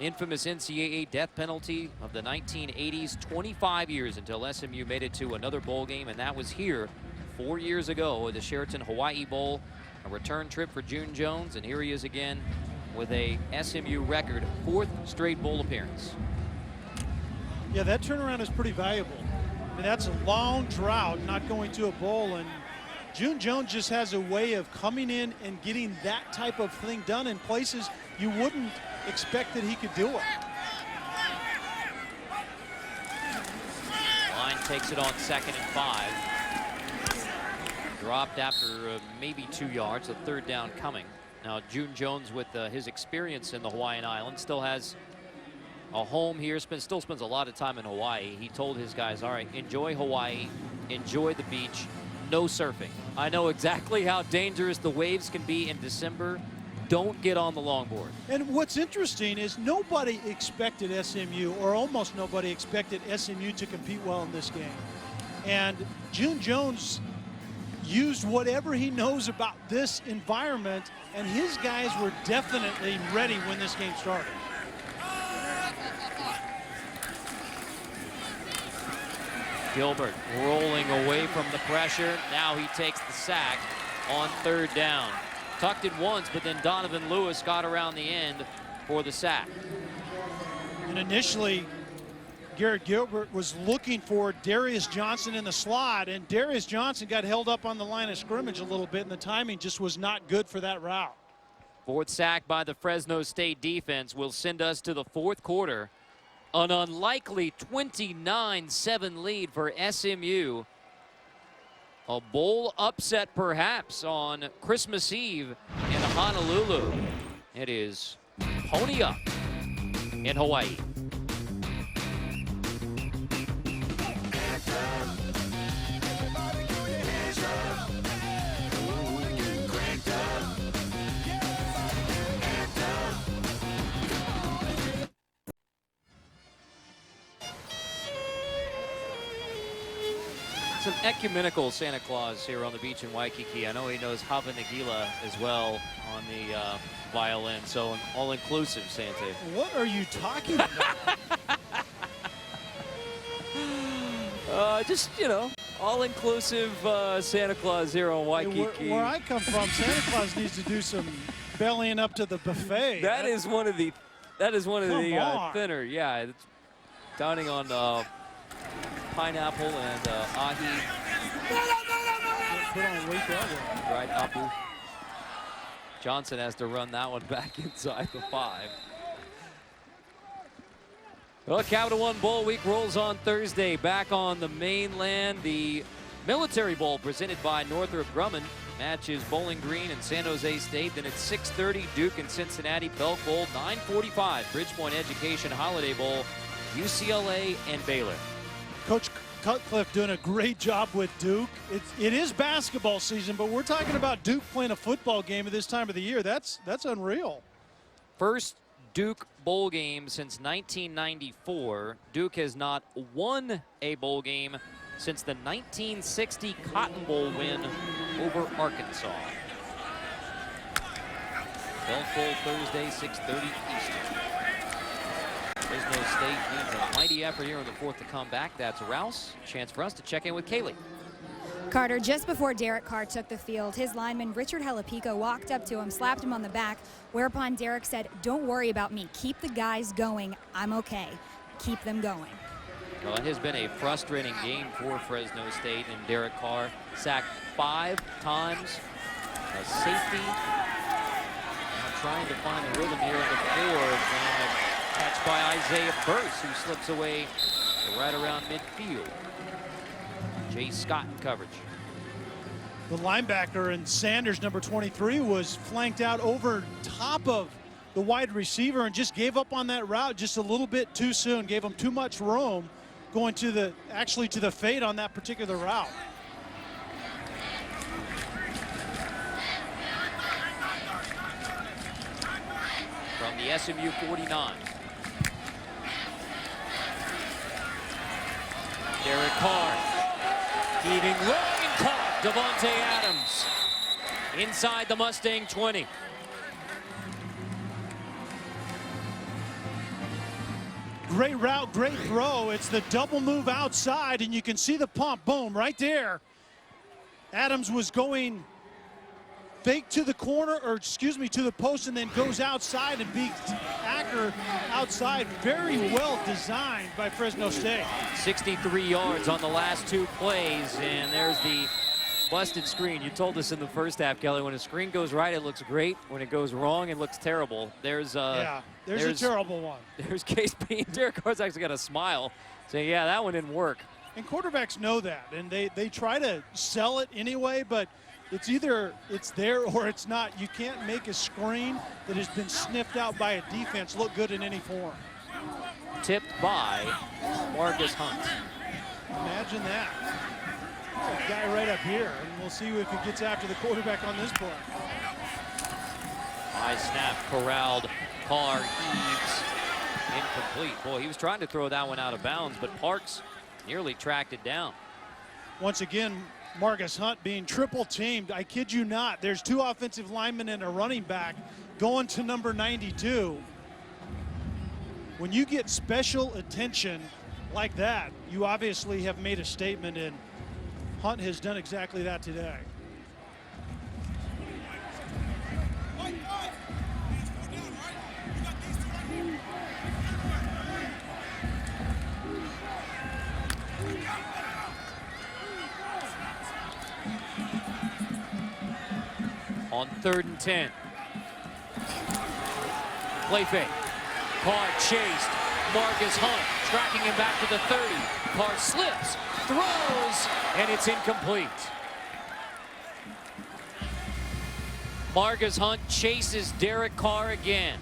infamous NCAA death penalty of the 1980s. 25 years until SMU made it to another bowl game, and that was here 4 years ago at the Sheraton Hawaii Bowl. A return trip for June Jones, and here he is again with a SMU record 4th straight bowl appearance. Yeah, that turnaround is pretty valuable. I mean, that's a long drought not going to a bowl, and June Jones just has a way of coming in and getting that type of thing done in places you wouldn't expect that he could do it. Line takes it on 2nd and 5. Dropped after maybe 2 yards, a 3rd down coming. Now June Jones, with his experience in the Hawaiian Islands, still has a home here, still spends a lot of time in Hawaii. He told his guys, all right, enjoy Hawaii, enjoy the beach, no surfing. I know exactly how dangerous the waves can be in December. Don't get on the longboard. And what's interesting is nobody expected SMU, or almost nobody expected SMU to compete well in this game. And June Jones used whatever he knows about this environment, and his guys were definitely ready when this game started. Gilbert rolling away from the pressure. Now he takes the sack on 3rd down. Tucked it once, but then Donovan Lewis got around the end for the sack. And initially, Garrett Gilbert was looking for Darius Johnson in the slot, and Darius Johnson got held up on the line of scrimmage a little bit, and the timing just was not good for that route. 4th sack by the Fresno State defense will send us to the 4th quarter. An unlikely 29-7 lead for SMU. A bowl upset perhaps on Christmas Eve in Honolulu. It is pony up in Hawaii. Some ecumenical Santa Claus here on the beach in Waikiki. I know he knows Hava Nagila as well on the violin, so an all-inclusive Santa. What are you talking about? Just, you know, all-inclusive Santa Claus here on Waikiki. Where I come from, Santa Claus needs to do some bellying up to the buffet. That is one of the thinner, yeah. It's dining on pineapple and ahi. Put on weight that Right, Apu. Johnson has to run that one back inside the 5. Well, Capital One Bowl Week rolls on Thursday. Back on the mainland, the Military Bowl presented by Northrop Grumman matches Bowling Green and San Jose State. Then at 6:30, Duke and Cincinnati. Belk Bowl, 9:45, Bridgepoint Education Holiday Bowl, UCLA and Baylor. Coach Cutcliffe doing a great job with Duke. It is basketball season, but we're talking about Duke playing a football game at this time of the year. That's unreal. First Duke bowl game since 1994. Duke has not won a bowl game since the 1960 Cotton Bowl win over Arkansas. Belk Bowl Thursday, 6:30 Eastern. Fresno State needs a mighty effort here in the 4th to come back. That's Rouse. Chance for us to check in with Kaylee. Carter, just before Derek Carr took the field, his lineman Richard Halapico walked up to him, slapped him on the back, whereupon Derek said, "Don't worry about me. Keep the guys going. I'm okay. Keep them going." Well, it has been a frustrating game for Fresno State, and Derek Carr sacked 5 times. A safety. Now trying to find the rhythm here in the 4th, and a catch by Isaiah Burse, who slips away right around midfield. Jay Scott in coverage. The linebacker and Sanders, number 23, was flanked out over top of the wide receiver and just gave up on that route just a little bit too soon. Gave him too much room going to the fade on that particular route. From the SMU 49. Derek Carr. Heaving low and caught. Devontae Adams inside the Mustang 20. Great route, great throw. It's the double move outside, and you can see the pump. Boom, right there. Adams was going fake to the corner, or excuse me, to the post, and then goes outside and beats Acker outside. Very well designed by Fresno State. 63 yards on the last 2 plays, and there's the busted screen. You told us in the first half, Kelly, when a screen goes right, it looks great. When it goes wrong, it looks terrible. There's a terrible one. There's Case B, and Derek Carr's actually got a smile, saying, yeah, that one didn't work. And quarterbacks know that, and they try to sell it anyway, but it's either it's there or it's not. You can't make a screen that has been sniffed out by a defense look good in any form. Tipped by Marcus Hunt. Imagine that. Guy right up here, and we'll see if he gets after the quarterback on this play. High snap, corralled. Carr heaves. Incomplete. Boy, he was trying to throw that one out of bounds, but Parks nearly tracked it down. Once again, Marcus Hunt being triple teamed. I kid you not. There's 2 offensive linemen and a running back going to number 92. When you get special attention like that, you obviously have made a statement, and Hunt has done exactly that today. On 3rd and 10. Play fake. Carr chased. Marcus Hunt tracking him back to the 30. Carr slips, throws, and it's incomplete. Marcus Hunt chases Derek Carr again.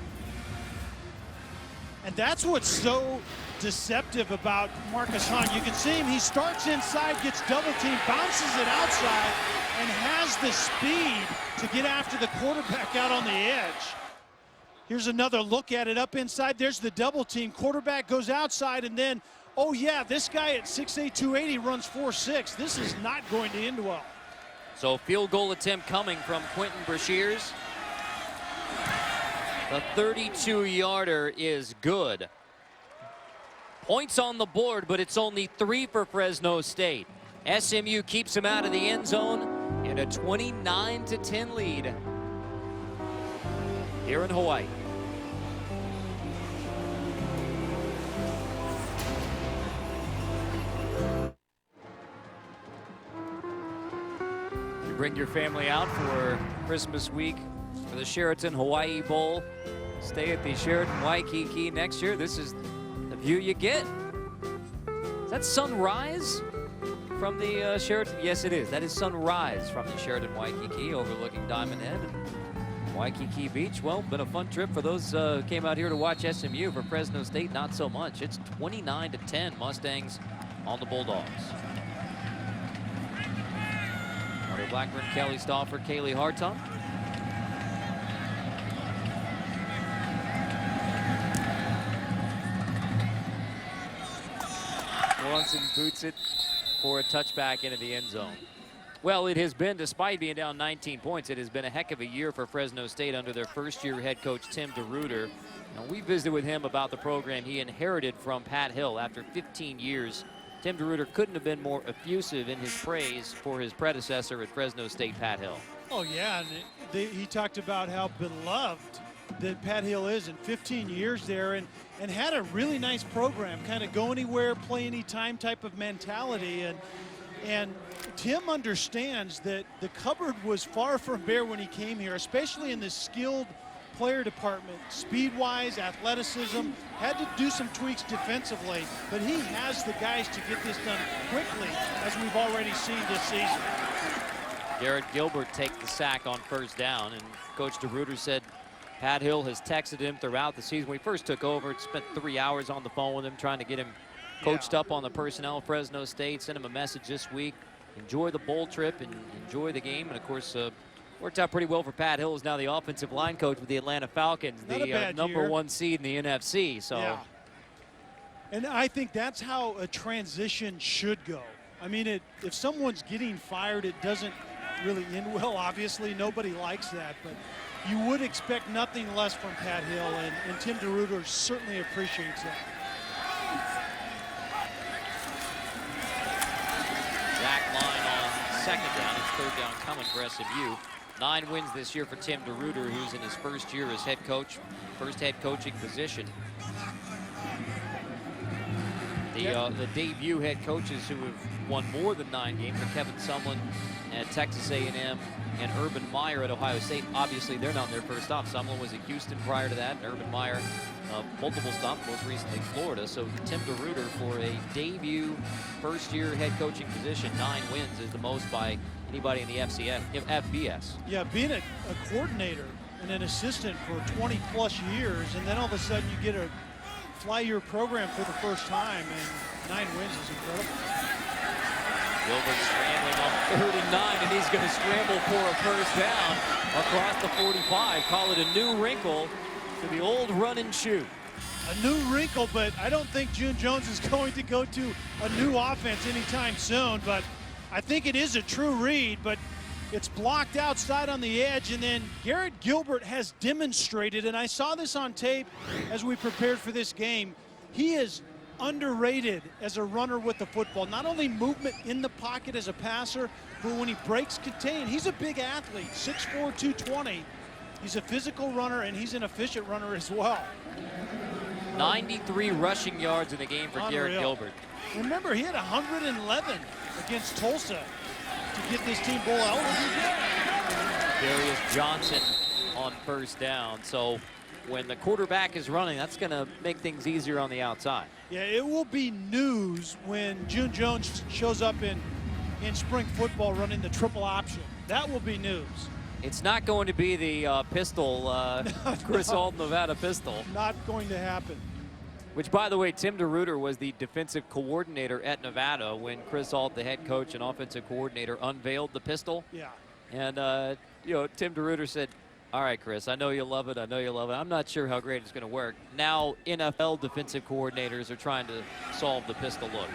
And that's what's so deceptive about Marcus Hunt. You can see him, he starts inside, gets double teamed, bounces it outside, and has the speed to get after the quarterback out on the edge. Here's another look at it up inside. There's the double team. Quarterback goes outside, and then, oh yeah, this guy at 6'8", 280 runs 4'6". This is not going to end well. So field goal attempt coming from Quentin Brashears. The 32-yarder is good. Points on the board, but it's only 3 for Fresno State. SMU keeps him out of the end zone in a 29-10 lead here in Hawaii. You bring your family out for Christmas week for the Sheraton Hawaii Bowl. Stay at the Sheraton Waikiki next year. This is the view you get. Is that sunrise from the Sheraton? Yes, it is. That is sunrise from the Sheraton Waikiki overlooking Diamond Head and Waikiki Beach. Well, been a fun trip for those who came out here to watch SMU. For Fresno State, not so much. It's 29-10 Mustangs on the Bulldogs. Carter Blackburn, Kelly Stauffer, Kaylee Hartung. Lawson boots it for a touchback into the end zone. Well, it has been, despite being down 19 points, it has been a heck of a year for Fresno State under their first-year head coach, Tim DeRuyter. And we visited with him about the program he inherited from Pat Hill after 15 years. Tim DeRuyter couldn't have been more effusive in his praise for his predecessor at Fresno State, Pat Hill. Oh, yeah, and he talked about how beloved that Pat Hill is in 15 years there, and had a really nice program, kind of go anywhere, play anytime type of mentality. And Tim understands that the cupboard was far from bare when he came here, especially in the skilled player department, speed-wise, athleticism, had to do some tweaks defensively, but he has the guys to get this done quickly, as we've already seen this season. Garrett Gilbert takes the sack on first down, and Coach DeRuyter said Pat Hill has texted him throughout the season. When he first took over, spent 3 hours on the phone with him, trying to get him coached up on the personnel of Fresno State. Sent him a message this week. Enjoy the bowl trip and enjoy the game. And, of course, worked out pretty well for Pat Hill, who's now the offensive line coach with the Atlanta Falcons, the number 1 seed in the NFC. So, yeah. And I think that's how a transition should go. I mean, if someone's getting fired, it doesn't really end well, obviously. Nobody likes that. But you would expect nothing less from Pat Hill, and Tim DeRuyter certainly appreciates that. Jack line on second down. It's third down coming for SMU. 9 wins this year for Tim DeRuyter, who's in his first year as head coach, first head coaching position. The debut head coaches who have won more than 9 games are Kevin Sumlin at Texas A&M and Urban Meyer at Ohio State. Obviously, they're not in their first stop. Sumlin was at Houston prior to that, and Urban Meyer multiple stops, most recently Florida. So Tim DeRuyter, for a debut first-year head coaching position, 9 wins is the most by anybody in the FBS. Yeah, being a coordinator and an assistant for 20-plus years, and then all of a sudden you get a fly your program for the first time, and 9 wins is incredible. Gilbert scrambling on 3rd and 9, and he's going to scramble for a first down across the 45. Call it a new wrinkle to the old run and shoot. A new wrinkle, but I don't think June Jones is going to go to a new offense anytime soon. But I think it is a true read, but it's blocked outside on the edge, and then Garrett Gilbert has demonstrated, and I saw this on tape as we prepared for this game, he is underrated as a runner with the football. Not only movement in the pocket as a passer, but when he breaks contain, he's a big athlete, 6'4", 220. He's a physical runner, and he's an efficient runner as well. 93 rushing yards in the game for Garrett Gilbert. Remember, he had 111 against Tulsa to get this team bowl eligible. Darius Johnson on first down. So when the quarterback is running, that's going to make things easier on the outside. Yeah, it will be news when June Jones shows up in spring football running the triple option. That will be news. It's not going to be the pistol, Chris Ault Nevada pistol. Not going to happen. Which, by the way, Tim DeRuyter was the defensive coordinator at Nevada when Chris Ault, the head coach and offensive coordinator, unveiled the pistol. Yeah. And, you know, Tim DeRuyter said, all right, Chris, I know you love it. I know you love it. I'm not sure how great it's going to work. Now NFL defensive coordinators are trying to solve the pistol look.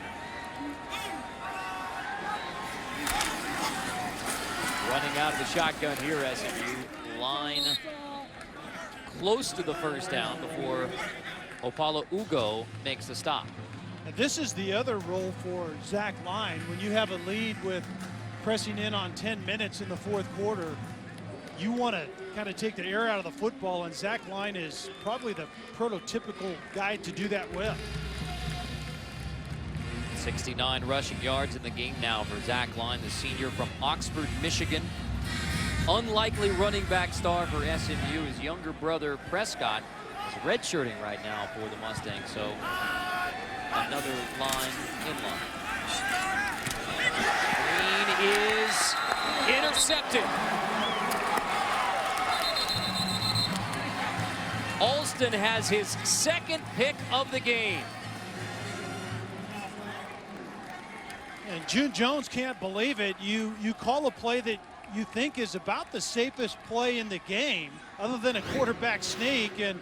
Running out of the shotgun here, SMU. Line close to the first down before Opala Ugo makes the stop. And this is the other role for Zach Line. When you have a lead with pressing in on 10 minutes in the fourth quarter, you want to kind of take the air out of the football, and Zach Line is probably the prototypical guy to do that with. 69 rushing yards in the game now for Zach Line, the senior from Oxford, Michigan. Unlikely running back star for SMU. His younger brother, Prescott, is redshirting right now for the Mustangs. So another line in line. Green is intercepted. Alston has his second pick of the game. And June Jones can't believe it. You call a play that you think is about the safest play in the game, other than a quarterback sneak, and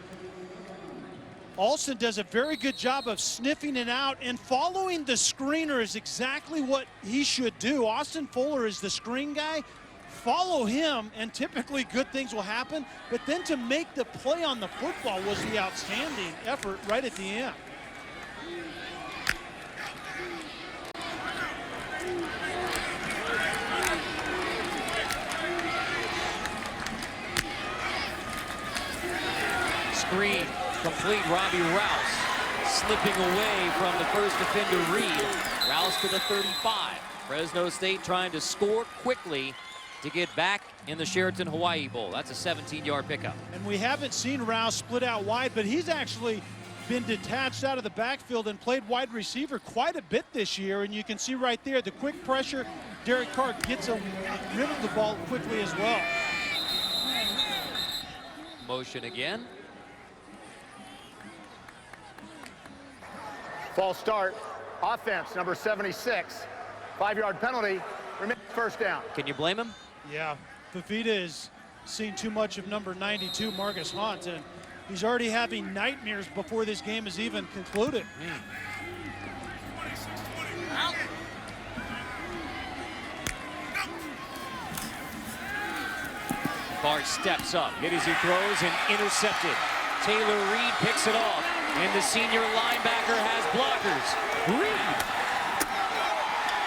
Alston does a very good job of sniffing it out, and following the screener is exactly what he should do. Austin Fuller is the screen guy. Follow him, and typically good things will happen. But then to make the play on the football was the outstanding effort right at the end. Screen complete. Robbie Rouse slipping away from the first defender, Reed. Rouse to the 35. Fresno State trying to score quickly to get back in the Sheraton Hawaii Bowl. That's a 17-yard pickup. And we haven't seen Rouse split out wide, but he's actually been detached out of the backfield and played wide receiver quite a bit this year. And you can see right there the quick pressure. Derek Carr gets rid of the ball quickly as well. Motion again. False start. Offense, number 76. 5-yard penalty. First down. Can you blame him? Yeah. Fafita has seen too much of number 92, Marcus Hunt, and he's already having nightmares before this game is even concluded. Carr steps up, hit as he throws, and intercepted. Taylor Reed picks it off, and the senior linebacker has blockers. Reed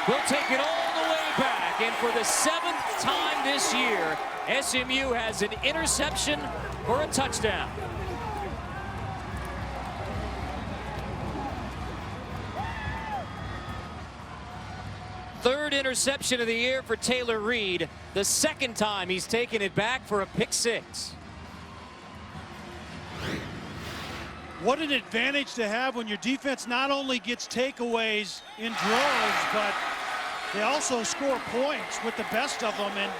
will take it all the way back, and for the 7th time this year, SMU has an interception for a touchdown. Third interception of the year for Taylor Reed. The second time he's taken it back for a pick six. What an advantage to have when your defense not only gets takeaways in droves, but they also score points with the best of them. And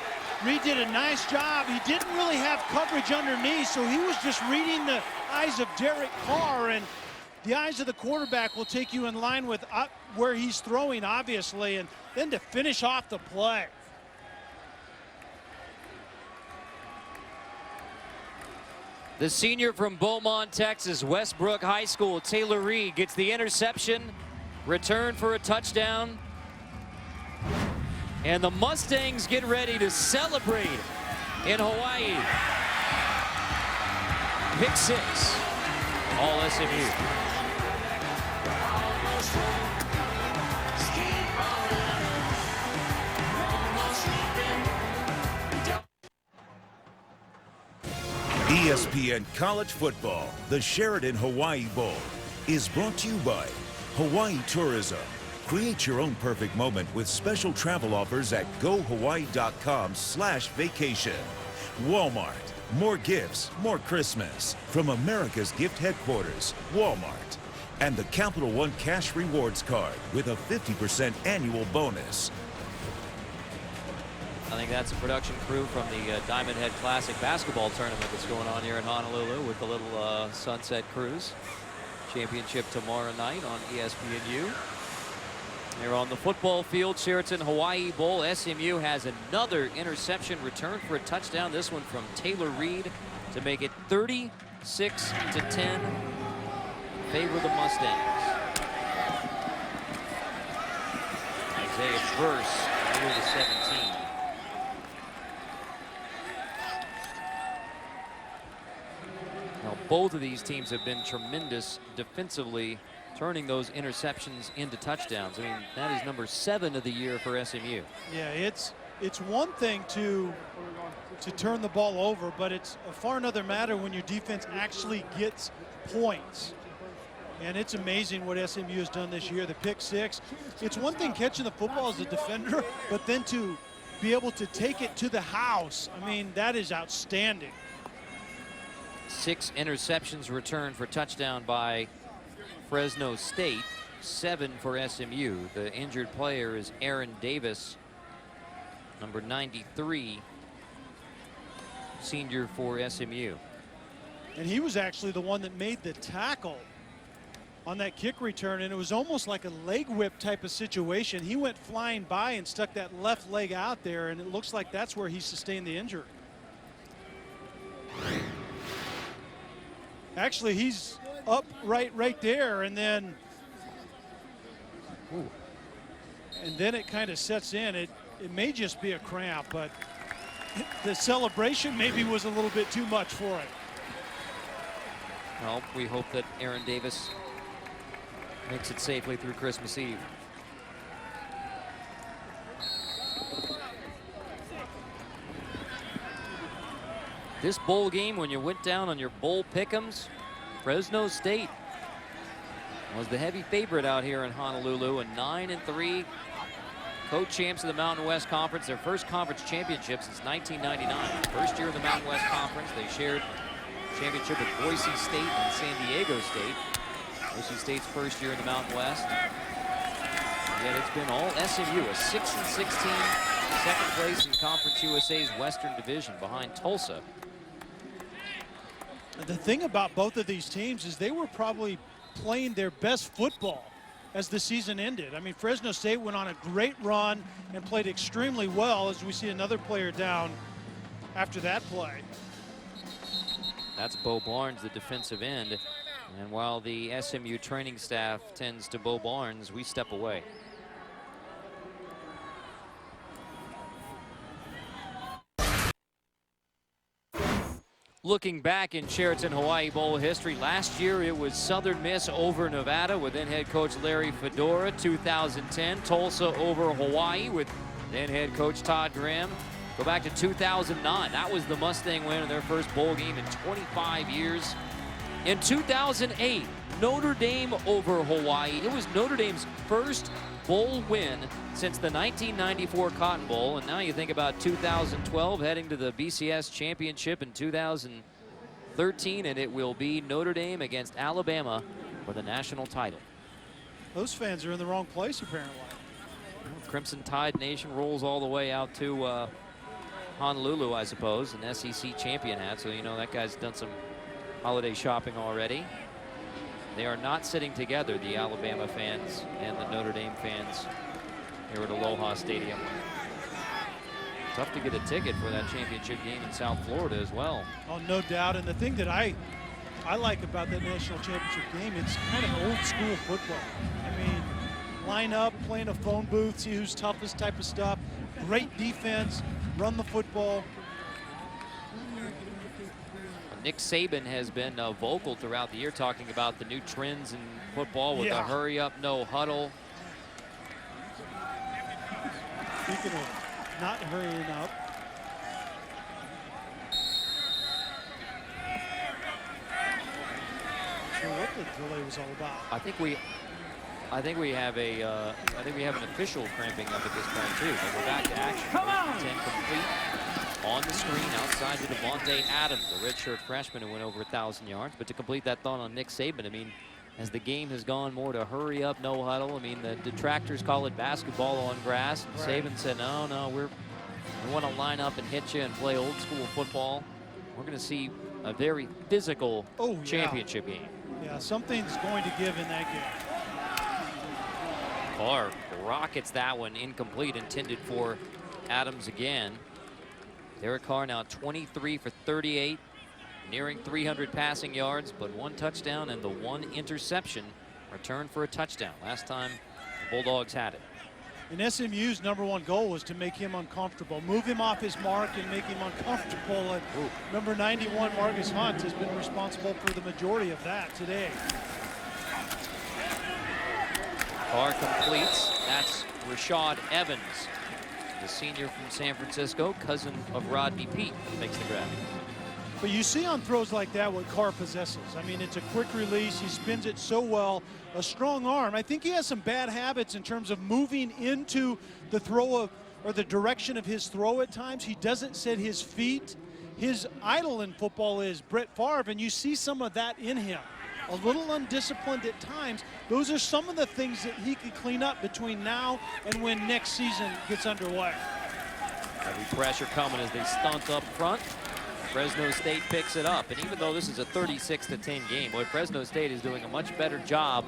Reed did a nice job. He didn't really have coverage underneath, so he was just reading the eyes of Derek Carr. And the eyes of the quarterback will take you in line with where he's throwing, obviously, and then to finish off the play. The senior from Beaumont, Texas, Westbrook High School, Taylor Reed, gets the interception, return for a touchdown. And the Mustangs get ready to celebrate in Hawaii. Pick 6, all SMU. ESPN College Football, the Sheraton Hawaii Bowl, is brought to you by Hawaii Tourism. Create your own perfect moment with special travel offers at gohawaii.com/vacation. Walmart, more gifts, more Christmas. From America's gift headquarters, Walmart. And the Capital One Cash Rewards Card with a 50% annual bonus. I think that's a production crew from the Diamond Head Classic basketball tournament that's going on here in Honolulu with the little Sunset Cruise. Championship tomorrow night on ESPNU. Here on the football field, Sheraton Hawaii Bowl. SMU has another interception return for a touchdown. This one from Taylor Reed to make it 36-10. Favor the Mustangs. Isaiah Burse near the 17. Now, both of these teams have been tremendous defensively, turning those interceptions into touchdowns. I mean, that is number 7 of the year for SMU. Yeah, it's one thing to turn the ball over, but it's a far another matter when your defense actually gets points. And it's amazing what SMU has done this year. The pick 6. It's one thing catching the football as a defender, but then to be able to take it to the house, I mean, that is outstanding. 6 interceptions returned for touchdown by Fresno State, 7 for SMU. The injured player is Aaron Davis, number 93, senior for SMU. And he was actually the one that made the tackle on that kick return, and it was almost like a leg whip type of situation. He went flying by and stuck that left leg out there, and it looks like that's where he sustained the injury. Actually, he's up right there, and then it kind of sets in. It may just be a cramp, but the celebration maybe was a little bit too much for it. Well, we hope that Aaron Davis makes it safely through Christmas Eve. This bowl game, when you went down on your bowl pick'ems, Fresno State was the heavy favorite out here in Honolulu, and 9-3 co-champs of the Mountain West Conference, their first conference championship since 1999. First year in the Mountain West Conference, they shared championship with Boise State and San Diego State. Boise State's first year in the Mountain West. Yet it's been all SMU, a 6-16, second place in Conference USA's Western Division behind Tulsa. The thing about both of these teams is they were probably playing their best football as the season ended. I mean, Fresno State went on a great run and played extremely well, as we see another player down after that play. That's Bo Barnes, the defensive end. And while the SMU training staff tends to Bo Barnes, we step away. Looking back in Sheraton Hawaii Bowl history, last year it was Southern Miss over Nevada with then head coach Larry Fedora. 2010, Tulsa over Hawaii with then head coach Todd Graham. Go back to 2009. That was the Mustang win in their first bowl game in 25 years. In 2008, Notre Dame over Hawaii. It was Notre Dame's first bowl win since the 1994 Cotton Bowl. And now you think about 2012 heading to the BCS championship in 2013, and it will be Notre Dame against Alabama for the national title. Those fans are in the wrong place, apparently. Crimson Tide Nation rolls all the way out to Honolulu, I suppose, an SEC champion hat. So, you know, that guy's done some holiday shopping already. They are not sitting together, the Alabama fans and the Notre Dame fans here at Aloha Stadium. Tough to get a ticket for that championship game in South Florida as well. Oh, no doubt. And the thing that I like about that national championship game, it's kind of old school football. I mean, line up, play in a phone booth, see who's toughest type of stuff. Great defense, run the football. Nick Saban has been vocal throughout the year talking about the new trends in football with the hurry up, no huddle. Speaking of not hurrying up. Not sure what the delay was all about. I think we have an official cramping up at this point too. But we're back to action. Come on! 10 complete on the screen outside to Devontae Adams, the redshirt freshman who went over 1,000 yards. But to complete that thought on Nick Saban, I mean, as the game has gone more to hurry up, no huddle. I mean, the detractors call it basketball on grass. And Saban said, no, we want to line up and hit you and play old school football. We're going to see a very physical championship game. Yeah, something's going to give in that game. Carr rockets that one incomplete, intended for Adams again. Derek Carr now 23 for 38, nearing 300 passing yards, but 1 touchdown and the 1 interception. Returned for a touchdown. Last time the Bulldogs had it. And SMU's #1 goal was to make him uncomfortable, move him off his mark and make him uncomfortable. And number 91, Marcus Hunt, has been responsible for the majority of that today. Carr completes. That's Rashad Evans, the senior from San Francisco, cousin of Rodney Peete, makes the grab. But you see on throws like that what Carr possesses. I mean, it's a quick release. He spins it so well. A strong arm. I think he has some bad habits in terms of moving into the throw of, or the direction of his throw at times. He doesn't set his feet. His idol in football is Brett Favre, and you see some of that in him. A little undisciplined at times. Those are some of the things that he could clean up between now and when next season gets underway. Heavy pressure coming as they stunt up front. Fresno State picks it up, and even though this is a 36-10 game, boy, Fresno State is doing a much better job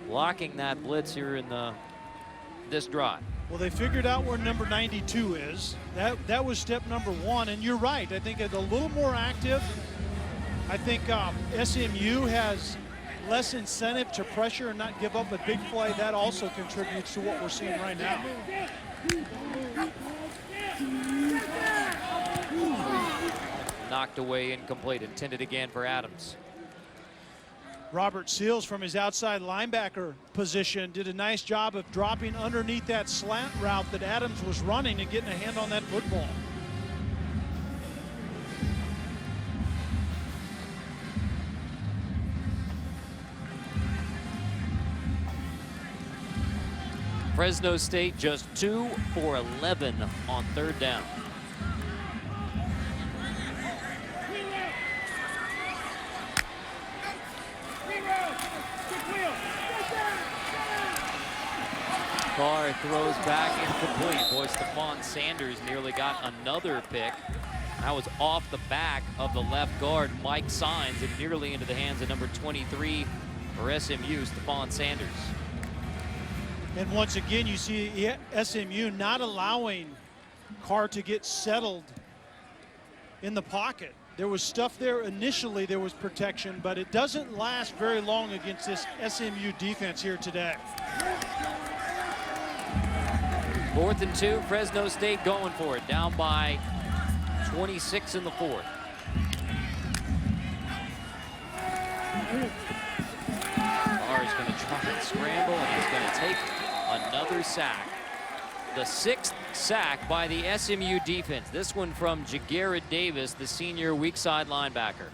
blocking that blitz here in this drive. Well, they figured out where number 92 is. That was step #1, and you're right. I think it's a little more active. I think SMU has less incentive to pressure and not give up a big play. That also contributes to what we're seeing right now. Knocked away, incomplete, intended again for Adams. Robert Seals from his outside linebacker position did a nice job of dropping underneath that slant route that Adams was running and getting a hand on that football. Fresno State just 2 for 11 on 3rd down. Carr throws back incomplete. Boy, Stephon Sanders nearly got another pick. That was off the back of the left guard, Mike Sines, and nearly into the hands of number 23 for SMU, Stephon Sanders. And once again, you see SMU not allowing Carr to get settled in the pocket. There was stuff there initially, there was protection, but it doesn't last very long against this SMU defense here today. 4th and 2, Fresno State going for it, down by 26 in the 4th. Carr is going to try and scramble, and he's going to take another sack. The 6th sack by the SMU defense. This one from Jagarrett Davis, the senior weak side linebacker.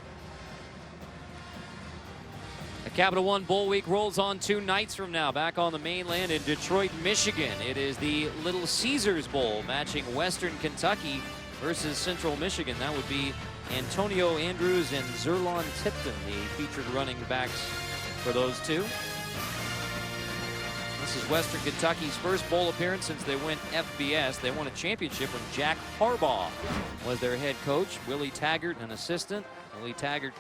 The Capital One Bowl Week rolls on 2 nights from now, back on the mainland in Detroit, Michigan. It is the Little Caesars Bowl, matching Western Kentucky versus Central Michigan. That would be Antonio Andrews and Zerlon Tipton, the featured running backs for those two. This is Western Kentucky's first bowl appearance since they went FBS. They won a championship when Jack Harbaugh was their head coach. Willie Taggart, an assistant. Willie Taggart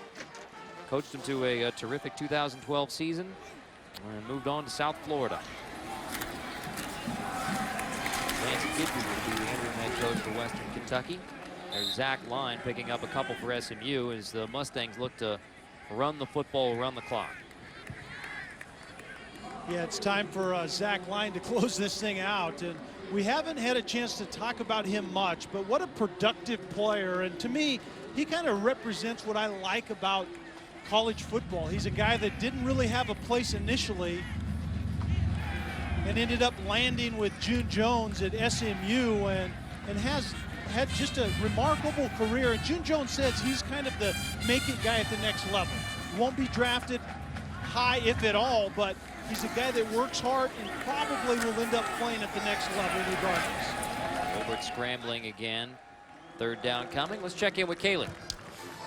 Coached him to a terrific 2012 season and moved on to South Florida. Lance Kidby will be the interim head coach for Western Kentucky. There's Zach Line picking up a couple for SMU as the Mustangs look to run the football, run the clock. Yeah, it's time for Zach Line to close this thing out. And we haven't had a chance to talk about him much, but what a productive player. And to me, he kind of represents what I like about college football. He's a guy that didn't really have a place initially and ended up landing with June Jones at SMU and has had just a remarkable career. And June Jones says he's kind of the make-it guy at the next level. Won't be drafted high, if at all, but he's a guy that works hard and probably will end up playing at the next level regardless. Gilbert scrambling again. Third down coming. Let's check in with Kaylee.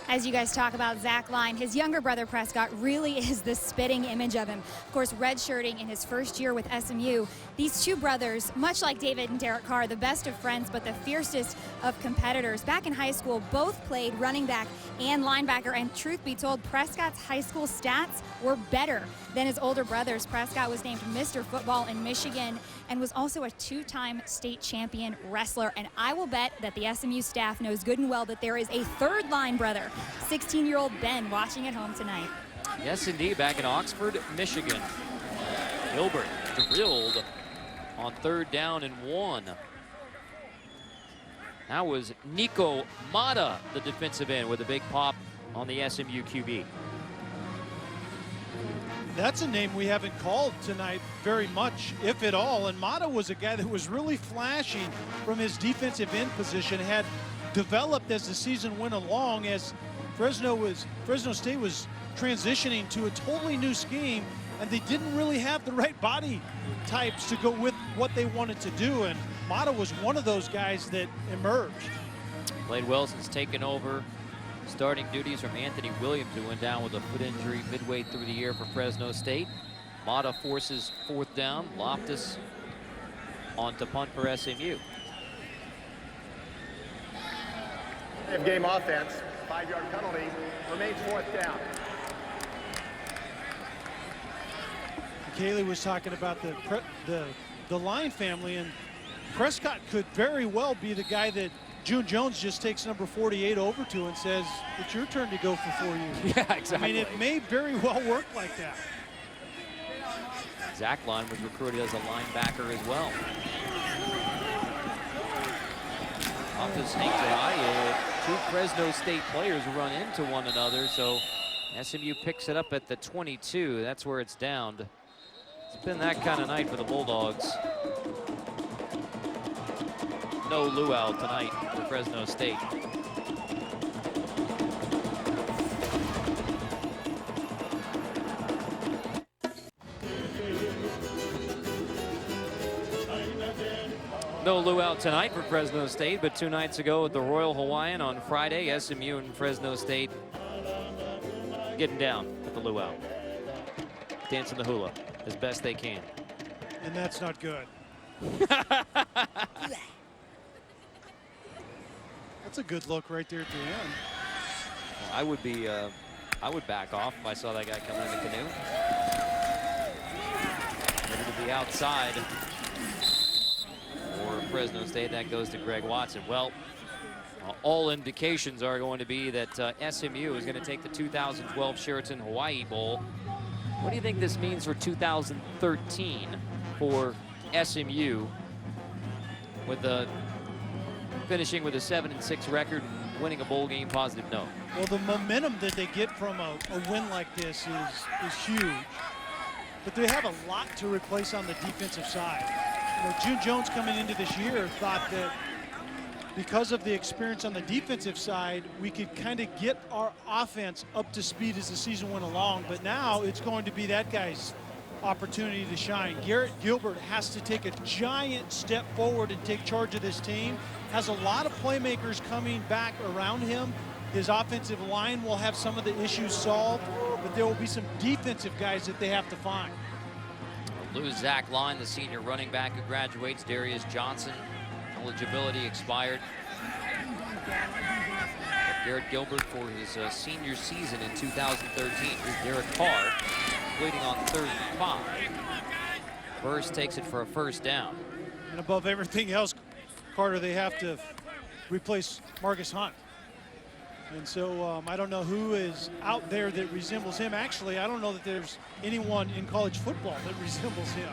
As you guys talk about Zach Line, his younger brother Prescott really is the spitting image of him. Of course, redshirting in his first year with SMU. These two brothers, much like David and Derek Carr, the best of friends, but the fiercest of competitors. Back in high school, both played running back and linebacker, and truth be told, Prescott's high school stats were better than his older brothers. Prescott was named Mr. Football in Michigan and was also a two-time state champion wrestler. And I will bet that the SMU staff knows good and well that there is a third line brother, 16-year-old Ben, watching at home tonight. Yes, indeed, back in Oxford, Michigan. Gilbert drilled on 3rd down and 1. That was Nico Mata, the defensive end, with a big pop on the SMU QB. That's a name we haven't called tonight very much, if at all. And Mata was a guy that was really flashing from his defensive end position, had developed as the season went along, as Fresno State was transitioning to a totally new scheme, and they didn't really have the right body types to go with what they wanted to do. And Mata was one of those guys that emerged. Blade Wilson's taken over starting duties from Anthony Williams, who went down with a foot injury midway through the year for Fresno State. Mata forces 4th down. Loftus on to punt for SMU. Game offense, 5-yard penalty, remains 4th down. Kaylee was talking about the Line family, and Prescott could very well be the guy that June Jones just takes number 48 over to and says, it's your turn to go for 4 years. Yeah, exactly. I mean, it may very well work like that. Zach Line was recruited as a linebacker as well. Off the sneak high, 2 Fresno State players run into one another, so SMU picks it up at the 22. That's where it's downed. It's been that kind of night for the Bulldogs. No luau tonight for Fresno State. No luau tonight for Fresno State, but 2 nights ago at the Royal Hawaiian on Friday, SMU and Fresno State getting down at the luau. Dancing the hula as best they can. And that's not good. That's a good look right there at the end. I would be, I would back off if I saw that guy coming in the canoe. Ready to be outside for Fresno State. That goes to Greg Watson. Well, all indications are going to be that SMU is going to take the 2012 Sheraton Hawaii Bowl. What do you think this means for 2013 for SMU, with the finishing with a 7-6 record and winning a bowl game? Positive note. Well, the momentum that they get from a win like this is huge. But they have a lot to replace on the defensive side. You know, June Jones coming into this year thought that because of the experience on the defensive side, we could kind of get our offense up to speed as the season went along. But now it's going to be that guy's opportunity to shine. Garrett Gilbert has to take a giant step forward and take charge of this team. Has a lot of playmakers coming back around him. His offensive line will have some of the issues solved, but there will be some defensive guys that they have to find. Lose Zach Line, the senior running back who graduates. Darius Johnson, eligibility expired. Garrett Gilbert for his senior season in 2013. Here's Derek Carr waiting on 3rd and 5. Burris takes it for a first down. And above everything else, Carter, they have to replace Marcus Hunt. And so I don't know who is out there that resembles him. Actually, I don't know that there's anyone in college football that resembles him.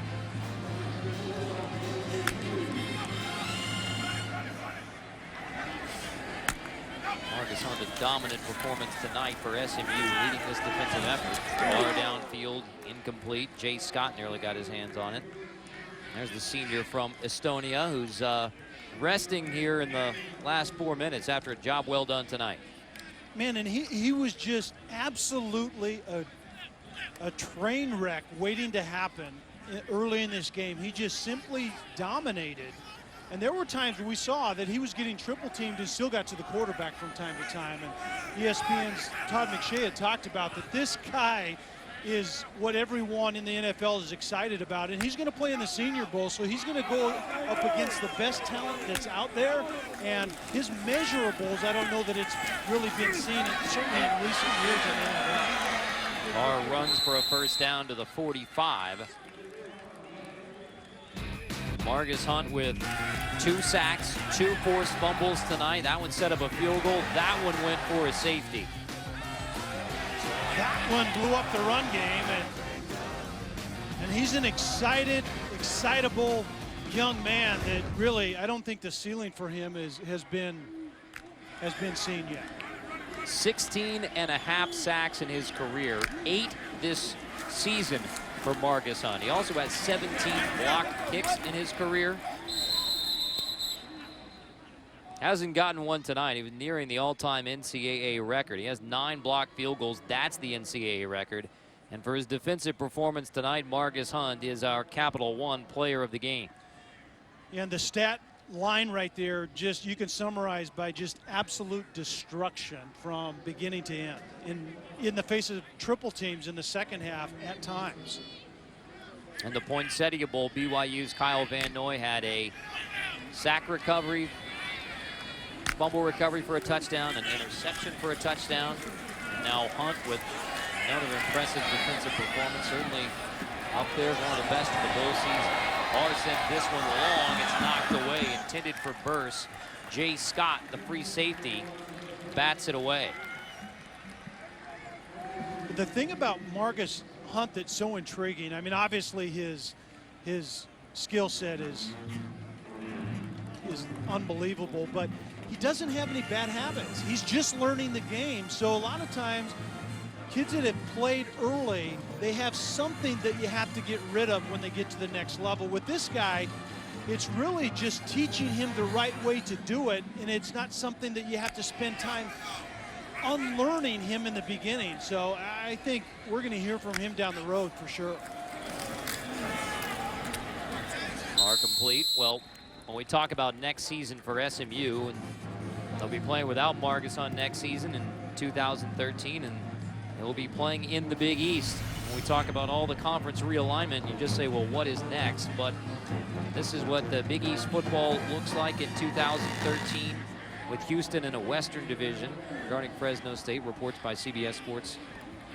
Marcus Hunt, a dominant performance tonight for SMU, leading this defensive effort. Ball downfield, incomplete. Jay Scott nearly got his hands on it. There's the senior from Estonia, who's resting here in the last 4 minutes after a job well done tonight. Man, and he was just absolutely a train wreck waiting to happen early in this game. He just simply dominated. And there were times where we saw that he was getting triple teamed and still got to the quarterback from time to time. And ESPN's Todd McShay had talked about that this guy is what everyone in the NFL is excited about. And he's going to play in the Senior Bowl, so he's going to go up against the best talent that's out there. And his measurables, I don't know that it's really been seen, certainly in recent years in the NFL. Carr runs for a first down to the 45. Marcus Hunt with 2 sacks, 2 forced fumbles tonight. That one set up a field goal. That one went for a safety. That one blew up the run game, and he's an excitable young man that really, I don't think the ceiling for him has been seen yet. 16.5 sacks in his career, 8 this season for Marcus Hunt. He also has 17 blocked kicks in his career. Hasn't gotten one tonight. He was nearing the all-time NCAA record. He has 9 blocked field goals. That's the NCAA record. And for his defensive performance tonight, Marcus Hunt is our Capital One player of the game. Yeah, and the stat line right there, just you can summarize by just absolute destruction from beginning to end in the face of triple teams in the second half at times. And the Poinsettia Bowl, BYU's Kyle Van Noy had a sack recovery, fumble recovery for a touchdown, an interception for a touchdown. And now Hunt with another impressive defensive performance, certainly up there, one of the best of the bowl season. Barr sent this one long. It's knocked away, intended for Burse. Jay Scott, the free safety, bats it away. The thing about Marcus Hunt that's so intriguing, I mean, obviously his skill set is unbelievable, but he doesn't have any bad habits. He's just learning the game. So a lot of times, kids that have played early, they have something that you have to get rid of when they get to the next level. With this guy, it's really just teaching him the right way to do it, and it's not something that you have to spend time unlearning him in the beginning. So I think we're going to hear from him down the road for sure. Are complete. Well, when we talk about next season for SMU, and they'll be playing without Marcus Hunt next season in 2013, and they'll be playing in the Big East. When we talk about all the conference realignment, you just say, well, what is next? But this is what the Big East football looks like in 2013 with Houston in a Western division. Regarding Fresno State, reports by CBS Sports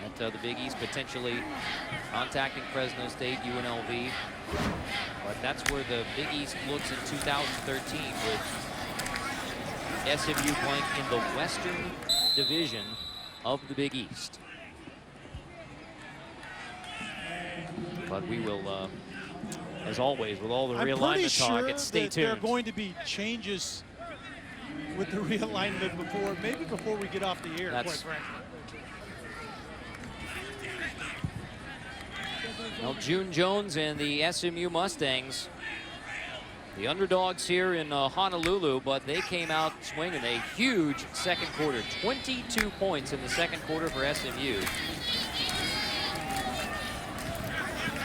at the Big East potentially contacting Fresno State, UNLV. But that's where the Big East looks in 2013 with SMU playing in the Western division of the Big East. But we will, as always, with all the realignment talk, stay tuned. There are going to be changes with the realignment before we get off the air, quite frankly. Well, June Jones and the SMU Mustangs, the underdogs here in Honolulu, but they came out swinging a huge second quarter. 22 points in the second quarter for SMU.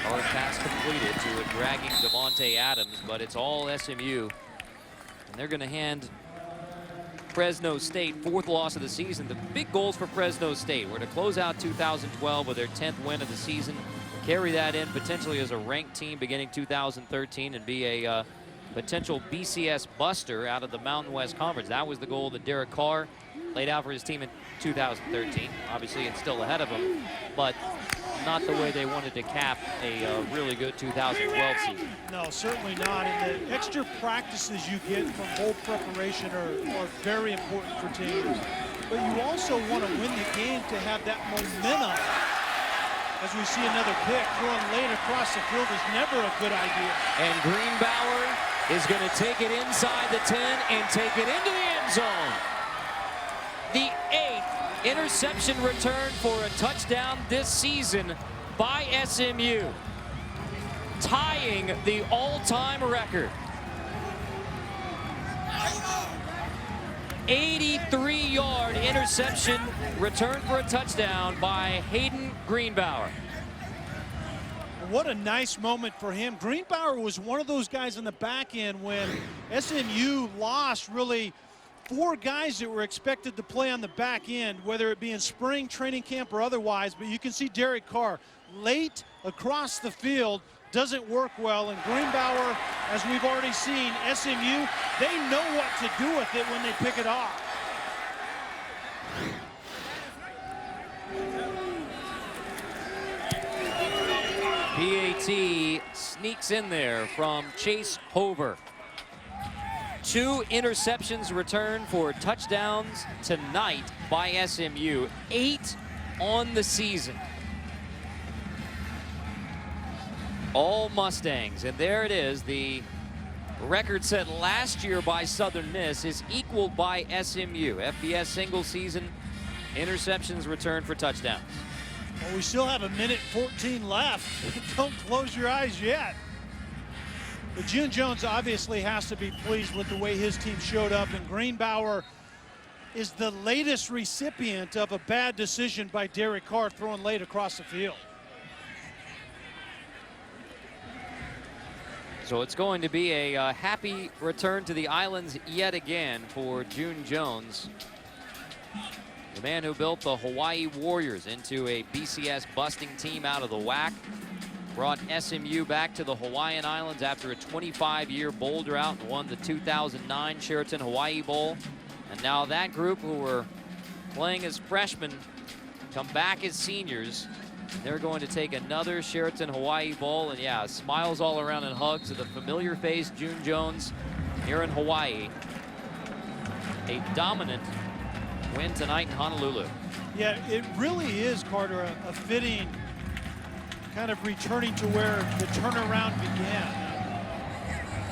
Hard pass completed to a dragging Devontae Adams, but it's all SMU. And they're going to hand Fresno State 4th loss of the season. The big goals for Fresno State were to close out 2012 with their 10th win of the season, carry that in potentially as a ranked team beginning 2013 and be a potential BCS buster out of the Mountain West Conference. That was the goal that Derek Carr laid out for his team in 2013. Obviously, it's still ahead of him, but not the way they wanted to cap a really good 2012 season. No, certainly not. And the extra practices you get from bowl preparation are very important for teams. But you also want to win the game to have that momentum. As we see another pick, throwing late across the field is never a good idea. And Greenbauer is going to take it inside the 10 and take it into the end zone. The 8th interception return for a touchdown this season by SMU, tying the all-time record. 83-yard interception return for a touchdown by Hayden Greenbauer. What a nice moment for him. Greenbauer was one of those guys in the back end when SMU lost really 4 guys that were expected to play on the back end, whether it be in spring training camp or otherwise. But you can see Derek Carr late across the field doesn't work well. And Greenbauer, as we've already seen, SMU, they know what to do with it when they pick it off. PAT sneaks in there from Chase Hover. 2 interceptions returned for touchdowns tonight by SMU. 8 on the season. All Mustangs, and there it is. The record set last year by Southern Miss is equaled by SMU. FBS single season interceptions returned for touchdowns. Well, we still have 1:14 left. Don't close your eyes yet. But June Jones obviously has to be pleased with the way his team showed up, and Greenbauer is the latest recipient of a bad decision by Derek Carr throwing late across the field. So it's going to be a happy return to the islands yet again for June Jones, the man who built the Hawaii Warriors into a BCS busting team out of the WAC, brought SMU back to the Hawaiian Islands after a 25-year bowl drought and won the 2009 Sheraton Hawaii Bowl. And now that group, who were playing as freshmen, come back as seniors. They're going to take another Sheraton Hawaii Bowl, and yeah, smiles all around and hugs of the familiar face June Jones here in Hawaii. A dominant win tonight in Honolulu. Yeah, it really is, Carter, a fitting kind of returning to where the turnaround began.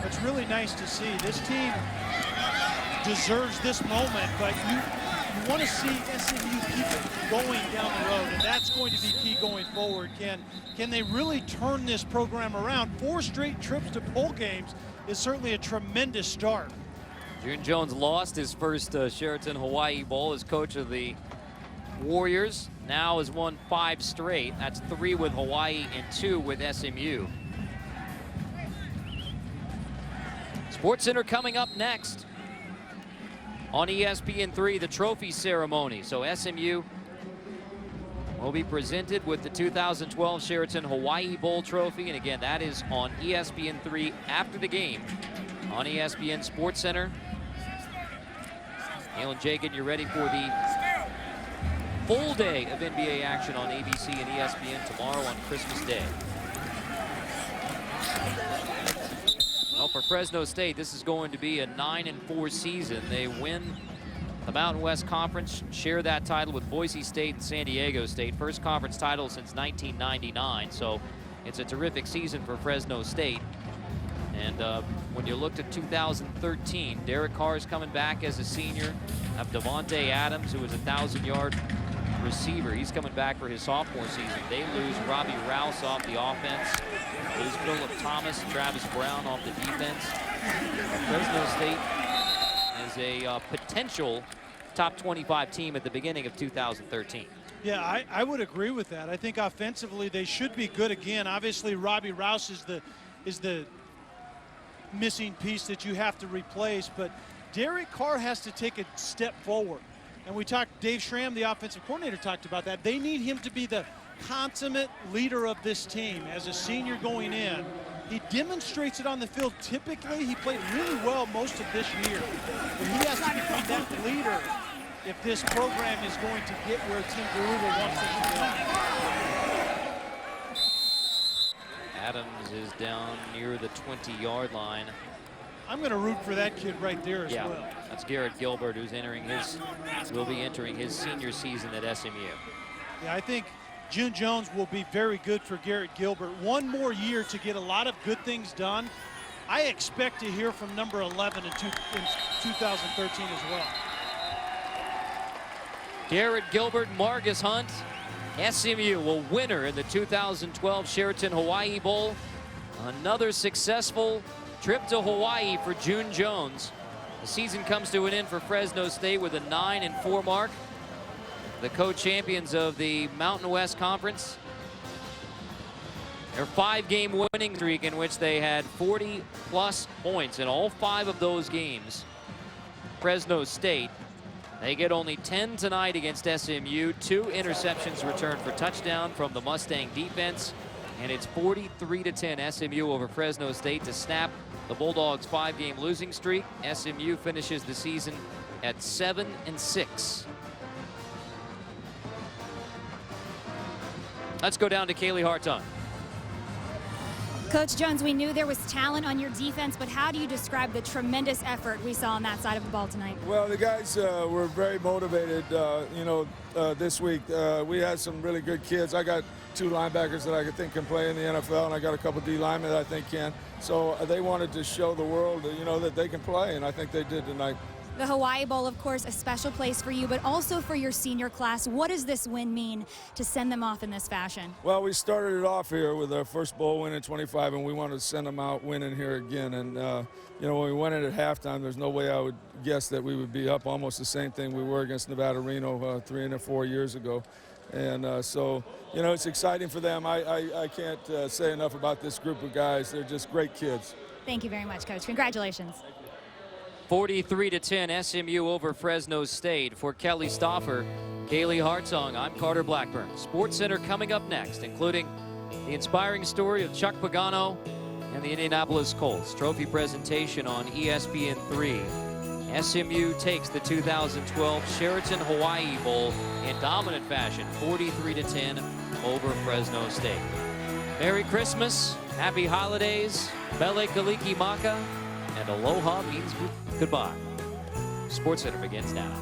It's really nice to see. This team deserves this moment, but you want to see SMU keep it going down the road, and that's going to be key going forward. Can they really turn this program around? 4 straight trips to bowl games is certainly a tremendous start. June Jones lost his first Sheraton Hawaii Bowl as coach of the Warriors. Now has won 5 straight. That's 3 with Hawaii and 2 with SMU. SportsCenter coming up next. On ESPN3, the trophy ceremony. So SMU will be presented with the 2012 Sheraton Hawaii Bowl trophy. And again, that is on ESPN3 after the game on ESPN SportsCenter. Neil and Jay, getting you ready for the full day of NBA action on ABC and ESPN tomorrow on Christmas Day. Well, for Fresno State, this is going to be a 9-4 season. They win the Mountain West Conference, share that title with Boise State and San Diego State. First conference title since 1999, so it's a terrific season for Fresno State. And when you looked at 2013, Derek Carr is coming back as a senior. Have Devontae Adams, who is a 1,000-yard receiver. He's coming back for his sophomore season. They lose Robbie Rouse off the offense. Lose Phillip Thomas, Travis Brown off the defense. Fresno State is a potential top 25 team at the beginning of 2013. Yeah, I would agree with that. I think offensively they should be good again. Obviously, Robbie Rouse is the missing piece that you have to replace, but Derek Carr has to take a step forward. And we talked, Dave Schramm, the offensive coordinator, talked about that. They need him to be the consummate leader of this team as a senior going in. He demonstrates it on the field. Typically, he played really well most of this year. But he has to become that leader if this program is going to get where Tim Garuba wants it to go. Adams is down near the 20-yard line. I'm going to root for that kid right there as well. That's Garrett Gilbert, who's will be entering his senior season at SMU. Yeah, I think June Jones will be very good for Garrett Gilbert. One more year to get a lot of good things done. I expect to hear from number 11 in 2013 as well. Garrett Gilbert, Margus Hunt. SMU will winner in the 2012 Sheraton Hawaii Bowl. Another successful trip to Hawaii for June Jones. The season comes to an end for Fresno State with a 9-4 mark. The co-champions of the Mountain West Conference. Their 5-game winning streak in which they had 40-plus points in all 5 of those games. Fresno State, they get only 10 tonight against SMU. 2 interceptions returned for touchdown from the Mustang defense. And it's 43-10 SMU over Fresno State to snap the Bulldogs' 5-game losing streak. SMU finishes the season at 7-6. Let's go down to Kaylee Hartung. Coach Jones, we knew there was talent on your defense, but how do you describe the tremendous effort we saw on that side of the ball tonight? Well, the guys were very motivated, this week. We had some really good kids. I got 2 linebackers that I think can play in the NFL, and I got a couple D linemen that I think can. So they wanted to show the world, that they can play, and I think they did tonight. The Hawaii Bowl, of course, a special place for you, but also for your senior class. What does this win mean to send them off in this fashion? Well, we started it off here with our first bowl win in 25, and we wanted to send them out winning here again. And, when we went in at halftime, there's no way I would guess that we would be up almost the same thing we were against Nevada Reno 3 or 4 years ago. And so, it's exciting for them. I can't say enough about this group of guys. They're just great kids. Thank you very much, Coach. Congratulations. 43-10 SMU over Fresno State. For Kelly Stauffer, Kaylee Hartung, I'm Carter Blackburn. Sports Center coming up next, including the inspiring story of Chuck Pagano and the Indianapolis Colts. Trophy presentation on ESPN3. SMU takes the 2012 Sheraton Hawaii Bowl in dominant fashion, 43-10 over Fresno State. Merry Christmas, Happy Holidays, Mele Kaliki Maka, and aloha means goodbye. SportsCenter begins now.